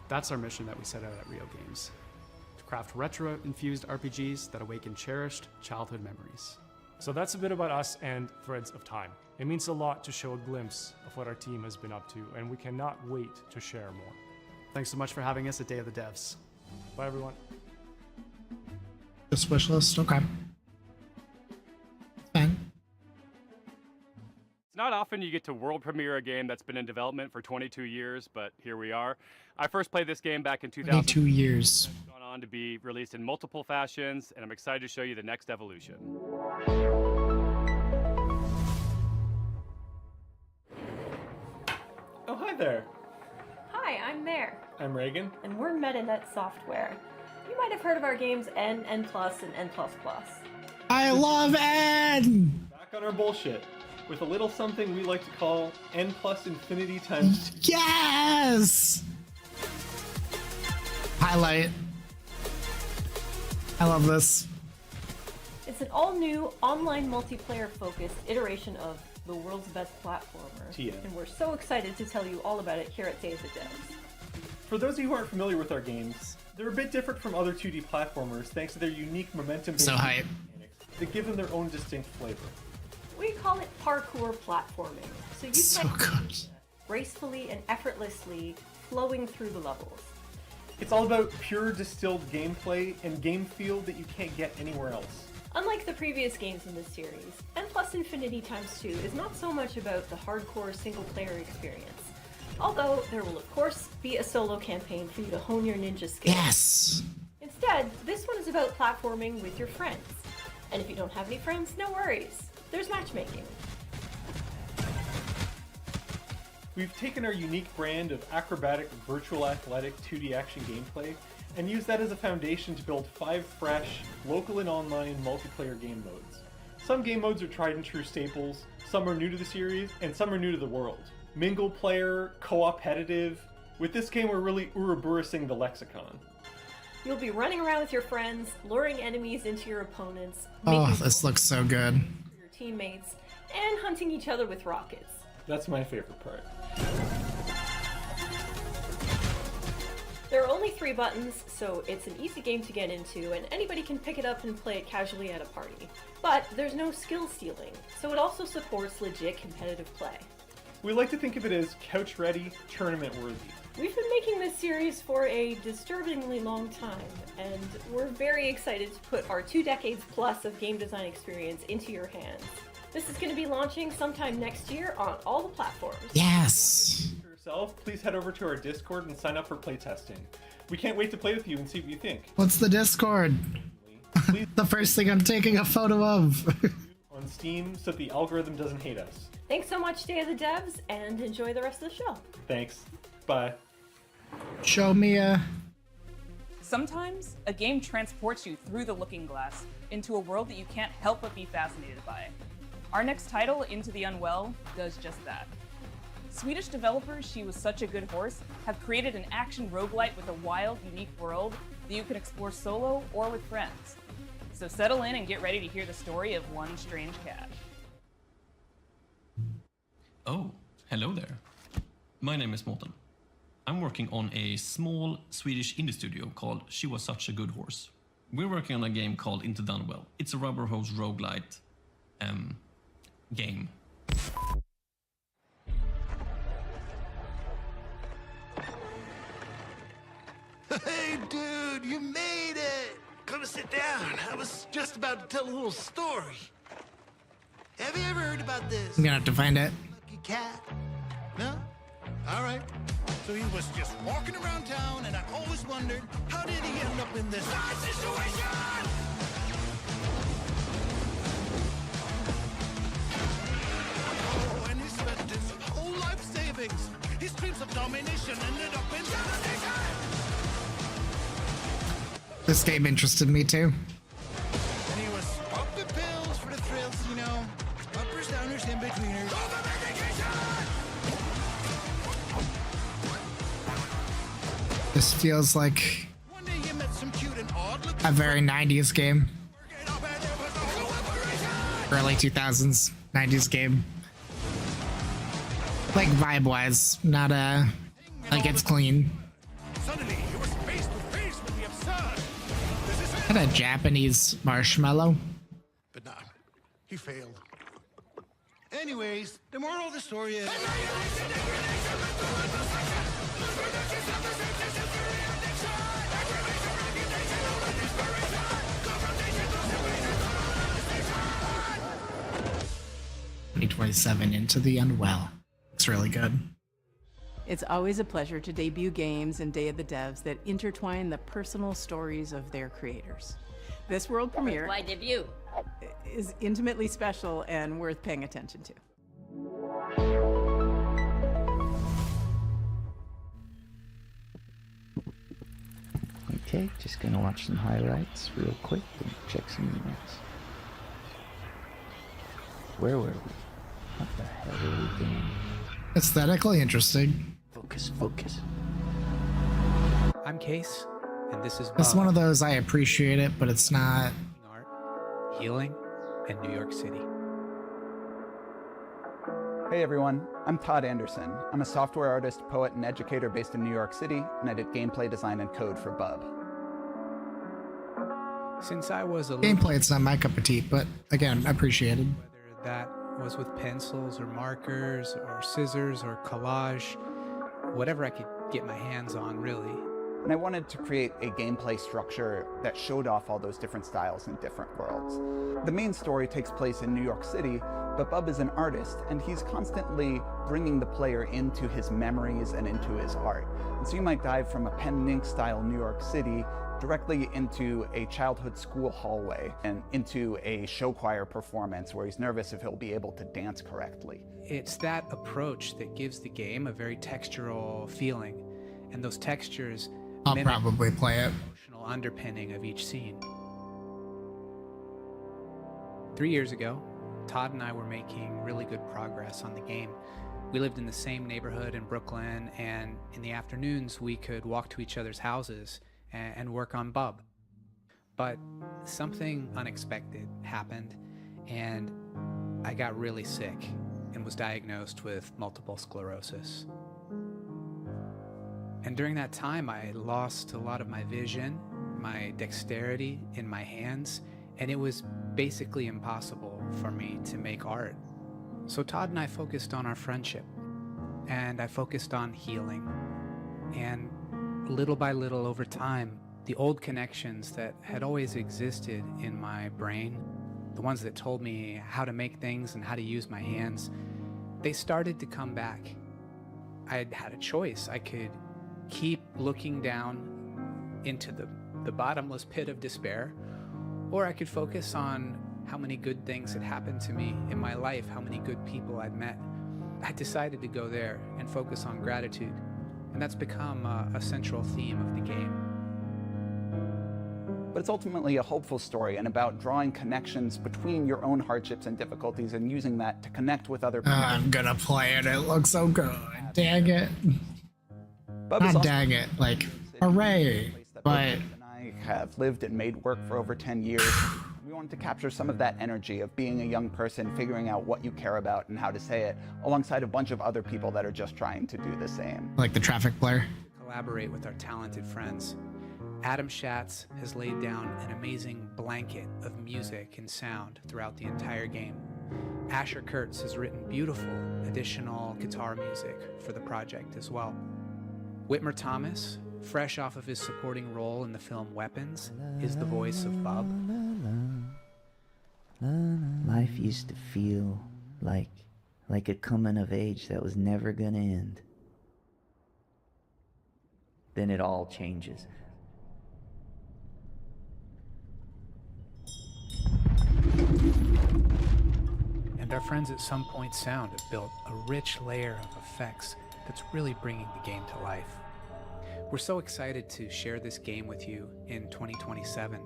That's our mission that we set out at Rio Games, to craft retro-infused RPGs that awaken cherished childhood memories. So that's a bit about us and Threads of Time. It means a lot to show a glimpse of what our team has been up to, and we cannot wait to share more. Thanks so much for having us at Day of the Devs. Bye, everyone. Just wish list, okay. Fine. It's not often you get to world premiere a game that's been in development for 22 years, but here we are. I first played this game back in 2000. 22 years. It's gone on to be released in multiple fashions, and I'm excited to show you the next evolution. Oh, hi there. Hi, I'm Mare, I'm Reagan. and we're MetaNet Software. You might have heard of our games N, N+, and N++. I love N! Back on our bullshit with a little something we like to call N plus infinity times 2. Yes! Highlight. I love this. It's an all-new, online multiplayer-focused iteration of the world's best platformer. TM. And we're so excited to tell you all about it here at Day of the Devs. For those of you who aren't familiar with our games, they're a bit different from other 2D platformers thanks to their unique momentum So hype. mechanics that give them their own distinct flavor. We call it parkour platforming. So you So good. gracefully and effortlessly flowing through the levels. It's all about pure distilled gameplay and game feel that you can't get anywhere else. Unlike the previous games in this series, N plus Infinity times 2 is not so much about the hardcore single-player experience. Although there will of course be a solo campaign for you to hone your ninja skills. Yes! Instead, this one is about platforming with your friends. And if you don't have any friends, no worries. There's matchmaking. We've taken our unique brand of acrobatic, virtual athletic 2D action gameplay and used that as a foundation to build 5 fresh, local and online multiplayer game modes. Some game modes are tried and true staples, some are new to the series, and some are new to the world. Mingle player, co-opetitive. With this game, we're really Ouroboros-ing the lexicon. You'll be running around with your friends, luring enemies into your opponents, Oh, making this looks so good. for your teammates, and hunting each other with rockets. That's my favorite part. There are only 3 buttons, so it's an easy game to get into, and anybody can pick it up and play it casually at a party. But there's no skill stealing, so it also supports legit competitive play. We like to think of it as couch-ready, tournament-worthy. We've been making this series for a disturbingly long time, and we're very excited to put our 2 decades plus of game design experience into your hands. This is going to be launching sometime next year on all the platforms. Yes! For yourself, please head over to our Discord and sign up for playtesting. We can't wait to play with you and see what you think. What's the Discord? The first thing I'm taking a photo of. On Steam so that the algorithm doesn't hate us. Thanks so much, Day of the Devs, and enjoy the rest of the show. Thanks. Bye. Show me Sometimes, a game transports you through the looking glass into a world that you can't help but be fascinated by. Our next title, Into the Unwell, does just that. Swedish developers She Was Such a Good Horse have created an action roguelite with a wild, unique world that you can explore solo or with friends. So settle in and get ready to hear the story of one strange cat. Oh, hello there. My name is Morten. I'm working on a small Swedish indie studio called She Was Such a Good Horse. We're working on a game called Into the Unwell. It's a rubber hose roguelite game. Hey, dude, you made it! Come sit down. I was just about to tell a little story. Have you ever heard about this? I'm gonna have to find it. Lucky cat? No? All right. So he was just walking around town, and I always wondered, how did he end up in this bad situation? Oh, and he spent his whole life savings. His dreams of domination ended up in domination. This game interested me too. And he was popping pills for the thrills, you know. Uppers, downers, in-betweeners. Go for vacation! This feels like One day you met some cute and odd looking a very 90s game. Early 2000s, 90s game. Like vibe-wise, not like it's clean. Suddenly he was face to face with the absurd. Kind of Japanese marshmallow. But nah, he failed. Anyways, the moral of the story is... $2027 Into the Unwell. It's really good. It's always a pleasure to debut games and Day of the Devs that intertwine the personal stories of their creators. This world premiere Why debut? is intimately special and worth paying attention to. Okay, just gonna watch some highlights real quick and check some emails. Where were we? What the hell are we doing? Aesthetically interesting. Focus, focus. I'm Case, and this is It's Bob. one of those I appreciate it, but it's not. Art, healing, and New York City. Hey everyone, I'm Todd Anderson. I'm a software artist, poet, and educator based in New York City, and I did gameplay design and code for Bub. Since I was a Gameplay, it's not my cup of tea, but again, appreciated. whether that was with pencils or markers or scissors or collage, whatever I could get my hands on, really. And I wanted to create a gameplay structure that showed off all those different styles in different worlds. The main story takes place in New York City, but Bub is an artist, and he's constantly bringing the player into his memories and into his art. And so you might dive from a pen and ink style New York City directly into a childhood school hallway and into a show choir performance where he's nervous if he'll be able to dance correctly. It's that approach that gives the game a very textural feeling, and those textures I'll mimic probably play it. the emotional underpinning of each scene. 3 years ago, Todd and I were making really good progress on the game. We lived in the same neighborhood in Brooklyn, and in the afternoons we could walk to each other's houses and work on Bub. But something unexpected happened, and I got really sick and was diagnosed with multiple sclerosis. And during that time, I lost a lot of my vision, my dexterity in my hands, and it was basically impossible for me to make art. So Todd and I focused on our friendship, and I focused on healing. And little by little over time, the old connections that had always existed in my brain, the ones that told me how to make things and how to use my hands, they started to come back. I had a choice. I could keep looking down into the bottomless pit of despair, or I could focus on how many good things had happened to me in my life, how many good people I'd met. I decided to go there and focus on gratitude, and that's become a central theme of the game. But it's ultimately a hopeful story and about drawing connections between your own hardships and difficulties and using that to connect with other people. I'm gonna play it. It looks so good. Dang it. Not dang it. Like, hooray. But I have lived and made work for over 10 years. We wanted to capture some of that energy of being a young person, figuring out what you care about and how to say it, alongside a bunch of other people that are just trying to do the same. Like the traffic blur. Collaborate with our talented friends. Adam Schatz has laid down an amazing blanket of music and sound throughout the entire game. Asher Kurtz has written beautiful additional guitar music for the project as well. Whitmer Thomas, fresh off of his supporting role in the film Weapons, is the voice of Bub. Life used to feel like a coming of age that was never gonna end. Then it all changes. And our friends at Some Point Sound have built a rich layer of effects that's really bringing the game to life. We're so excited to share this game with you in 2027,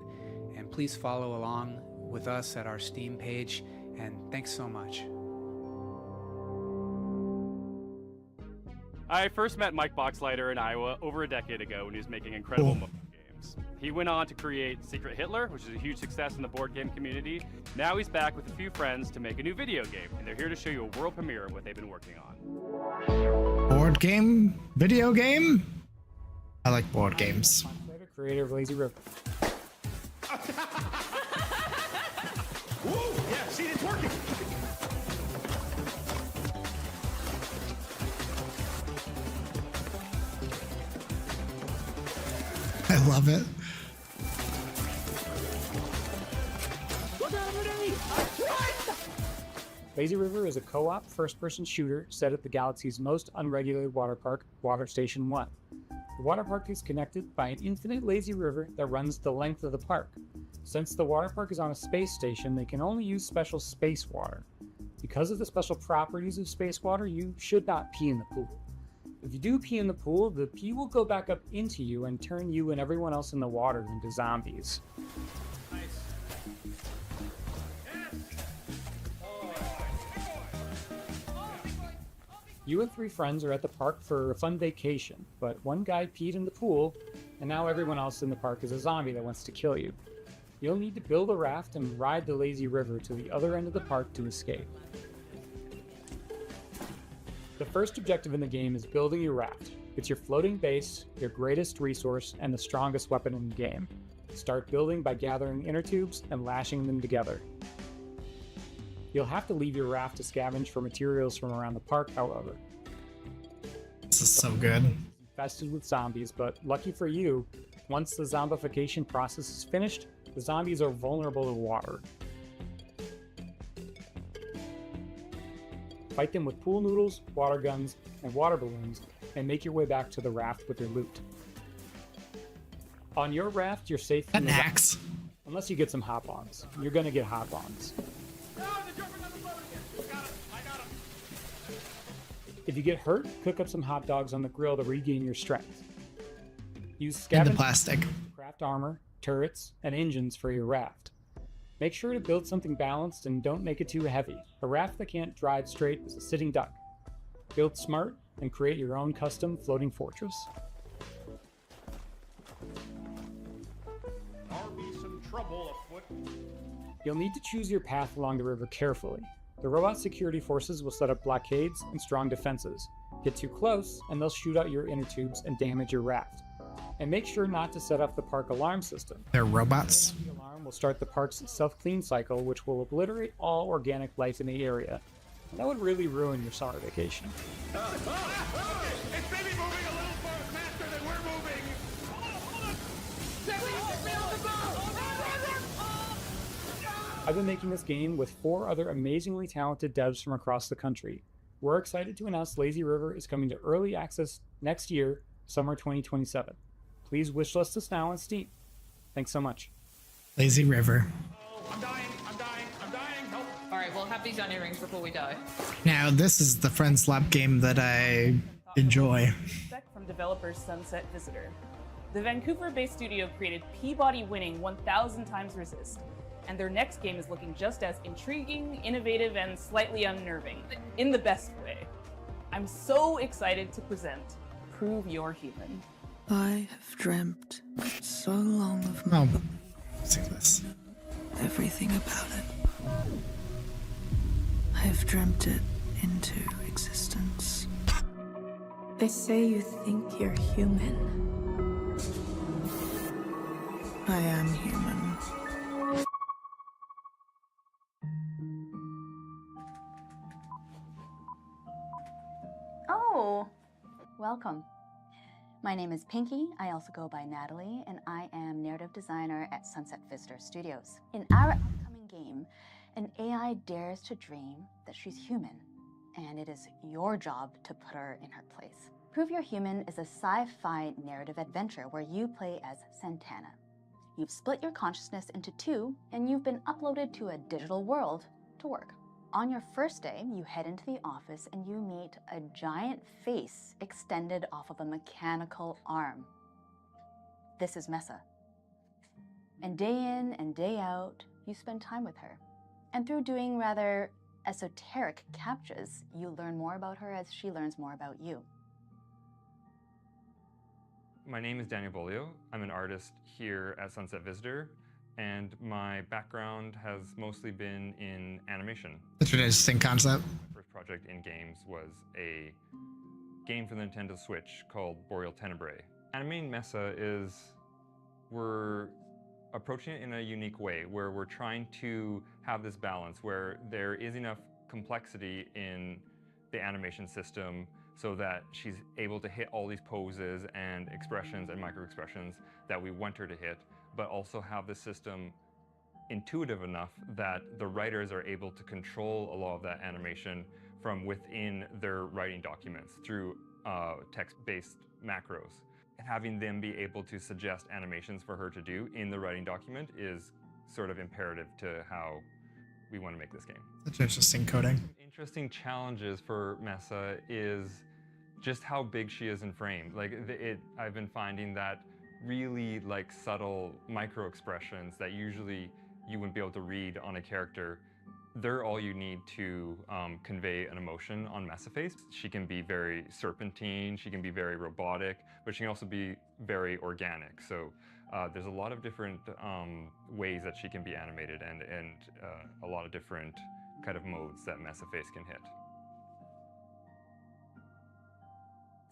and please follow along with us at our Steam page, and thanks so much. I first met Mike Boxleiter in Iowa over a decade ago when he was making incredible mobile games. He went on to create Secret Hitler, which is a huge success in the board game community. Now he's back with a few friends to make a new video game, and they're here to show you a world premiere of what they've been working on. Board game? Video game? I like board games. Creator of Lazy River. Woo! Yeah, see, it's working. I love it. Lazy River is a co-op first-person shooter set at the galaxy's most unregulated water park, Water Station 1. The water park is connected by an infinite lazy river that runs the length of the park. Since the water park is on a space station, they can only use special space water. Because of the special properties of space water, you should not pee in the pool. If you do pee in the pool, the pee will go back up into you and turn you and everyone else in the water into zombies. You and 3 friends are at the park for a fun vacation, but one guy peed in the pool, and now everyone else in the park is a zombie that wants to kill you. You'll need to build a raft and ride the lazy river to the other end of the park to escape. The first objective in the game is building your raft. It's your floating base, your greatest resource, and the strongest weapon in the game. Start building by gathering inner tubes and lashing them together. You'll have to leave your raft to scavenge for materials from around the park, however. This is so good. Infested with zombies, but lucky for you, once the zombification process is finished, the zombies are vulnerable to water. Fight them with pool noodles, water guns, and water balloons, and make your way back to the raft with your loot. On your raft, you're safe from the axe. Unless you get some hop-ons. You're gonna get hop-ons. If you get hurt, cook up some hot dogs on the grill to regain your strength. Use In the scavenge plastic. to craft armor, turrets, and engines for your raft. Make sure to build something balanced and don't make it too heavy. A raft that can't drive straight is a sitting duck. Build smart and create your own custom floating fortress. There'll be some trouble afoot. You'll need to choose your path along the river carefully. The robot security forces will set up blockades and strong defenses. Get too close and they'll shoot out your inner tubes and damage your raft. And make sure not to set off the park alarm system. They're robots. The alarm will start the park's self-clean cycle, which will obliterate all organic life in the area. That would really ruin your summer vacation. It's maybe moving a little faster than we're moving. Hold on. I've been making this game with 4 other amazingly talented devs from across the country. We're excited to announce Lazy River is coming to early access next year, summer 2027. Please wishlist us now on Steam. Thanks so much. Lazy River. I'm dying. Help. All right, we'll have these onion rings before we die. Now, this is the Friends Lab game that I enjoy. From developers Sunset Visitor. The Vancouver-based studio created Peabody-winning 1000 Times Resist, and their next game is looking just as intriguing, innovative, and slightly unnerving, in the best way. I'm so excited to present Prove You're Human. I have dreamt so long of my see this. everything about it. I have dreamt it into existence. They say you think you're human. I am human. Oh, welcome. My name is Pinky. I also go by Natalie, and I am narrative designer at Sunset Visitor Studios. In our upcoming game, an AI dares to dream that she's human, and it is your job to put her in her place. Prove You're Human is a sci-fi narrative adventure where you play as Santana. You've split your consciousness into 2, and you've been uploaded to a digital world to work. On your first day, you head into the office and you meet a giant face extended off of a mechanical arm. This is Mesa. And day in and day out, you spend time with her. And through doing rather esoteric captchas, you learn more about her as she learns more about you. My name is Daniel Bolio. I'm an artist here at Sunset Visitor, and my background has mostly been in animation. That's an interesting concept. My first project in games was a game for the Nintendo Switch called Boreal Tenebrae. Animating Mesa is, we're approaching it in a unique way, where we're trying to have this balance where there is enough complexity in the animation system so that she's able to hit all these poses and expressions and micro-expressions that we want her to hit, but also have the system intuitive enough that the writers are able to control a lot of that animation from within their writing documents through text-based macros. Having them be able to suggest animations for her to do in the writing document is sort of imperative to how we want to make this game. That's interesting coding. Interesting challenges for Mesa is just how big she is in frame. Like I've been finding that really like subtle micro expressions that usually you wouldn't be able to read on a character, they're all you need to convey an emotion on Mesa face. She can be very serpentine, she can be very robotic, but she can also be very organic. So there's a lot of different ways that she can be animated and a lot of different kind of modes that Mesa face can hit.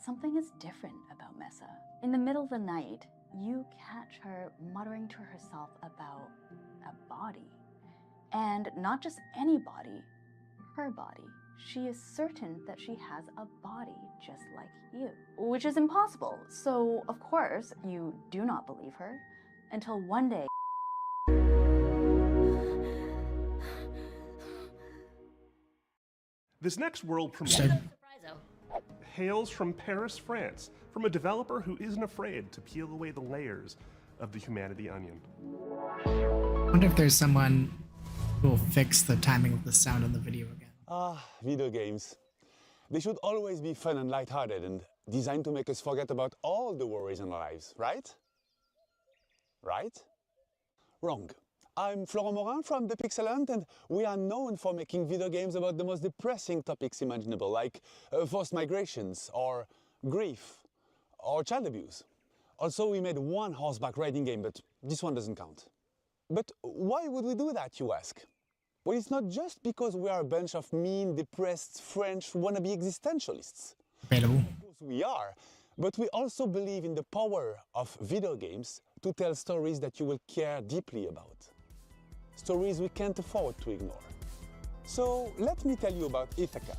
Something is different about Mesa. In the middle of the night, you catch her muttering to herself about a body. And not just any body, her body. She is certain that she has a body just like you, which is impossible. So, of course, you do not believe her until one day. This next world premiere hails from Paris, France, from a developer who isn't afraid to peel away the layers of the humanity onion. I wonder if there's someone who will fix the timing of the sound in the video again. Video games. They should always be fun and lighthearted and designed to make us forget about all the worries in our lives, right? Right? Wrong. I'm Florent Morin from The Pixel Hunt, and we are known for making video games about the most depressing topics imaginable, like forced migrations, or grief, or child abuse. Also, we made one horseback riding game, but this one doesn't count. But why would we do that, you ask? Well, it's not just because we are a bunch of mean, depressed French wannabe existentialists. Debatable. Of course we are, but we also believe in the power of video games to tell stories that you will care deeply about. Stories we can't afford to ignore. So let me tell you about Ithaca.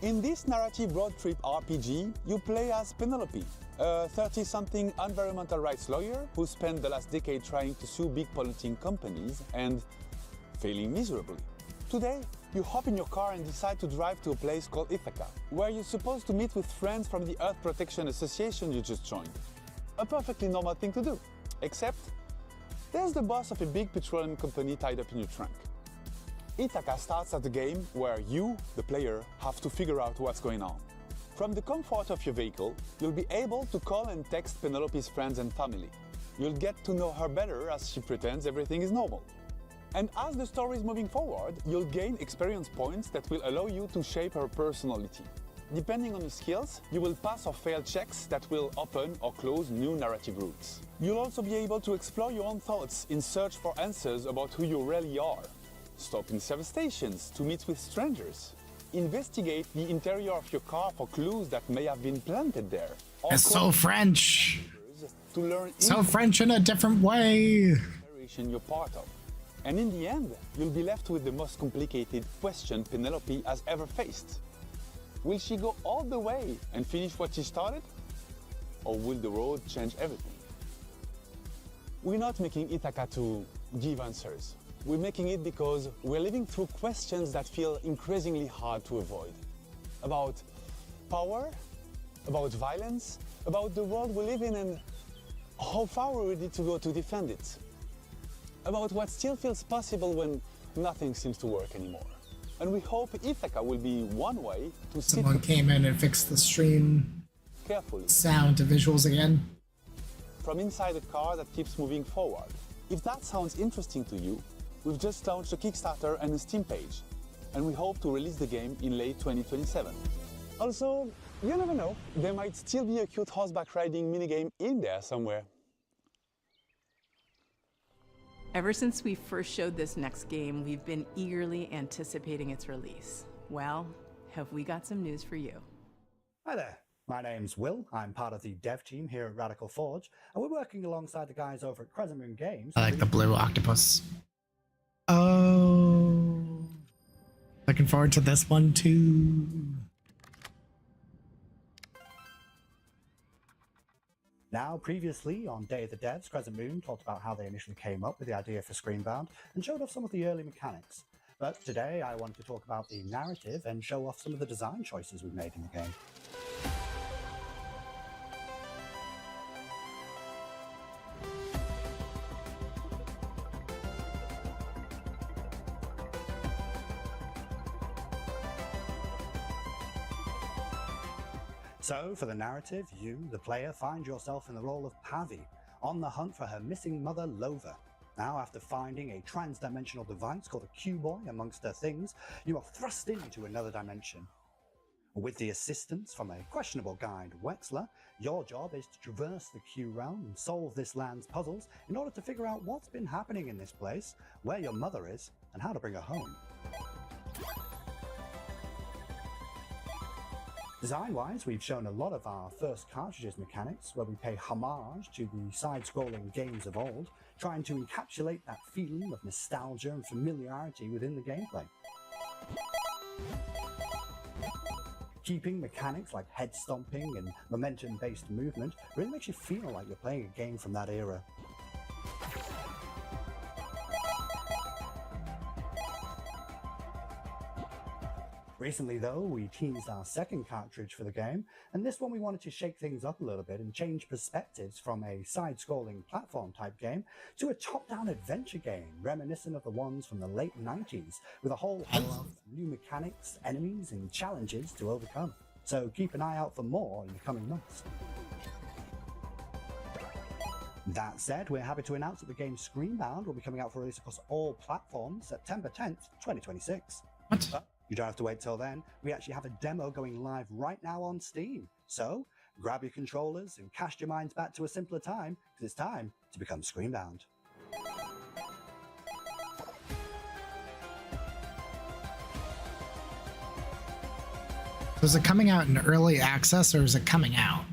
In this narrative road trip RPG, you play as Penelope, a 30-something environmental rights lawyer who spent the last decade trying to sue big polluting companies and failing miserably. Today, you hop in your car and decide to drive to a place called Ithaca, where you're supposed to meet with friends from the Earth Protection Association you just joined. A perfectly normal thing to do, except there's the boss of a big petroleum company tied up in your trunk. Ithaca starts as a game where you, the player, have to figure out what's going on. From the comfort of your vehicle, you'll be able to call and text Penelope's friends and family. You'll get to know her better as she pretends everything is normal. And as the story is moving forward, you'll gain experience points that will allow you to shape her personality. Depending on your skills, you will pass or fail checks that will open or close new narrative routes. You'll also be able to explore your own thoughts in search for answers about who you really are. Stop in service stations to meet with strangers. Investigate the interior of your car for clues that may have been planted there. It's so French. To learn So French in a different way. You're part of. And in the end, you'll be left with the most complicated question Penelope has ever faced. Will she go all the way and finish what she started? Or will the road change everything? We're not making Ithaca to give answers. We're making it because we're living through questions that feel increasingly hard to avoid. About power, about violence, about the world we live in and how far we're ready to go to defend it. About what still feels possible when nothing seems to work anymore. And we hope Ithaca will be one way to Someone came in and fixed the stream carefully sound to visuals again. From inside a car that keeps moving forward. If that sounds interesting to you, we've just launched a Kickstarter and a Steam page, and we hope to release the game in late 2027. Also, you never know, there might still be a cute horseback riding minigame in there somewhere. Ever since we first showed this next game, we've been eagerly anticipating its release. Well, have we got some news for you? Hi there, my name's Will. I'm part of the dev team here at Radical Forge, and we're working alongside the guys over at Crescent Moon Games. I like the blue octopus. Oh, looking forward to this one too. Now, previously on Day of the Devs, Crescent Moon talked about how they initially came up with the idea for Screenbound and showed off some of the early mechanics. But today I wanted to talk about the narrative and show off some of the design choices we've made in the game. So, for the narrative, you, the player, find yourself in the role of Pavi, on the hunt for her missing mother, Lova. Now, after finding a trans-dimensional device called a Q-Boy amongst her things, you are thrust into another dimension. With the assistance from a questionable guide, Wexler, your job is to traverse the Q realm and solve this land's puzzles in order to figure out what's been happening in this place, where your mother is, and how to bring her home. Design-wise, we've shown a lot of our first cartridges mechanics, where we pay homage to the side-scrolling games of old, trying to encapsulate that feeling of nostalgia and familiarity within the gameplay. Keeping mechanics like head stomping and momentum-based movement really makes you feel like you're playing a game from that era. Recently though, we teased our second cartridge for the game, and this one we wanted to shake things up a little bit and change perspectives from a side-scrolling platform type game to a top-down adventure game reminiscent of the ones from the late 90s, with a whole host of new mechanics, enemies and challenges to overcome. So keep an eye out for more in the coming months. That said, we're happy to announce that the game Screenbound will be coming out for release across all platforms September 10th, 2026. What? But you don't have to wait till then. We actually have a demo going live right now on Steam. So grab your controllers and cast your minds back to a simpler time, because it's time to become Screenbound. Was it coming out in early access or is it coming out?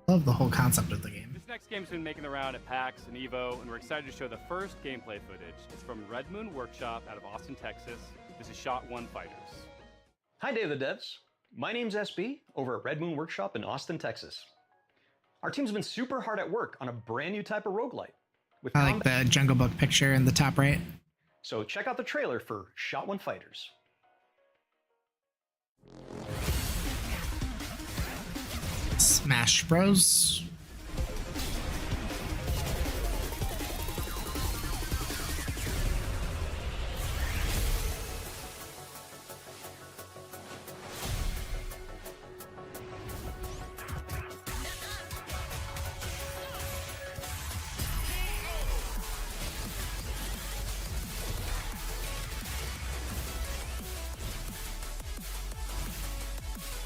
Love the whole concept of the game. This next game's been making the round at PAX and EVO, and we're excited to show the first gameplay footage. It's from Red Moon Workshop out of Austin, Texas. This is Shot 1 Fighters. Hi, Day of the Devs. My name's SB over at Red Moon Workshop in Austin, Texas. Our team's been super hard at work on a brand new type of roguelite. With I like the Jungle Book picture in the top right. So check out the trailer for Shot 1 Fighters. Smash Bros.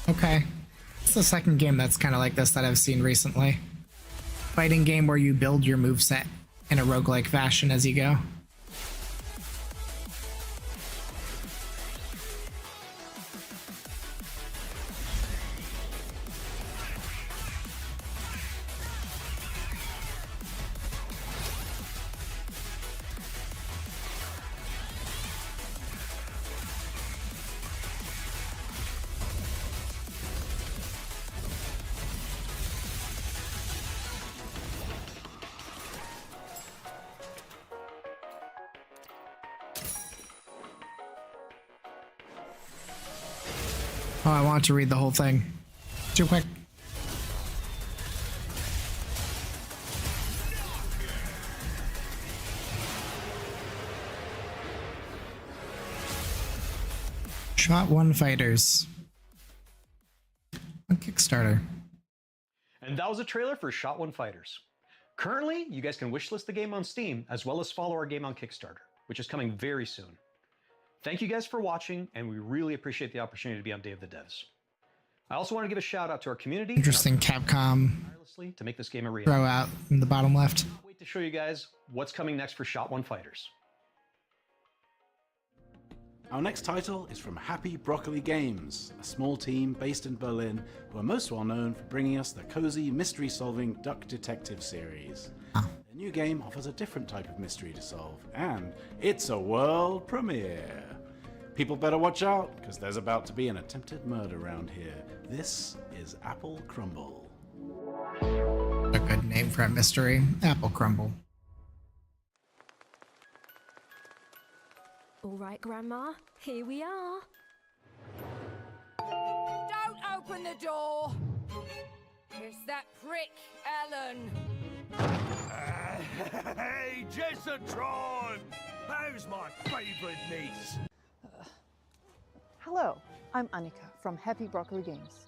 Okay. It's the second game that's kind of like this that I've seen recently. Fighting game where you build your moveset in a roguelike fashion as you go. Oh, I want to read the whole thing. Too quick. Shot 1 Fighters on Kickstarter. And that was a trailer for Shot 1 Fighters. Currently, you guys can wishlist the game on Steam, as well as follow our game on Kickstarter, which is coming very soon. Thank you guys for watching, and we really appreciate the opportunity to be on Day of the Devs. I also want to give a shout out to our community. Interesting Capcom tirelessly to make this game a reality. throw out in the bottom left. Can't wait to show you guys what's coming next for Shot 1 Fighters. Our next title is from Happy Broccoli Games, a small team based in Berlin who are most well known for bringing us the cozy mystery-solving Duck Detective series. Their new game offers a different type of mystery to solve, and it's a world premiere. People better watch out, because there's about to be an attempted murder around here. This is Apple Crumble. A good name for a mystery. Apple Crumble. All right, Grandma, here we are. Don't open the door! It's that prick, Ellen. Hey, Jessatron! How's my favourite niece? Hello, I'm Annika from Happy Broccoli Games.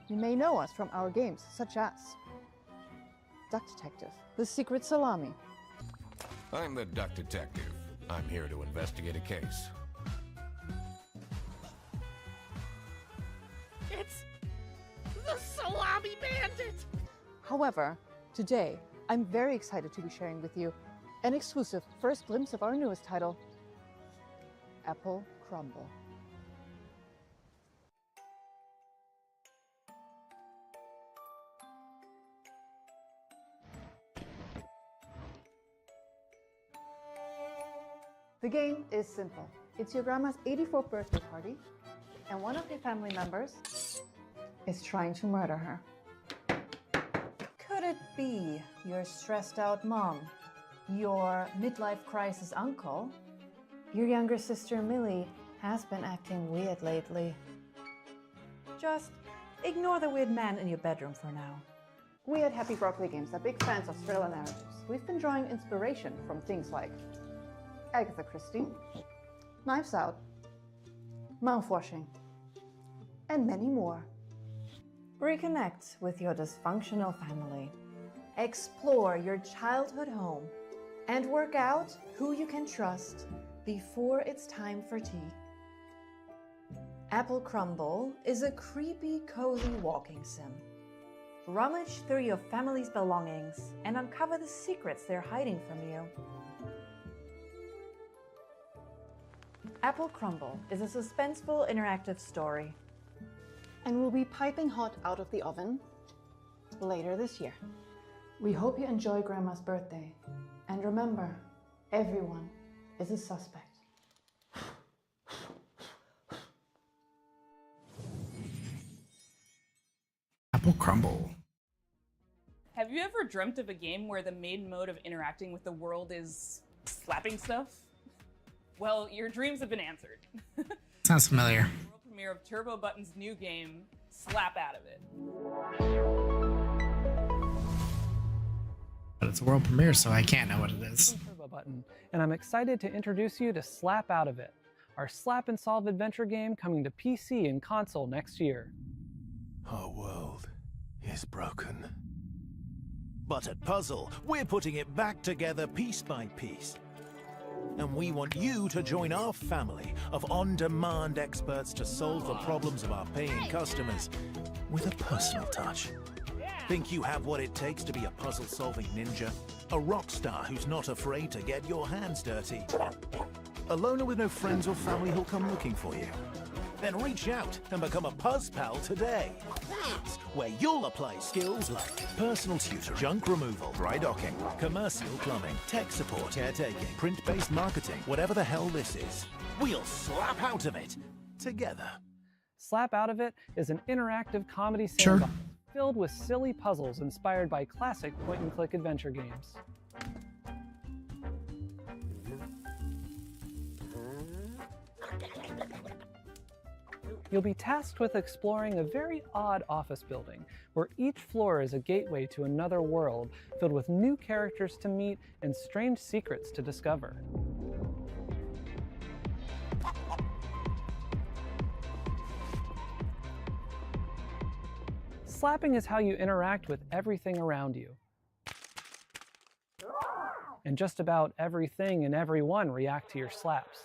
You may know us from our games such as Duck Detective, The Secret Salami. I'm the Duck Detective. I'm here to investigate a case. It's the Salami Bandit! However, today, I'm very excited to be sharing with you an exclusive first glimpse of our newest title, Apple Crumble. The game is simple. It's your grandma's 84th birthday party, and one of your family members is trying to murder her. Could it be your stressed out mom, your midlife crisis uncle? Your younger sister Millie has been acting weird lately. Just ignore the weird man in your bedroom for now. We at Happy Broccoli Games are big fans of thriller narratives. We've been drawing inspiration from things like Agatha Christie, Knives Out, Mouthwashing, and many more. Reconnect with your dysfunctional family. Explore your childhood home and work out who you can trust before it's time for tea. Apple Crumble is a creepy, cozy walking sim. Rummage through your family's belongings and uncover the secrets they're hiding from you. Apple Crumble is a suspenseful interactive story and will be piping hot out of the oven later this year. We hope you enjoy Grandma's birthday. And remember, everyone is a suspect. Apple Crumble. Have you ever dreamt of a game where the main mode of interacting with the world is slapping stuff? Well, your dreams have been answered. Sounds familiar. World premiere of Turbo Button's new game, Slap Out of It. But it's a world premiere, so I can't know what it is. Turbo Button, and I'm excited to introduce you to Slap Out of It, our slap and solve adventure game coming to PC and console next year. Our world is broken. But at Puzzle, we're putting it back together piece by piece. And we want you to join our family of on-demand experts to solve the problems of our paying customers with a personal touch. Think you have what it takes to be a puzzle-solving ninja? A rock star who's not afraid to get your hands dirty? A loner with no friends or family who'll come looking for you? Then reach out and become a Puzz Pal today. That's where you'll apply skills like personal tutor, junk removal, dry docking, commercial plumbing, tech support, caretaking, print-based marketing, whatever the hell this is. We'll slap out of it together. Slap Out of It is an interactive comedy sandbox filled with silly puzzles inspired by classic point-and-click adventure games. You'll be tasked with exploring a very odd office building, where each floor is a gateway to another world filled with new characters to meet and strange secrets to discover. Slapping is how you interact with everything around you. And just about everything and everyone react to your slaps.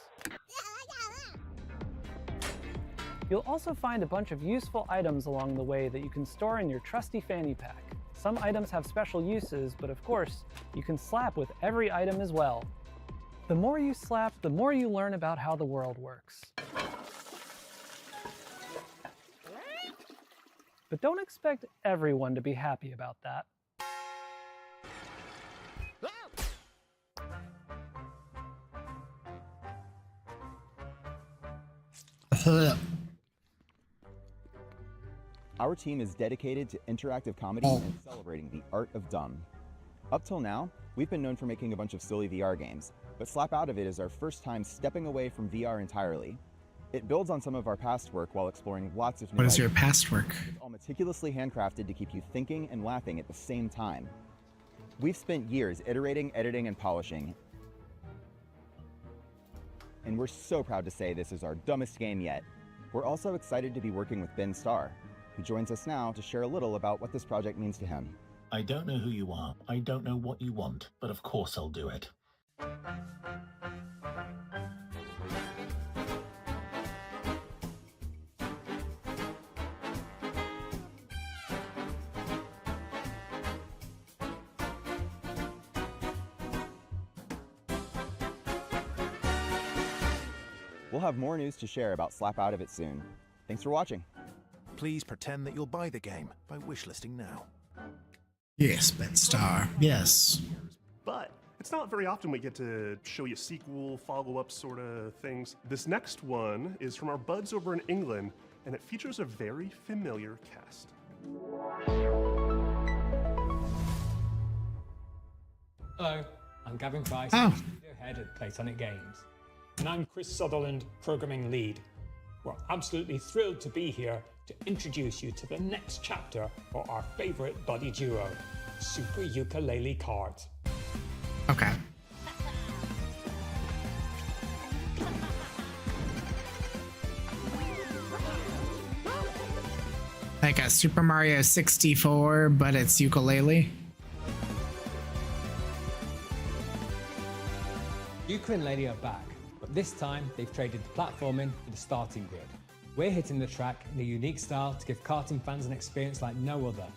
You'll also find a bunch of useful items along the way that you can store in your trusty fanny pack. Some items have special uses, but of course, you can slap with every item as well. The more you slap, the more you learn about how the world works. But don't expect everyone to be happy about that. Our team is dedicated to interactive comedy and celebrating the art of dumb. Up till now, we've been known for making a bunch of silly VR games, but Slap Out of It is our first time stepping away from VR entirely. It builds on some of our past work while exploring lots of new What is your ideas. past work? It's all meticulously handcrafted to keep you thinking and laughing at the same time. We've spent years iterating, editing, and polishing, and we're so proud to say this is our dumbest game yet. We're also excited to be working with Ben Starr, who joins us now to share a little about what this project means to him. I don't know who you are, I don't know what you want, but of course I'll do it. We'll have more news to share about Slap Out of It soon. Thanks for watching. Please pretend that you'll buy the game by wishlisting now. Yes, Ben Starr. Yes. But it's not very often we get to show you sequel, follow-up sort of things. This next one is from our buds over in England, and it features a very familiar cast. Hello, I'm Gavin Price, Oh. studio head at Platonic Games. And I'm Chris Sutherland, programming lead. We're absolutely thrilled to be here to introduce you to the next chapter for our favorite buddy duo, Super Ukulele Kart. Okay. Like a Super Mario 64, but it's ukulele. Yuka and Lady are back, but this time they've traded the platforming for the starting grid. We're hitting the track in a unique style to give karting fans an experience like no other,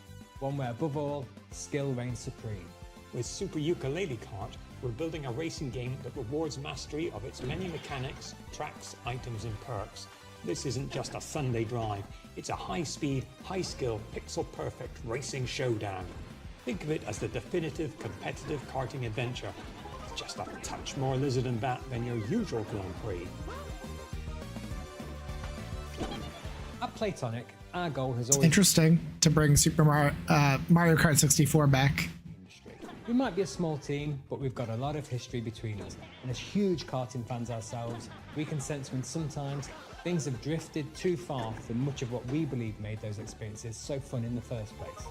one where above all, skill reigns supreme. With Super Ukulele Kart, we're building a racing game that rewards mastery of its many mechanics, tracks, items and perks. This isn't just a Sunday drive, it's a high-speed, high-skill, pixel-perfect racing showdown. Think of it as the definitive competitive karting adventure. It's just a touch more lizard and bat than your usual Grand Prix. At Playtonic, our goal has It's always interesting to bring Super Mario Kart 64 back. We might be a small team, but we've got a lot of history between us. And as huge karting fans ourselves, we can sense when sometimes things have drifted too far from much of what we believe made those experiences so fun in the first place.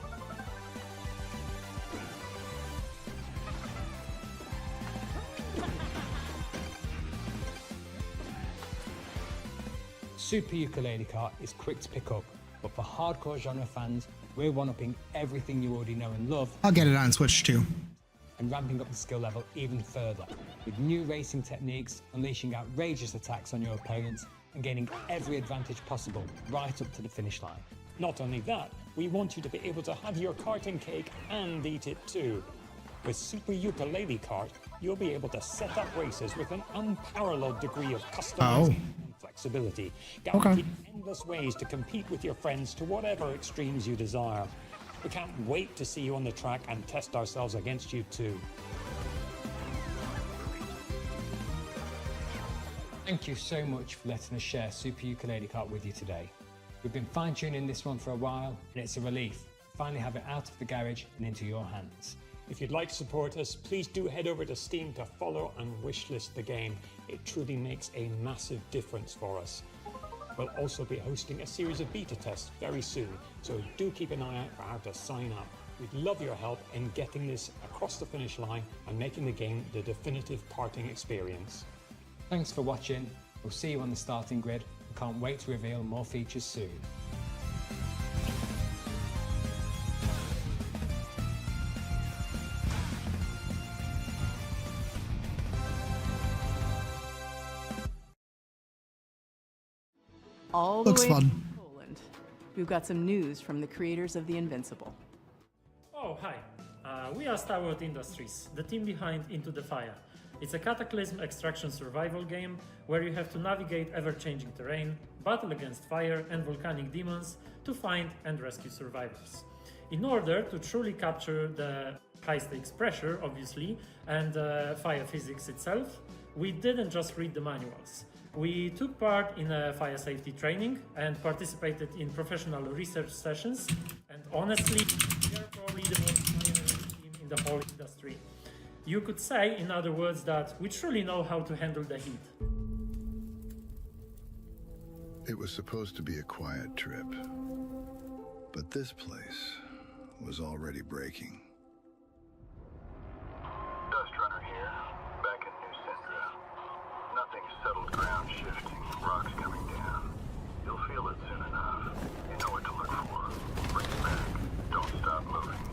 Super Ukulele Kart is quick to pick up, but for hardcore genre fans, we're one-upping everything you already know and love. I'll get it on Switch too. And ramping up the skill level even further, with new racing techniques, unleashing outrageous attacks on your opponents, and gaining every advantage possible right up to the finish line. Not only that, we want you to be able to have your karting cake and eat it too. With Super Ukulele Kart, you'll be able to set up races with an unparalleled degree of customization and flexibility, guaranteeing endless ways to compete with your friends to whatever extremes you desire. We can't wait to see you on the track and test ourselves against you too. Thank you so much for letting us share Super Ukulele Kart with you today. We've been fine-tuning this one for a while, and it's a relief to finally have it out of the garage and into your hands. If you'd like to support us, please do head over to Steam to follow and wishlist the game. It truly makes a massive difference for us. We'll also be hosting a series of beta tests very soon, so do keep an eye out for how to sign up. We'd love your help in getting this across the finish line and making the game the definitive karting experience. Thanks for watching. We'll see you on the starting grid. We can't wait to reveal more features soon. All the Looks way fun. from Poland, we've got some news from the creators of The Invincible. Oh, hi. We are Starwood Industries, the team behind Into the Fire. It's a cataclysm extraction survival game where you have to navigate ever-changing terrain, battle against fire and volcanic demons to find and rescue survivors. In order to truly capture the high-stakes pressure, obviously, and fire physics itself, we didn't just read the manuals. We took part in a fire safety training and participated in professional research sessions, and honestly, we are probably the most pioneering team in the whole industry. You could say, in other words, that we truly know how to handle the heat. It was supposed to be a quiet trip, but this place was already breaking. Dust Runner here, back in New Syndra. Nothing settled ground shifting, rocks coming down. You'll feel it soon enough. You know what to look for. Bring it back. Don't stop moving.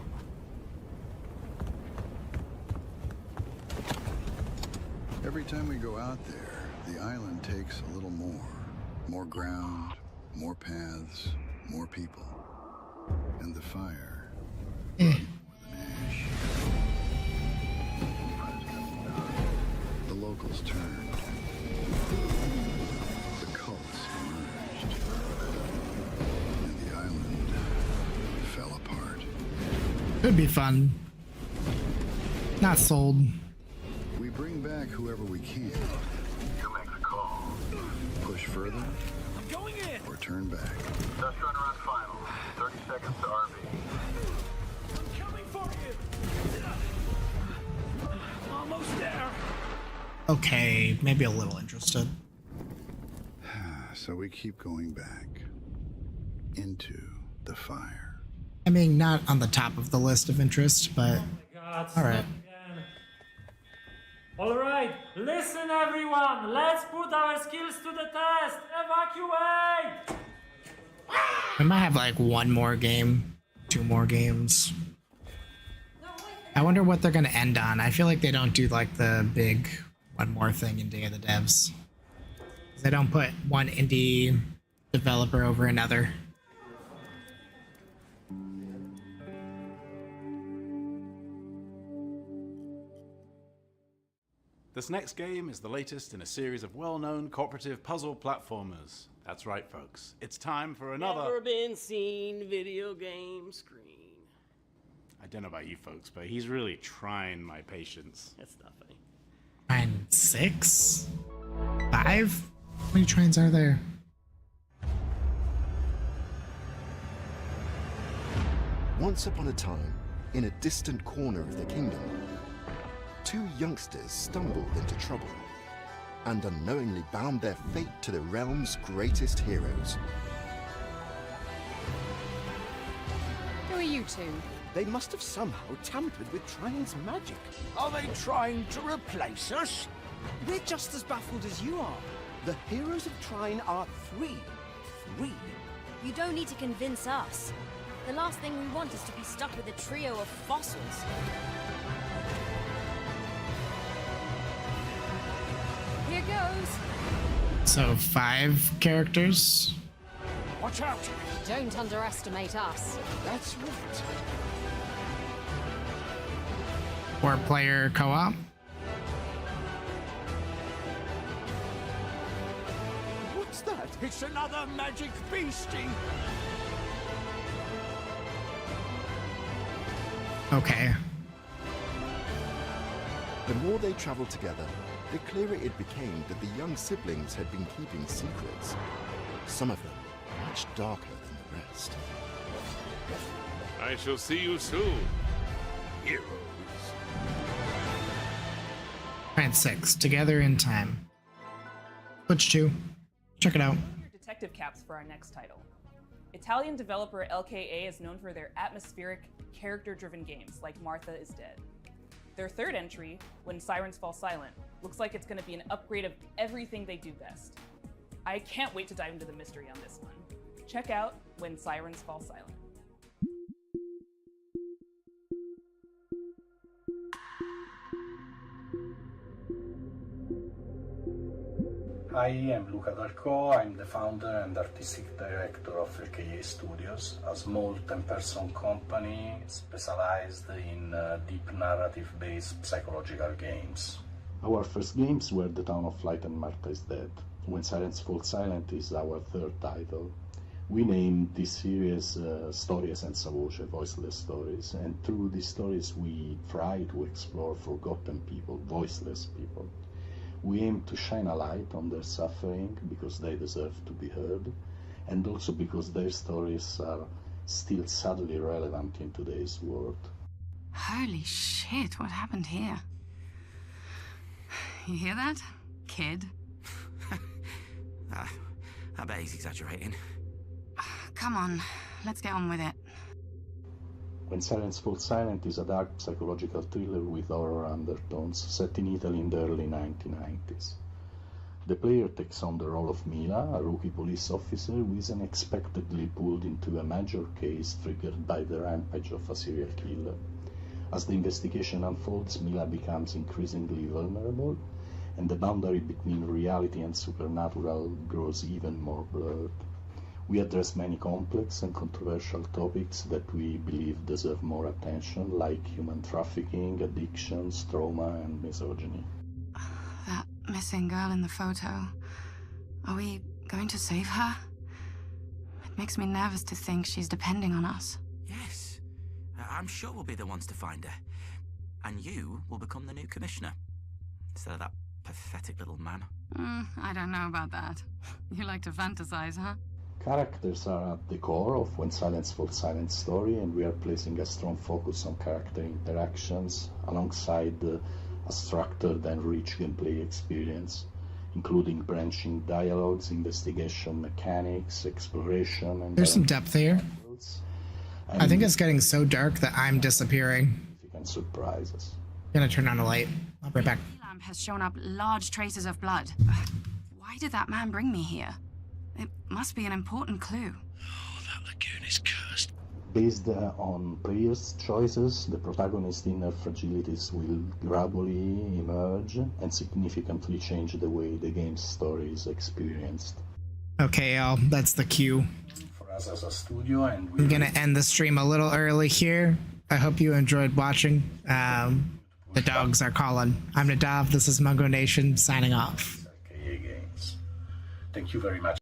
Every time we go out there, the island takes a little more. More ground, more paths, more people. And the fire. More than ash. The locals turned. The cults emerged. And the island fell apart. Could be fun. Not sold. We bring back whoever we can. You make the call. Push further. I'm going in. Or turn back. Dust Runner on final. 30 seconds to RV. I'm coming for you! Almost there! Okay, maybe a little interested. So we keep going back. into the fire. I mean, not on the top of the list of interest, but God, all right. All right, listen everyone, let's put our skills to the test. Evacuate! We might have like one more game, 2 more games. I wonder what they're gonna end on. I feel like they don't do like the big one more thing in Day of the Devs. They don't put one indie developer over another. This next game is the latest in a series of well-known cooperative puzzle platformers. That's right, folks. It's time for another... Never been seen video game screen. I don't know about you folks, but he's really trying my patience. That's not funny. 9, 6, 5? How many trains are there? Once upon a time, in a distant corner of the kingdom, 2 youngsters stumbled into trouble and unknowingly bound their fate to the realm's greatest heroes. Who are you two? They must have somehow tampered with Trine's magic. Are they trying to replace us? We're just as baffled as you are. The heroes of Trine are 3. 3. You don't need to convince us. The last thing we want is to be stuck with a trio of fossils. Here goes. So 5 characters? Watch out! Don't underestimate us. That's right. 4-player co-op? What's that? It's another magic beastie! Okay. The more they traveled together, the clearer it became that the young siblings had been keeping secrets. Some of them much darker than the rest. I shall see you soon, heroes. 9, 6. Together in time. Glitch 2. Check it out. Detective caps for our next title. Italian developer LKA is known for their atmospheric, character-driven games like Martha is Dead. Their third entry, When Sirens Fall Silent, looks like it's going to be an upgrade of everything they do best. I can't wait to dive into the mystery on this one. Check out When Sirens Fall Silent. I am Luca Darco. I'm the founder and artistic director of LKA Studios, a small 10-person company specialized in deep narrative-based psychological games. Our first games were The Town of Light and Martha is Dead. When Sirens Fall Silent is our third title. We named this series Storie senza voce, voiceless stories, and through these stories we try to explore forgotten people, voiceless people. We aim to shine a light on their suffering because they deserve to be heard, and also because their stories are still sadly relevant in today's world. Holy shit, what happened here? You hear that, kid? I bet he's exaggerating. Come on, let's get on with it. When Sirens Fall Silent is a dark psychological thriller with horror undertones set in Italy in the early 1990s. The player takes on the role of Mila, a rookie police officer who is unexpectedly pulled into a major case triggered by the rampage of a serial killer. As the investigation unfolds, Mila becomes increasingly vulnerable, and the boundary between reality and supernatural grows even more blurred. We address many complex and controversial topics that we believe deserve more attention, like human trafficking, addictions, trauma, and misogyny. That missing girl in the photo. Are we going to save her? It makes me nervous to think she's depending on us. Yes, I'm sure we'll be the ones to find her. And you will become the new commissioner, instead of that pathetic little man. I don't know about that. You like to fantasize, huh? Characters are at the core of When Silence Falls Silent story, and we are placing a strong focus on character interactions alongside a structured and rich gameplay experience. including branching dialogues, investigation mechanics, exploration, and There's some depth here. I think it's getting so dark that I'm disappearing. significant surprises. Gonna turn on a light. I'll be right back. Lamp has shown up large traces of blood. Why did that man bring me here? It must be an important clue. That lagoon is cursed. Based on players' choices, the protagonist's inner fragilities will gradually emerge and significantly change the way the game's story is experienced. Okay, y'all, that's the cue. For us as a studio, and I'm gonna end the stream a little early here. I hope you enjoyed watching. The dogs are calling. I'm Nadav, this is Mungo Nation, signing off. Games. Thank you very much.